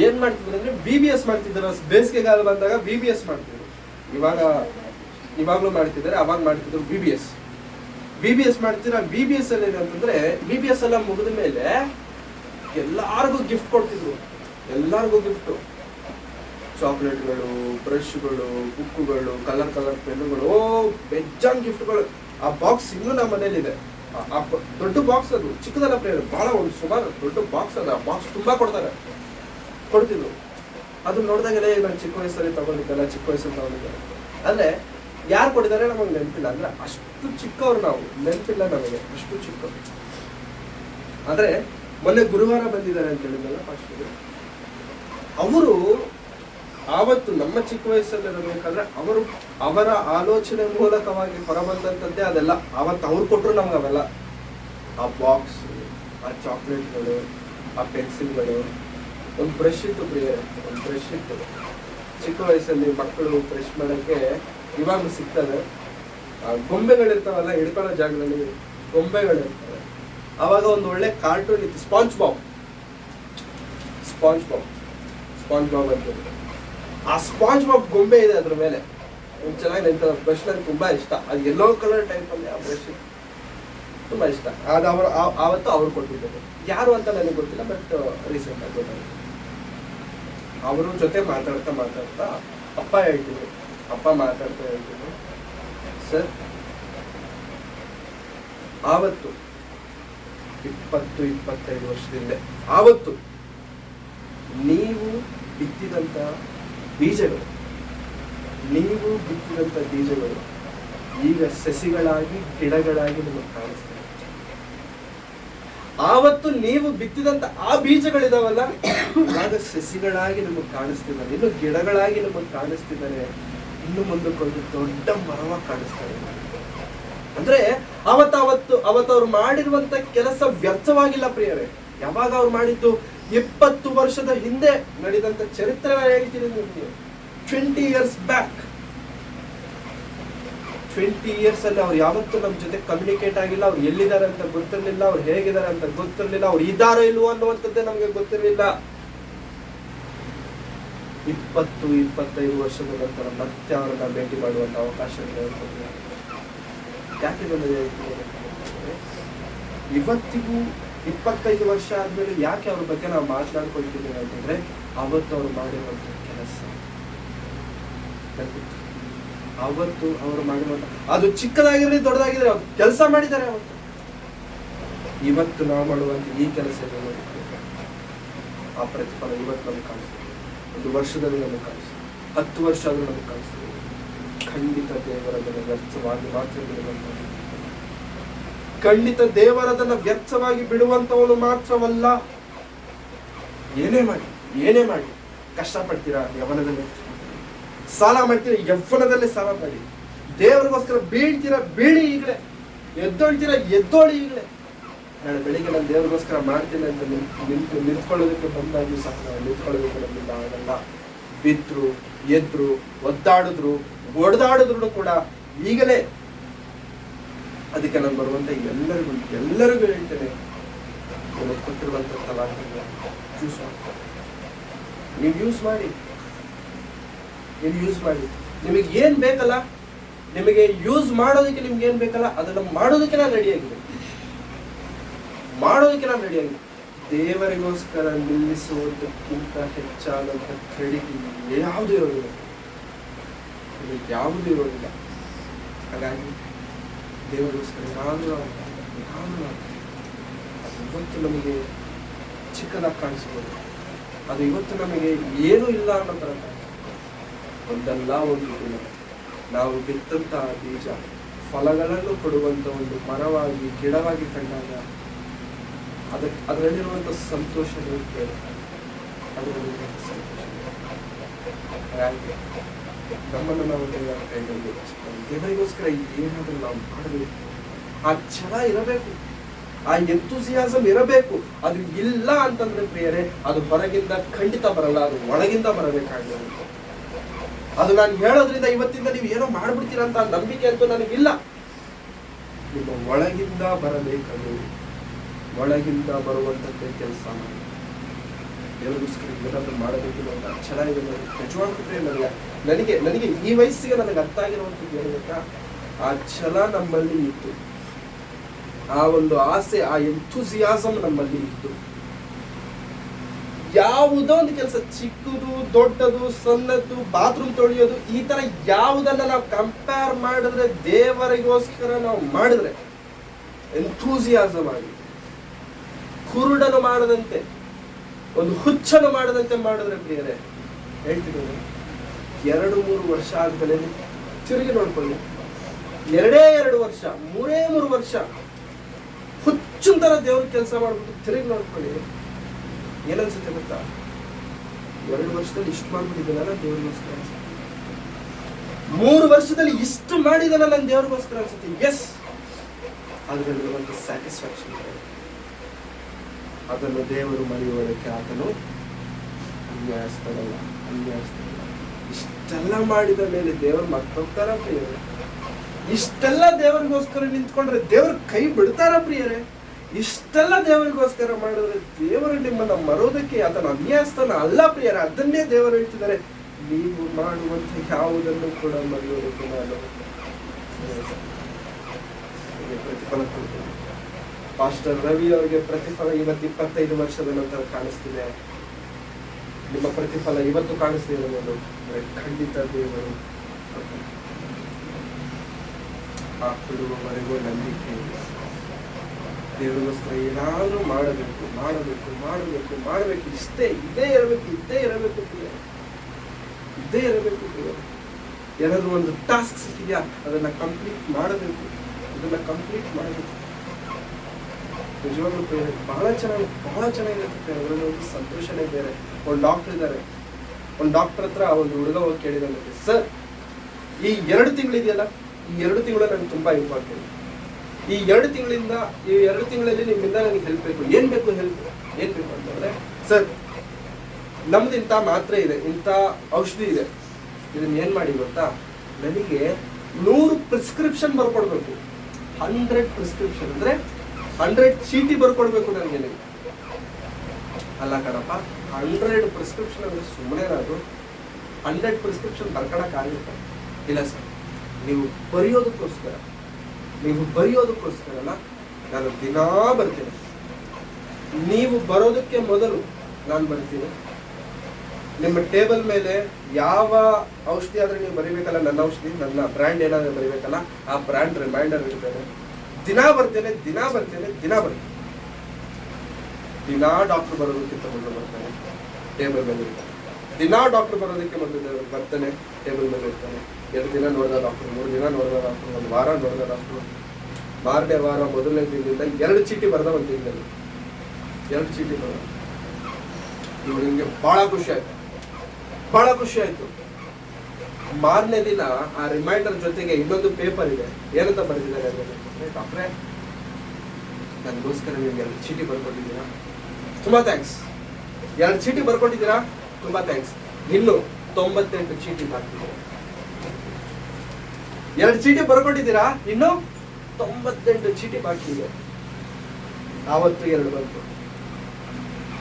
ಏನ್ ಮಾಡ್ತಿದ್ರು ಅಂದ್ರೆ VBS ಮಾಡ್ತಿದ್ರು. ಬೇಸಿಗೆಗಾಲ ಬಂದಾಗ VBS ಮಾಡ್ತಿದ್ರು. ಇವಾಗ್ಲೂ ಮಾಡ್ತಿದ್ದಾರೆ, ಅವಾಗ ಮಾಡ್ತಿದ್ರು VBS ಮಾಡ್ತಿದ್ರು. VBS ಅಲ್ಲಿ ಏನಂತಂದ್ರೆ, VBS ಎಲ್ಲ ಮುಗಿದ ಮೇಲೆ ಎಲ್ಲಾರ್ಗು ಗಿಫ್ಟ್ ಕೊಡ್ತಿದ್ರು. ಎಲ್ಲಾರ್ಗು ಗಿಫ್ಟ್, ಚಾಕ್ಲೇಟ್ಗಳು, ಬ್ರಷ್ಗಳು, ಬುಕ್ಗಳು, ಕಲರ್ ಪೆನ್ನುಗಳು, ಬೆಜ್ಜಾನ್ ಗಿಫ್ಟ್ಗಳು. ಆ ಬಾಕ್ಸ್ ಇನ್ನೂ ನಮ್ಮ ಮನೇಲಿದೆ. ದೊಡ್ಡ ಬಾಕ್ಸ್, ಅದು ಚಿಕ್ಕದಲ್ಲ ಪ್ರೇರಣೆ, ಬಹಳ ಒಂದು ಸುಮಾರು ದೊಡ್ಡ ಬಾಕ್ಸ್ ಅದು. ಆ ಬಾಕ್ಸ್ ತುಂಬಾ ಕೊಡ್ತಿದ್ರು. ಅದು ನೋಡಿದಾಗಲೇ ನಾನು ಚಿಕ್ಕ ವಯಸ್ಸಲ್ಲಿ ತಗೊಂಡಿದ್ದಲ್ಲ. ಅಂದ್ರೆ ಯಾರು ಕೊಟ್ಟಿದ್ದಾರೆ ನಮಗೆ ನೆನಪಿಲ್ಲ. ಅಂದ್ರೆ ಅಷ್ಟು ಚಿಕ್ಕವ್ರು ನಾವು, ನೆನಪಿಲ್ಲ ನಮಗೆ, ಅಷ್ಟು ಚಿಕ್ಕವ್ರು. ಆದ್ರೆ ಮೊನ್ನೆ ಗುರುವಾರ ಬಂದಿದ್ದಾರೆ ಅಂತ ಹೇಳಿದ್ನಲ್ಲ ಫಸ್ಟ್, ಅವರು ಆವತ್ತು ನಮ್ಮ ಚಿಕ್ಕ ವಯಸ್ಸಲ್ಲಿ ಇರಬೇಕಾದ್ರೆ ಅವರ ಆಲೋಚನೆ ಮೂಲಕವಾಗಿ ಹೊರಬಂದಂಥದ್ದೇ ಅದೆಲ್ಲ. ಆವತ್ತು ಅವ್ರು ಕೊಟ್ಟರು ನಮ್ಗೆ ಅವೆಲ್ಲ. ಆ ಬಾಕ್ಸ್, ಆ ಚಾಕ್ಲೇಟ್ಗಳು, ಆ ಪೆನ್ಸಿಲ್ಗಳು, ಒಂದು ಬ್ರಷ್ ಇತ್ತು ಪ್ರಿಯರೇ, ಒಂದು ಬ್ರಷ್ ಇತ್ತು. ಚಿಕ್ಕ ವಯಸ್ಸಲ್ಲಿ ಮಕ್ಕಳು ಬ್ರಷ್ ಮಾಡೋಕ್ಕೆ ಇವಾಗ ಸಿಗ್ತದೆ. ಗೊಂಬೆಗಳಿರ್ತಾವಲ್ಲ, ಹಿಡ್ಕೊಳ್ಳೋ ಜಾಗದಲ್ಲಿ ಗೊಂಬೆಗಳಿರ್ತವೆ. ಅವಾಗ ಒಂದು ಒಳ್ಳೆ ಕಾರ್ಟೂನ್ ಇತ್ತು, ಸ್ಪಾಂಜ್ ಬಾಬ್ ಅಂತ. ಆ ಸ್ಪಾಂಜ್ ಬಾಬ್ ಗೊಂಬೆ ಇದೆ ಅದ್ರ ಮೇಲೆ. ಒಂದು ಚೆನ್ನಾಗಿ ನೆನಪು. ಬ್ರಷ್ ನನಗೆ ತುಂಬಾ ಇಷ್ಟ. ಅದು ಯೆಲ್ಲೋ ಕಲರ್ ಟೈಪ್ ಅಲ್ಲಿ ಆ ಬ್ರಷ್ ತುಂಬಾ ಇಷ್ಟ. ಅದು ಆವತ್ತು ಅವ್ರು ಕೊಟ್ಟಿದ್ದಾರೆ. ಯಾರು ಅಂತ ನನಗೆ ಗೊತ್ತಿಲ್ಲ, ಬಟ್ ರೀಸೆಂಟ್ ಆಗಿ ಗೊತ್ತಾಗಿದೆ. ಅವರು ಜೊತೆ ಮಾತಾಡ್ತಾ ಅಪ್ಪ ಮಾತಾಡ್ತಾ ಹೇಳ್ತಿದ್ರು, ಸರ್ ಆವತ್ತು 20-25 ವರ್ಷದಿಂದ ಆವತ್ತು ನೀವು ಬಿತ್ತಿದಂತ ಬೀಜಗಳು ಈಗ ಸಸಿಗಳಾಗಿ ಗಿಡಗಳಾಗಿ ನಿಮಗೆ ಕಾಣಿಸ್ತದೆ. ಆವತ್ತು ನೀವು ಬಿತ್ತಿದಂತ ಆ ಬೀಜಗಳಿದಾವಲ್ಲ, ಇವಾಗ ಸಸಿಗಳಾಗಿ ನಮಗೆ ಕಾಣಿಸ್ತಿದ್ದಾರೆ, ಇನ್ನು ಗಿಡಗಳಾಗಿ ನಮಗೆ ಕಾಣಿಸ್ತಿದ್ದಾರೆ, ಇನ್ನು ಮುಂದಕ್ಕೊಂದು ದೊಡ್ಡ ಮರವಾಗಿ ಕಾಣಿಸ್ತಾರೆ. ಅಂದ್ರೆ ಅವತ್ತವ್ರು ಮಾಡಿರುವಂತ ಕೆಲಸ ವ್ಯರ್ಥವಾಗಿಲ್ಲ ಪ್ರಿಯರೇ. ಯಾವಾಗ ಅವ್ರು ಮಾಡಿದ್ದು? 20 ವರ್ಷದ ಹಿಂದೆ ನಡೆದಂತ ಚರಿತ್ರೆ ಹೇಳ್ತೀನಿ ನಿಮ್ಗೆ. 20 years ಬ್ಯಾಕ್. 20 years ಅಲ್ಲಿ ಅವ್ರು ಯಾವತ್ತೂ ನಮ್ಮ ಜೊತೆ ಕಮ್ಯುನಿಕೇಟ್ ಆಗಿಲ್ಲ. ಅವ್ರು ಎಲ್ಲಿದ್ದಾರೆ ಅಂತ ಗೊತ್ತಿರ್ಲಿಲ್ಲ, ಅವ್ರು ಹೇಗಿದ್ದಾರೆ ಅಂತ ಗೊತ್ತಿರ್ಲಿಲ್ಲ, ಅವ್ರು ಇದ್ದಾರೋ ಇಲ್ವೋ ಅನ್ನುವಂಥದ್ದೇ ನಮ್ಗೆ ಗೊತ್ತಿರ್ಲಿಲ್ಲ. 20-25 ವರ್ಷದ ನಂತರ ಮತ್ತೆ ಅವರನ್ನ ಭೇಟಿ ಮಾಡುವಂತ ಅವಕಾಶ ಯಾಕೆ ಬಂದಿದೆ? ಇವತ್ತಿಗೂ 25 ವರ್ಷ ಆದ್ಮೇಲೆ ಯಾಕೆ ಅವ್ರ ಬಗ್ಗೆ ನಾವು ಮಾತನಾಡ್ಕೊಳ್ತಿದ್ದೀವಿ ಅಂತಂದ್ರೆ, ಅವತ್ತು ಅವ್ರು ಮಾಡಿರುವಂತ ಕೆಲಸ, ಅವತ್ತು ಅವರು ಮಾಡಿರುವಂತ, ಅದು ಚಿಕ್ಕದಾಗಿರ್ಲಿ ದೊಡ್ಡದಾಗಿದ್ರೆ ಅವ್ರು ಕೆಲಸ ಮಾಡಿದ್ದಾರೆ ಅವತ್ತು. ಇವತ್ತು ನಾವು ಮಾಡುವಂತ ಈ ಕೆಲಸ ಆ ಪ್ರತಿಫಲ ಇವತ್ತು ನಮ್ಗೆ ಕಾಣಿಸ್ತದೆ, 1 ವರ್ಷದಲ್ಲಿ ನಮಗೆ ಕಾಣಿಸ್ತದೆ, 10 ವರ್ಷ ಆದ್ರೂ ನಮಗೆ ಕಾಣಿಸ್ತದೆ. ಖಂಡಿತ ದೇವರದನ್ನು ವ್ಯರ್ಥವಾಗಿ ಮಾತ್ರ ಬಿಡುವಂತ, ಖಂಡಿತ ದೇವರದನ್ನ ವ್ಯರ್ಥವಾಗಿ ಬಿಡುವಂತವನು ಮಾತ್ರವಲ್ಲ. ಏನೇ ಮಾಡಿ ಕಷ್ಟಪಡ್ತೀರಾ, ಯವನದಲ್ಲಿ ಸಾಲ ಮಾಡ್ತೀರಾ, ಯವ್ವನದಲ್ಲೇ ಸಾಲ ಮಾಡಿ, ದೇವರಿಗೋಸ್ಕರ ಬೀಳ್ತೀರಾ, ಬೀಳಿ ಈಗಲೇ, ಎದ್ದೊಳ್ತೀರಾ, ಎದ್ದೋಳಿ ಈಗಲೇ. ನಾಳೆ ಬೆಳಿಗ್ಗೆ ನಾನು ದೇವರಿಗೋಸ್ಕರ ಮಾಡ್ತೀನಿ ಅಂತ ನಿಂತ್ಕೊಳ್ಳೋದಕ್ಕೆ ಬಂದಾಗ್ಲೂ ಸಹ ನಾವು ನಿಂತ್ಕೊಳ್ಳೋದಕ್ಕೆ ನಮ್ಮಿಂದ ಆಗಲ್ಲ. ಬಿದ್ರು, ಎದ್ರು, ಒದ್ದಾಡಿದ್ರು, ಒಡೆದಾಡಿದ್ರು ಕೂಡ ಈಗಲೇ. ಅದಕ್ಕೆ ನಾನು ಬರುವಂತ ಎಲ್ಲರಿಗೂ ಹೇಳ್ತೇನೆ, ನಿಮಗೆ ಕೊಟ್ಟಿರುವಂತ ಯೂಸ್ ಮಾಡಿ, ನೀವು ಯೂಸ್ ಮಾಡಿ. ನಿಮಗೆ ಏನ್ ಬೇಕಲ್ಲ, ನಿಮಗೆ ಯೂಸ್ ಮಾಡೋದಕ್ಕೆ ನಿಮ್ಗೆ ಏನ್ ಬೇಕಲ್ಲ, ಅದನ್ನ ಮಾಡೋದಕ್ಕೆ ನಾನು ರೆಡಿಯಾಗಿದೆ. ದೇವರಿಗೋಸ್ಕರ ನಿಲ್ಲಿಸುವುದಕ್ಕಿಂತ ಹೆಚ್ಚಾದಂತ ಕ್ರೆಡಿಟ್ ಯಾವುದು ಇರೋದಿಲ್ಲ. ಹಾಗಾಗಿ ದೇವರಿಗೋಸ್ಕರ ಏನಾದರೂ ಅದು ಇವತ್ತು ನಮಗೆ ಚಿಕ್ಕದಾಗಿ ಕಾಣಿಸ್ಬೋದು, ಅದು ಇವತ್ತು ನಮಗೆ ಏನೂ ಇಲ್ಲ ಅನ್ನೋ ತರ. ಒಂದಲ್ಲ ಒಂದು ದಿನ ನಾವು ಬಿತ್ತಂತ ಬೀಜ ಫಲಗಳನ್ನು ಕೊಡುವಂತ ಒಂದು ಮರವಾಗಿ, ಗಿಡವಾಗಿ ಕಂಡಾಗ ಅದರಲ್ಲಿರುವಂತ ಸಂತೋಷ ನಮ್ಮನ್ನು ನಾವು ದೇವರ ಕೈಯಲ್ಲಿ ದೇವರಿಗೋಸ್ಕರ ಏನಾದರೂ ನಾವು ಮಾಡಬೇಕು. ಆ ಛಲ ಇರಬೇಕು, ಆ ಎಂತೂಸಿಯಾಸಮ್ ಇರಬೇಕು. ಅದು ಇಲ್ಲ ಅಂತಂದ್ರೆ ಪ್ರಿಯರೇ, ಅದು ಹೊರಗಿಂದ ಖಂಡಿತ ಬರಲ್ಲ, ಅದು ಒಳಗಿಂದ ಬರಬೇಕಾಗಿರುತ್ತೆ. ಅದು ನಾನು ಹೇಳೋದ್ರಿಂದ ಇವತ್ತಿಂದ ನೀವು ಏನೋ ಮಾಡ್ಬಿಡ್ತೀರ ಅಂತ ನಂಬಿಕೆ ಅಂತೂ ನನಗಿಲ್ಲ. ನಿಮ್ಮ ಒಳಗಿಂದ ಬರಬೇಕದು, ಒಳಗಿಂದ ಬರುವಂತದ್ದೇ ಕೆಲಸ ಮಾಡಿ. ದೇವರಿಗೋಸ್ಕರ ಏನಾದರೂ ಮಾಡಬೇಕಿಲ್ಲ ಅಂತ ಛಲ ಇದೆ. ನಿಜವಾಗ್ಲೂ ನನಗೆ ಈ ವಯಸ್ಸಿಗೆ ನನಗೆ ಅರ್ಥ ಆಗಿರುವಂಥದ್ದು ಹೇಳ್ಬೇಕಾ, ಆ ಛಲ ನಮ್ಮಲ್ಲಿ ಇತ್ತು, ಆ ಒಂದು ಆಸೆ, ಆ ಎಂಥೂಸಿಯಾಸಮ್ ನಮ್ಮಲ್ಲಿ ಇತ್ತು. ಯಾವುದೋ ಒಂದು ಕೆಲಸ, ಚಿಕ್ಕದು ದೊಡ್ಡದು ಸಣ್ಣದು, ಬಾತ್ರೂಮ್ ತೊಳೆಯೋದು, ಈ ತರ ಯಾವುದನ್ನ ನಾವು ಕಂಪೇರ್ ಮಾಡಿದ್ರೆ, ದೇವರಿಗೋಸ್ಕರ ನಾವು ಮಾಡಿದ್ರೆ ಎಂಥೂಸಿಯಾಸಮ್ ಆಗಿ, ಕುರುಡನು ಮಾಡದಂತೆ, ಒಂದು ಹುಚ್ಚನು ಮಾಡದಂತೆ ಮಾಡಿದ್ರೆ ಪ್ರಿಯರೇ, ಹೇಳ್ತೀನಿ 2-3 ವರ್ಷ ಆದ್ಮೇಲೆ ತಿರುಗಿ ನೋಡ್ಕೊಳ್ಳಿ. 2 ವರ್ಷ 3 ವರ್ಷ ಹುಚ್ಚಿನ ತರ ದೇವ್ರ ಕೆಲಸ ಮಾಡ್ಬಿಟ್ಟು ತಿರುಗಿ ನೋಡ್ಕೊಳ್ಳಿ. ಏನನ್ಸುತ್ತೆ ಗೊತ್ತಾ? 2 ವರ್ಷದಲ್ಲಿ ಇಷ್ಟು ಮಾಡ್ಬಿಟ್ಟಿದ್ದಾನಲ್ಲ ದೇವ್ರಿಗೋಸ್ಕರ, 3 ವರ್ಷದಲ್ಲಿ ಇಷ್ಟು ಮಾಡಿದಾನ ನನ್ನ ದೇವ್ರಿಗೋಸ್ಕರ ಅನ್ಸುತ್ತೆ. ಎಸ್, ಅದರಲ್ಲಿರುವಂತ ಸ್ಯಾಟಿಸ್ಫ್ಯಾಕ್ಷನ್, ಅದನ್ನು ದೇವರು ಮರೆಯುವುದಕ್ಕೆ ಆತನು ಅನ್ಯಾಯಸ್ಥಳಲ್ಲ. ಇಷ್ಟೆಲ್ಲ ಮಾಡಿದ ಮೇಲೆ ದೇವರು ಮರ್ತೋಗ್ತಾರ ಪ್ರಿಯರೇ? ಇಷ್ಟೆಲ್ಲ ದೇವರಿಗೋಸ್ಕರ ನಿಂತ್ಕೊಂಡ್ರೆ ದೇವ್ರ ಕೈ ಬಿಡ್ತಾರ ಪ್ರಿಯರೇ? ಇಷ್ಟೆಲ್ಲ ದೇವರಿಗೋಸ್ಕರ ಮಾಡಿದ್ರೆ ದೇವರು ನಿಮ್ಮನ್ನ ಮರೋದಕ್ಕೆ ಆತನ ಅನ್ಯಾಯಸ್ಥಾನ ಅಲ್ಲ ಪ್ರಿಯರೇ. ಅದನ್ನೇ ದೇವರು ಹೇಳ್ತಿದ್ದಾರೆ, ನೀವು ಮಾಡುವಂತ ಯಾವುದನ್ನು ಕೂಡ ಮರೆಯೋದಕ್ಕೆ ನಾನು ಪ್ರತಿಫಲ ಕೊಡ್ತೇನೆ. ಪಾಸ್ಟರ್ ರವಿ ಅವರಿಗೆ ಪ್ರತಿಫಲ ಇವತ್ತು 25 ವರ್ಷದ ನಂತರ ಕಾಣಿಸ್ತಿದೆ. ನಿಮ್ಮ ಪ್ರತಿಫಲ ಇವತ್ತು ಕಾಣಿಸ್ತಿದೆ ಅನ್ನೋದು ಖಂಡಿತ ದೇವರು ಆ ಕೊಡುವವರೆಗೂ ನಂಬಿಕೆ ಇಲ್ಲ. ದೇವರಿಗೋಸ್ಕರ ಏನಾದ್ರೂ ಮಾಡಬೇಕು, ಇದೇ ಇರಬೇಕು. ಏನಾದ್ರು ಒಂದು ಟಾಸ್ಕ್ ಸಿಕ್ಕಿದ್ಯಾ, ಅದನ್ನ ಕಂಪ್ಲೀಟ್ ಮಾಡಬೇಕು. ನಿಜವಾಗ್ಲೂ ಪ್ರೇರಣೆ ಬಹಳ ಚೆನ್ನಾಗಿರುತ್ತೆ. ಅದರಲ್ಲಿ ಒಂದು ಸಂತೋಷನೇ ಬೇರೆ. ಒಂದು ಡಾಕ್ಟರ್ ಇದ್ದಾರೆ, ಒಂದು ಡಾಕ್ಟರ್ ಹತ್ರ ಒಂದು ಹುಡುಗ ಹೋಗಿ ಕೇಳಿದಾನೆ, ಸರ್ ಈ 2 ತಿಂಗಳಿದೆಯಲ್ಲ, ಈ 2 ತಿಂಗಳು ನನಗೆ ತುಂಬಾ ಇಂಪಾರ್ಟೆಂಟ್. ಈ 2 ತಿಂಗಳಲ್ಲಿ ನಿಮ್ಮಿಂದ ನನಗೆ ಹೆಲ್ಪ್ ಬೇಕು. ಏನ್ ಬೇಕು ಅಂತಂದ್ರೆ, ಸರ್ ನಮ್ದು ಇಂಥ ಮಾತ್ರೆ ಇದೆ, ಇಂಥ ಔಷಧಿ ಇದೆ, ಇದನ್ನ ಏನ್ ಮಾಡಿ ಗೊತ್ತಾ, ನನಗೆ 100 ಪ್ರಿಸ್ಕ್ರಿಪ್ಷನ್ ಬರ್ಕೊಡ್ಬೇಕು. 100 ಪ್ರಿಸ್ಕ್ರಿಪ್ಷನ್ ಅಂದ್ರೆ 100 ಚೀಟಿ ಬರ್ಕೊಡ್ಬೇಕು ನನಗೆ. ನೀವು ಅಲ್ಲ ಕಣಪ್ಪ, 100 ಪ್ರಿಸ್ಕ್ರಿಪ್ಷನ್ ಅಂದ್ರೆ ಸುಮ್ಮನೆ ಅದು 100 ಪ್ರಿಸ್ಕ್ರಿಪ್ಷನ್ ಬರ್ಕೊಳಕ್ ಆಗುತ್ತೆ? ಇಲ್ಲ ಸರ್, ನೀವು ಬರೆಯೋದಕ್ಕೋಸ್ಕರಲ್ಲ, ನಾನು ದಿನಾ ಬರ್ತೀನಿ. ನೀವು ಬರೋದಕ್ಕೆ ಮೊದಲು ನಾನು ಬರ್ತೀನಿ. ನಿಮ್ಮ ಟೇಬಲ್ ಮೇಲೆ ಯಾವ ಔಷಧಿ ಆದ್ರೆ ನೀವು ಬರೀಬೇಕಲ್ಲ, ನನ್ನ ಔಷಧಿ, ನನ್ನ ಬ್ರ್ಯಾಂಡ್ ಏನಾದ್ರೆ ಬರೀಬೇಕಲ್ಲ, ಆ ಬ್ರ್ಯಾಂಡ್ ರಿಮೈಂಡರ್ ಇರ್ತೇನೆ. ದಿನಾ ಬರ್ತೇನೆ. ದಿನಾ ಡಾಕ್ಟರ್ ಬರೋದಕ್ಕಿಂತ ಮೊದಲು ಬರ್ತಾನೆ, ಟೇಬಲ್ ಮೇಲೆ ಇರ್ತಾನೆ. ದಿನಾ ಡಾಕ್ಟರ್ ಬರೋದಕ್ಕೆ ಮೊದಲು ಬರ್ತಾನೆ, ಟೇಬಲ್ ಮೇಲೆ ಇರ್ತಾನೆ. 2 ದಿನ ನೋಡಿದ ಡಾಕ್ಟರ್, 3 ದಿನ ನೋಡಿದ ಡಾಕ್ಟರ್, 1 ವಾರ ನೋಡಿದ ಡಾಕ್ಟರ್. 4ನೇ ವಾರ ಮೊದಲನೇ ದಿನದಿಂದ 2 ಚೀಟಿ ಬರೆದ, 1 ದಿನದಲ್ಲಿ 2 ಚೀಟಿ ಬರೆದ. ಇವನಿಗೆ ಬಹಳ ಖುಷಿ ಆಯ್ತು. ಮಾರನೇ ದಿನ ಆ ರಿಮೈಂಡರ್ ಜೊತೆಗೆ ಇನ್ನೊಂದು ಪೇಪರ್ ಇದೆ. ಏನಂತ ಬರೆದಿದ್ದಾರೆ ಅಂದ್ರೆ, ಡಾಕ್ಟ್ರೇ ನನಗೋಸ್ಕರ ನೀವು 2 ಚೀಟಿ ಬರ್ಕೊಟ್ಟಿದ್ದೀರಾ, ತುಂಬಾ ಥ್ಯಾಂಕ್ಸ್. 2 ಚೀಟಿ ಬರ್ಕೊಟ್ಟಿದ್ದೀರಾ, ತುಂಬಾ ಥ್ಯಾಂಕ್ಸ್. ಇನ್ನು 98 ಚೀಟಿ ಬಾಕಿ ಇದೆ. 2 ಚೀಟಿ ಬರ್ಕೊಟ್ಟಿದ್ದೀರಾ, ಇನ್ನು 98 ಚೀಟಿ ಬಾಕಿ ಇದೆ. ಆವತ್ತು 2 ಬಂತು.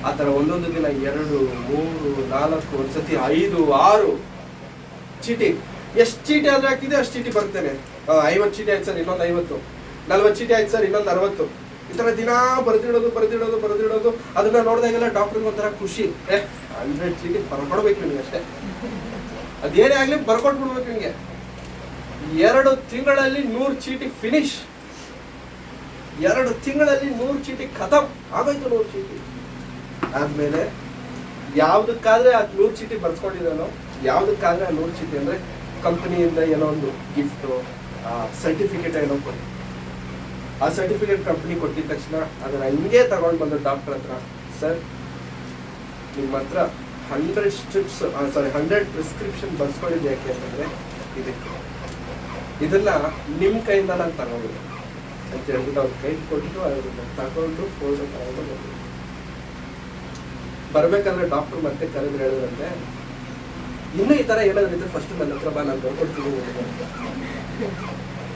ಆ ತರ ಒಂದೊಂದು ದಿನ 2, 3, 4, ಒಂದ್ಸತಿ 5, 6 ಚೀಟಿ. ಎಷ್ಟು ಚೀಟಿ ಆದ್ರೆ ಆಗ್ತಿದೆ ಅಷ್ಟು ಚೀಟಿ ಬರ್ತೇನೆ. 50 ಚೀಟಿ ಆಯ್ತು ಸರ್, ಇನ್ನೊಂದು 50. 40 ಚೀಟಿ ಆಯ್ತು ಸರ್, ಇನ್ನೊಂದು 60. ಈ ತರ ದಿನ ಬರೆದಿಡೋದು. ಅದನ್ನ ನೋಡಿದಾಗೆಲ್ಲ ಡಾಕ್ಟರ್ಗೆ ಒಂಥರ ಖುಷಿ. 100 ಚೀಟಿ ಬರ್ಕೊಡ್ಬೇಕು ನಿಮ್ಗೆ ಅಷ್ಟೇ, ಅದೇನೇ ಆಗ್ಲಿ ಬರ್ಕೊಟ್ಬಿಡ್ಬೇಕು ನಿಮ್ಗೆ. 2 ತಿಂಗಳಲ್ಲಿ 100 ಚೀಟಿ ಫಿನಿಶ್. 2 ತಿಂಗಳಲ್ಲಿ 100 ಚೀಟಿ ಖತಮ್ ಆಗೋಯ್ತು. 100 ಚೀಟಿ ಆದ್ಮೇಲೆ ಯಾವ್ದಕ್ಕಾದ್ರೆ ಆ 100 ಚೀಟಿ ಬರ್ಸ್ಕೊಂಡಿದ್ದಾನೋ, ಯಾವ್ದಕ್ಕಾದ್ರೆ ಆ 100 ಚೀಟಿ ಅಂದ್ರೆ ಕಂಪನಿಯಿಂದ ಏನೋ ಒಂದು ಗಿಫ್ಟ್, ಸರ್ಟಿಫಿಕೇಟ್ ಏನೋ ಕೊಟ್ಟು, ಆ ಸರ್ಟಿಫಿಕೇಟ್ ಕಂಪನಿ ಕೊಟ್ಟಿದ ತಕ್ಷಣ ಅದನ್ನ ಹಿಂಗೆ ತಗೊಂಡು ಬಂದು ಡಾಕ್ಟರ್ ಹತ್ರ, ಸರ್ ನಿಮ್ಮ ಹತ್ರ 100 ಪ್ರಿಸ್ಕ್ರಿಪ್ಷನ್ ಬರ್ಸ್ಕೊಂಡಿದ್ದು ಯಾಕೆ ಅಂತಂದ್ರೆ ಇದಕ್ಕೆ, ಇದನ್ನ ನಿಮ್ ಕೈಯಿಂದ ನಾನು ತಗೊಂಡಿದ್ದೆ ಅಂತ ಹೇಳ್ಬಿಟ್ಟು ಅವ್ರ ಕೈ ಕೊಟ್ಟು ಅದನ್ನ ತಗೊಂಡು ಫೋಟೋ ತಗೊಂಡು ಬರ್ಬೇಕಾದ್ರೆ ಡಾಕ್ಟರ್ ಮತ್ತೆ ಕರೆದು ಹೇಳಿದ್ರಂತೆ, ಇನ್ನು ಈ ತರ ಏನಾದ್ರು ಇದ್ರೆ ಫಸ್ಟ್ ನನ್ನ ಹತ್ರ ಬಾ, ನಾನು ಬರ್ಕೊಡ್ತೀನಿ.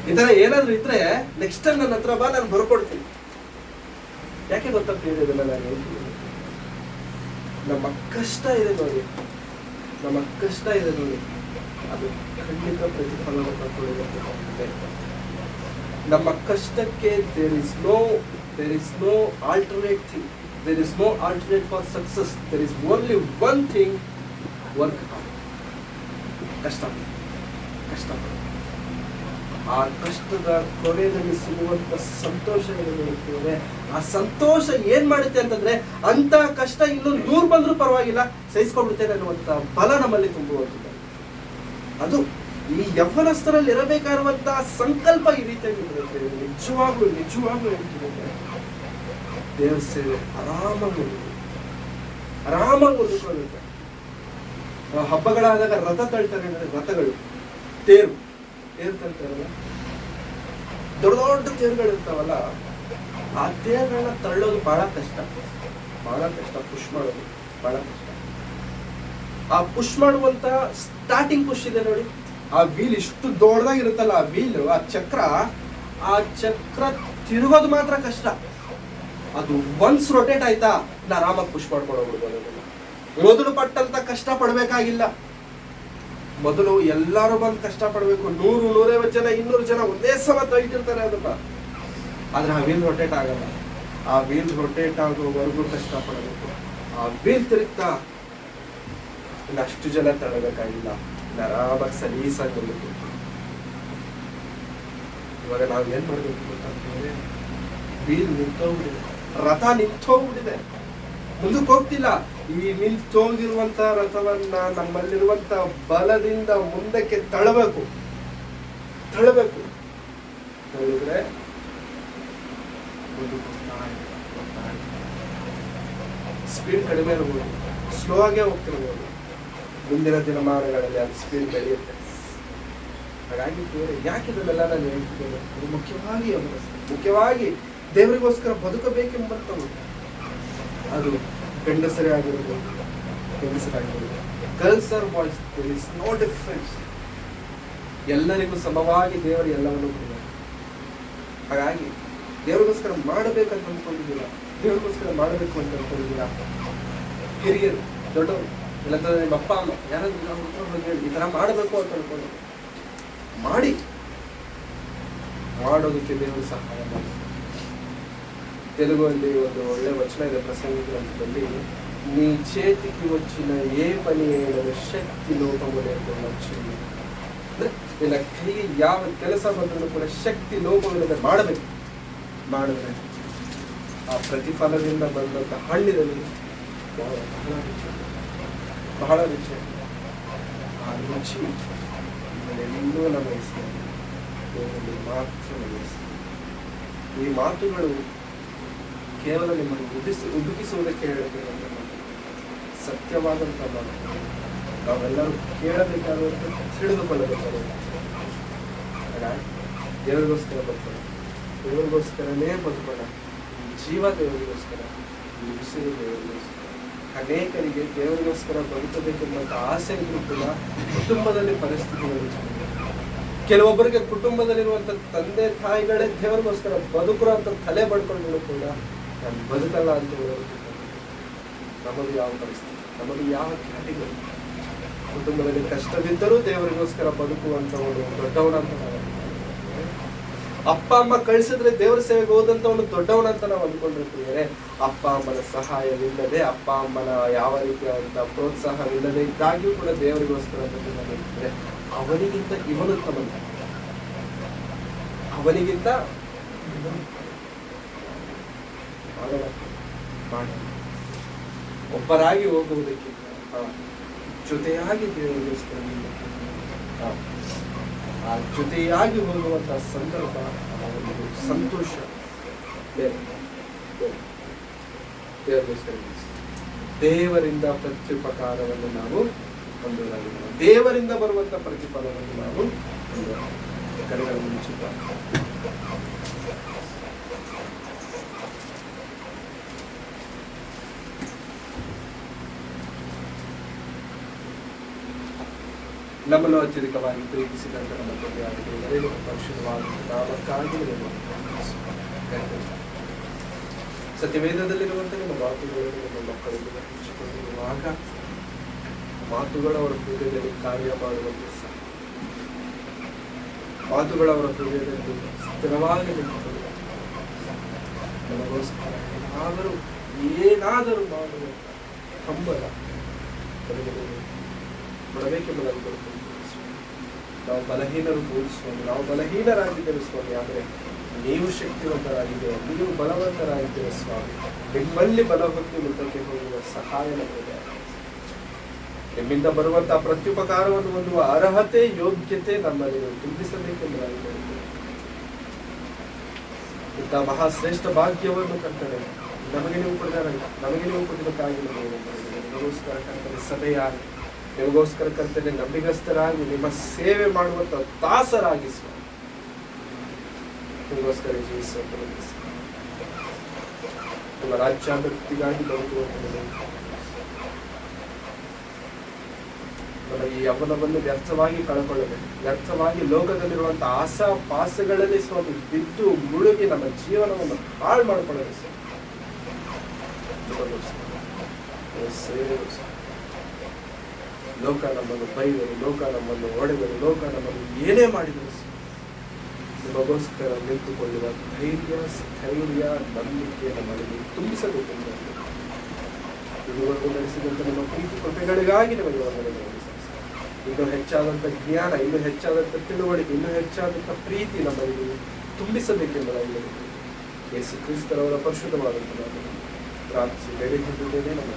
ಈ ತರ ಏನಾದ್ರು ಇದ್ರೆ ನೆಕ್ಸ್ಟ್ ಟೈಮ್ ನನ್ನ ಹತ್ರ ಬಾ, ನಾನು ಬರ್ಕೊಡ್ತೀನಿ. ಯಾಕೆ ಗೊತ್ತಾಗ್ತಿದೆ ಇದನ್ನ ನಾನು ಹೇಳ್ತೀನಿ, ನಮ್ಮ ಕಷ್ಟ ಇದೆ ನೋಡಿ, ಅದು ಖಂಡಿತ ಪ್ರತಿಫಲವನ್ನು ಪಡ್ಕೊಳ್ಳುತ್ತೆ. ನಮ್ಮ ಕಷ್ಟಕ್ಕೆ there is no alternate thing. There is no alternate for success. There is only one thing, work hard. ಕಷ್ಟಪಡಿ. ಆ ಕಷ್ಟದ ಕೊನೆಯಲ್ಲಿ ಸಿಗುವಂತ ಸಂತೋಷ ಏನಿರುತ್ತದೆ, ಆ ಸಂತೋಷ ಏನ್ ಮಾಡುತ್ತೆ ಅಂತಂದ್ರೆ, ಅಂತ ಕಷ್ಟ ಇನ್ನೊಂದು 100 ಬಂದ್ರೂ ಪರವಾಗಿಲ್ಲ, ಸಹಿಸ್ಕೊಂಡ್ಬಿಡ್ತೇನೆ ಅನ್ನುವಂತ ಬಲ ನಮ್ಮಲ್ಲಿ ತುಂಬುವಂಥದ್ದು. ಅದು ಈ ಯವ್ವನಸ್ಥರಲ್ಲಿ ಇರಬೇಕಾಗಿರುವಂತಹ ಸಂಕಲ್ಪ ಈ ರೀತಿಯಾಗಿ ನಿಜವಾಗ್ಲೂ ಹೇಳ್ತಿರುತ್ತೆ. ದೇವ್ರ ಸೇವೆ ಆರಾಮಾಗಿ ಉಳ್ಕೊಳ್ಳುತ್ತೆ. ಹಬ್ಬಗಳಾದಾಗ ರಥ ತಳ್ತಾರೆ ಅಂದ್ರೆ, ರಥಗಳು ತೇರು ತಳ್ತಾರಲ್ಲ, ದೊಡ್ಡ ತೇರುಗಳು ಇರ್ತಾವಲ್ಲ, ಆ ತೇರುಗಳನ್ನ ತಳ್ಳೋದು ಬಹಳ ಕಷ್ಟ. ಪುಷ್ ಮಾಡೋದು ಬಹಳ ಕಷ್ಟ. ಆ ಪುಷ್ ಮಾಡುವಂತ ಸ್ಟಾರ್ಟಿಂಗ್ ಪುಷ್ ಇದೆ ನೋಡಿ, ಆ ವೀಲ್ ಇಷ್ಟು ದೊಡ್ಡದಾಗಿರುತ್ತಲ್ಲ, ಆ ವೀಲ್, ಆ ಚಕ್ರ ತಿರುಗೋದು ಮಾತ್ರ ಕಷ್ಟ. ಅದು ಒನ್ಸ್ ರೊಟೇಟ್ ಆಯ್ತಾ, ನಾ ಆರಾಮಾಗಿ ಪುಷ್ ಮಾಡ್ಕೊಂಡು ಹೋಗ್ಬೋದು. ಮೊದಲು ಪಟ್ಟಂತ ಕಷ್ಟ ಪಡ್ಬೇಕಾಗಿಲ್ಲ. ಮೊದಲು ಎಲ್ಲರೂ ಬಂದು ಕಷ್ಟ ಪಡ್ಬೇಕು. 100-150 ಜನ 200 ಜನ ಒಂದೇ ಸಲ ತಳ್ತಿರ್ತಾರೆ ಅದನ್ನ. ಆದ್ರೆ ಆ ವೀಲ್ ರೊಟೇಟ್ ಆಗಲ್ಲ. ಆ ವೀಲ್ ರೊಟೇಟ್ ಆಗೋವರೆಗೂ ಕಷ್ಟ ಪಡಬೇಕು. ಆ ವೀಲ್ ತಿರುಗ್ತಾ ಇನ್ನಷ್ಟು ಜನ ತಡಬೇಕಾಗಿಲ್ಲ, ಆರಾಮಾಗಿ ಸಲೀಸಾಗಿ ಬರಬೇಕು. ಇವಾಗ ನಾವ್ ಏನ್ ಮಾಡ್ಬೇಕು ಗೊತ್ತಾಗ್ತದೆ, ವೀಲ್ ನಿಂತೋಗ್ಬಿಟ್ಟಿದೆ, ರಥ ನಿಂತೋಗ್ಬಿಟ್ಟಿದೆ, ಮುಂದಕ್ಕೆ ಹೋಗ್ತಿಲ್ಲ. ಈ ನಿಂತೋಗಿರುವಂತ ರಥವನ್ನ ನಮ್ಮಲ್ಲಿರುವಂತ ಬಲದಿಂದ ಮುಂದಕ್ಕೆ ತಳ್ಳಬೇಕು. ತಳ್ಳಿದ್ರೆ ಮುಂದಕ್ಕೆ ಹೋಗ್ತಾ ಸ್ಪೀಡ್ ಕಡಿಮೆ ಇರ್ಬೋದು, ಸ್ಲೋ ಆಗೇ ಹೋಗ್ತಿರ್ಬೋದು, ಮುಂದಿನ ದಿನಮಾನಗಳಲ್ಲಿ ಅದು ಸ್ಪೀಡ್ ಬೆಳೆಯುತ್ತೆ. ಹಾಗಾಗಿ ದೇವರು ಯಾಕೆ ಇದನ್ನೆಲ್ಲ ನಾನು ಹೇಳ್ತಿದ್ದೇನೆ? ಅದು ಮುಖ್ಯವಾಗಿ ಮುಖ್ಯವಾಗಿ ದೇವರಿಗೋಸ್ಕರ ಬದುಕಬೇಕೆಂಬಂಥವು. ಅದು ಗಂಡಸರೇ ಆಗಿರ್ಬೋದು, ಹೆಂಗಸರಾಗಿರ್ಬೋದು, girls or boys, there is no difference. ಎಲ್ಲರಿಗೂ ಸಮವಾಗಿ ದೇವರು ಎಲ್ಲವನ್ನು ಕೊಟ್ಟಿದ್ದಾರೆ. ಹಾಗಾಗಿ ದೇವರಿಗೋಸ್ಕರ ಮಾಡಬೇಕಂತ ಅಂದ್ಕೊಂಡಿದ್ದೀರಾ? ದೇವರಿಗೋಸ್ಕರ ಮಾಡಬೇಕು ಅಂತ ಅಂದ್ಕೊಂಡಿದ್ದೀರಾ? ಹಿರಿಯರು, ದೊಡ್ಡವರು, ಇಲ್ಲಂತಂದ್ರೆ ನಿಮ್ಮ ಅಪ್ಪ ಅಮ್ಮ ಯಾರಾದ್ರೂ ನಾವು ಹೇಳಿ ಈ ತರ ಮಾಡಬೇಕು ಅಂತ ಅನ್ಕೊಂಡು ಮಾಡಿ, ಮಾಡೋದಕ್ಕೆ ದೇವರು ಸಹಾಯ ಮಾಡಿ. తెలుగుಲ್ಲಿ ಒಂದು ಒಳ್ಳೆ ವಚನ ಇದೆ ಪ್ರಸಂಗಿ ಗ್ರಂಥದಲ್ಲಿ, నీ చేతికి వచ్చిన ఏ పని అయిన శక్తి లోపము లేకుండా చెయ్యి. ಅಂದ್ರೆ ನಿನ್ನ ಕೈಗೆ ಯಾವ ಕೆಲಸ ಬಂದರೂ ಕೂಡ ಶಕ್ತಿ ಲೋಪವಿಲ್ಲದೆ ಮಾಡಬೇಕು. ಮಾಡಿದ್ರೆ ಆ ಪ್ರತಿಫಲದಿಂದ ಬಂದಂತ ಹಣ್ಣಿನಲ್ಲಿ ಬಹಳ ರುಚಿ. ಆ ರುಚಿ ಎಲ್ಲೂ ನಮಗೆ ದೇವರಲ್ಲಿ ಮಾತ್ರ ನಮಗೆ. ಈ ಮಾತುಗಳು ಕೇವಲ ನಿಮ್ಮನ್ನು ಉದುಕಿಸುವುದಕ್ಕೆ ಹೇಳುತ್ತೇವೆ, ಸತ್ಯವಾದಂಥ ಮಾತು. ನಾವೆಲ್ಲರೂ ಕೇಳಬೇಕಾದಂತ ತಿಳಿದುಕೊಳ್ಳಬೇಕಾಗುತ್ತೆ. ದೇವರಿಗೋಸ್ಕರ ಬದುಕೋಣ, ದೇವರಿಗೋಸ್ಕರನೇ ಬದುಕೋಣ. ಜೀವ ದೇವರಿಗೋಸ್ಕರ, ಉಸಿರು ದೇವರಿಗೋಸ್ಕರ. ಅನೇಕರಿಗೆ ದೇವರಿಗೋಸ್ಕರ ಬದುಕಬೇಕೆಂಬಂತ ಆಸೆ ಇದ್ರೂ ಕೂಡ ಕುಟುಂಬದಲ್ಲಿ ಪರಿಸ್ಥಿತಿಗಳು, ಕೆಲವೊಬ್ಬರಿಗೆ ಕುಟುಂಬದಲ್ಲಿರುವಂತ ತಂದೆ ತಾಯಿಗಳೇ ದೇವರಿಗೋಸ್ಕರ ಬದುಕರು ಅಂತ ತಲೆ ಬಡ್ಕೊಂಡು ಕೂಡ ನಾನು ಬದುಕಲ್ಲ ಅಂತ ಹೇಳೋದು. ನಮಗೆ ಯಾವ ಪರಿಸ್ಥಿತಿ, ನಮಗೆ ಯಾವ ಕ್ಯಾಟಗರಿ, ಕುಟುಂಬದಲ್ಲಿ ಕಷ್ಟವಿದ್ದರೂ ದೇವರಿಗೋಸ್ಕರ ಬದುಕುವಂತವನು ದೊಡ್ಡವನಂತ ನಾವು, ಅಪ್ಪ ಅಮ್ಮ ಕಳಿಸಿದ್ರೆ ದೇವರ ಸೇವೆಗೆ ಹೋದಂತವನು ದೊಡ್ಡವನಂತ ನಾವು ಅಂದ್ಕೊಂಡಿರ್ತೀವಿ. ಅಪ್ಪ ಅಮ್ಮನ ಸಹಾಯವಿಲ್ಲದೆ, ಅಪ್ಪ ಅಮ್ಮನ ಯಾವ ರೀತಿಯಾದಂತಹ ಪ್ರೋತ್ಸಾಹವಿಲ್ಲದೆ ಇದ್ದಾಗ್ಯೂ ಕೂಡ ದೇವರಿಗೋಸ್ಕರ ಬದುಕಿದ್ರೆ ಅವನಿಗಿಂತ ಇವನು ಉತ್ತಮ, ಅವನಿಗಿಂತ ಒಬ್ಬರಾಗಿ ಹೋಗುವುದಕ್ಕಿಂತ ಜೊತೆಯಾಗಿ ದೇವರಿಗೋಸ್ಕರ ಆ ಜೊತೆಯಾಗಿ ಹೋಗುವಂತಹ ಸಂದರ್ಭ, ಒಂದು ಸಂತೋಷ ದೇವರಿಗೋಸ್ಕರ. ದೇವರಿಂದ ಪ್ರತ್ಯುಪಕಾರವನ್ನು ನಾವು ಹೊಂದುವುದಾಗಿದೆ, ದೇವರಿಂದ ಬರುವಂತ ಪ್ರತಿಫಲವನ್ನು ನಾವು ಕಡೆಗಳನ್ನು ಮುಚ್ಚುತ್ತ ನಮ್ಮನ್ನು ಅತ್ಯಧಿಕವಾಗಿ ಪ್ರೀತಿಸಿದಂತ ನಮ್ಮ ತಂದೆಯಾಗಿದೆ ಪರಿಶುದ್ಧವಾದ ನಾಮಕ್ಕಾಗಿ ಸತ್ಯವೇದದಲ್ಲಿರುವಂತೆ ನಮ್ಮ ಮಾತುಗಳನ್ನು ನಮ್ಮ ಮಕ್ಕಳಿಗೆ ಹಂಚಿಕೊಂಡಿರುವಾಗ ಮಾತುಗಳವರ ಹೃದಯದಲ್ಲಿ ಕಾರ್ಯ ಮಾಡುವಂತೆ ಮಾತುಗಳವರ ಹೃದಯದಲ್ಲಿ ಸ್ಥಿರವಾಗಿ ನಿಂತುಕೊಳ್ಳುವ ನಮಗೋಸ್ಕರ ಏನಾದರೂ ಮಾಡುವ ಹಂಬಲ ಕೊಡಬೇಕೆಂಬುದನ್ನು ಕೊಡುತ್ತದೆ. ನಾವು ಬಲಹೀನರು ಸ್ವಾಮಿ, ನಾವು ಬಲಹೀನರಾಗಿದ್ದೇವೆ ಸ್ವಾಮಿ, ಆದರೆ ನೀವು ಶಕ್ತಿವಂತರಾಗಿದ್ದೇವೆ, ನೀವು ಬಲವಂತರಾಗಿದ್ದೇವೆ ಸ್ವಾಮಿ. ನಿಮ್ಮಲ್ಲಿ ಬಲ ಹೊತ್ತು ಮುಂದಕ್ಕೆ ಹೋಗುವ ಸಹಾಯ ನಮಗೆ, ನಿಮ್ಮಿಂದ ಬರುವಂತಹ ಪ್ರತ್ಯುಪಕಾರವನ್ನು ಹೊಂದುವ ಅರ್ಹತೆ ಯೋಗ್ಯತೆ ನಮ್ಮಲ್ಲಿ ತುಂಬಿಸಬೇಕೆಂಬುದಾಗಿದೆ. ಇಂತಹ ಮಹಾಶ್ರೇಷ್ಠ ಭಾಗ್ಯವನ್ನು ಕರ್ತನೆ ನಮಗೆ ನೀವು ಕೊಡಬೇಕಾಗಿ ನಿಮಗೋಸ್ಕರ ಕರ್ತನೆ ಸಭೆಯಾಗಿ, ನಿಮಗೋಸ್ಕರ ಕರ್ತನೆ ನಂಬಿಗಸ್ತರಾಗಿ ನಿಮ್ಮ ಸೇವೆ ಮಾಡುವಂತ ದಾಸರಾಗಿ ಸ್ವಾಮಿ, ನಿಮಗೋಸ್ಕರ ಜೀವಿಸುವ ನಿಮ್ಮ ರಾಜ್ಯಾಭಿವೃದ್ಧಿಗಾಗಿ ಬದುಕುವಂತ ನಮ್ಮ ಈ ಯೌವನವನ್ನು ವ್ಯರ್ಥವಾಗಿ ಕಳ್ಕೊಳ್ಳಬೇಕು, ವ್ಯರ್ಥವಾಗಿ ಲೋಕದಲ್ಲಿರುವಂತಹ ಆಸಾ ಪಾಸಗಳಲ್ಲಿ ಸ್ವಾಮಿ ಬಿದ್ದು ಮುಳುಗಿ ನಮ್ಮ ಜೀವನವನ್ನು ಹಾಳು ಮಾಡಿಕೊಳ್ಳಲು ಲೋಕ ನಮ್ಮನ್ನು ಬೈದರು, ಲೋಕ ನಮ್ಮನ್ನು ಹೊಡೆದರು, ಲೋಕ ನಮ್ಮನ್ನು ಏನೇ ಮಾಡಿದರು ನಿಮಗೋಸ್ಕರ ನಿಂತುಕೊಳ್ಳುವ ಧೈರ್ಯ, ಸ್ಥೈರ್ಯ, ನಂಬಿಕೆ ನಮ್ಮಲ್ಲಿ ತುಂಬಿಸಬೇಕೆಂದು ಇದುವರೆಗೂ ನಡೆಸಿದಂತ ನಮ್ಮ ಪ್ರೀತಿ ಕೃಪೆಗಳಿಗಾಗಿ ನಿಮಗೆ ವಂದನೆಗಳು. ಇನ್ನೂ ಹೆಚ್ಚಾದಂಥ ಜ್ಞಾನ, ಇನ್ನೂ ಹೆಚ್ಚಾದಂಥ ತಿಳುವಳಿಕೆ, ಇನ್ನೂ ಹೆಚ್ಚಾದಂಥ ಪ್ರೀತಿ ನಮ್ಮಲ್ಲಿ ತುಂಬಿಸಬೇಕೆಂಬುದಾಗಿ ಯೇಸು ಕ್ರಿಸ್ತರವರ ಪರಿಶುದ್ಧವಾದಂಥ ಪ್ರಾರ್ಥಿಸಿ ಬೇಡಿಕೊಂಡಿದ್ದೇನೆ ನಮ್ಮ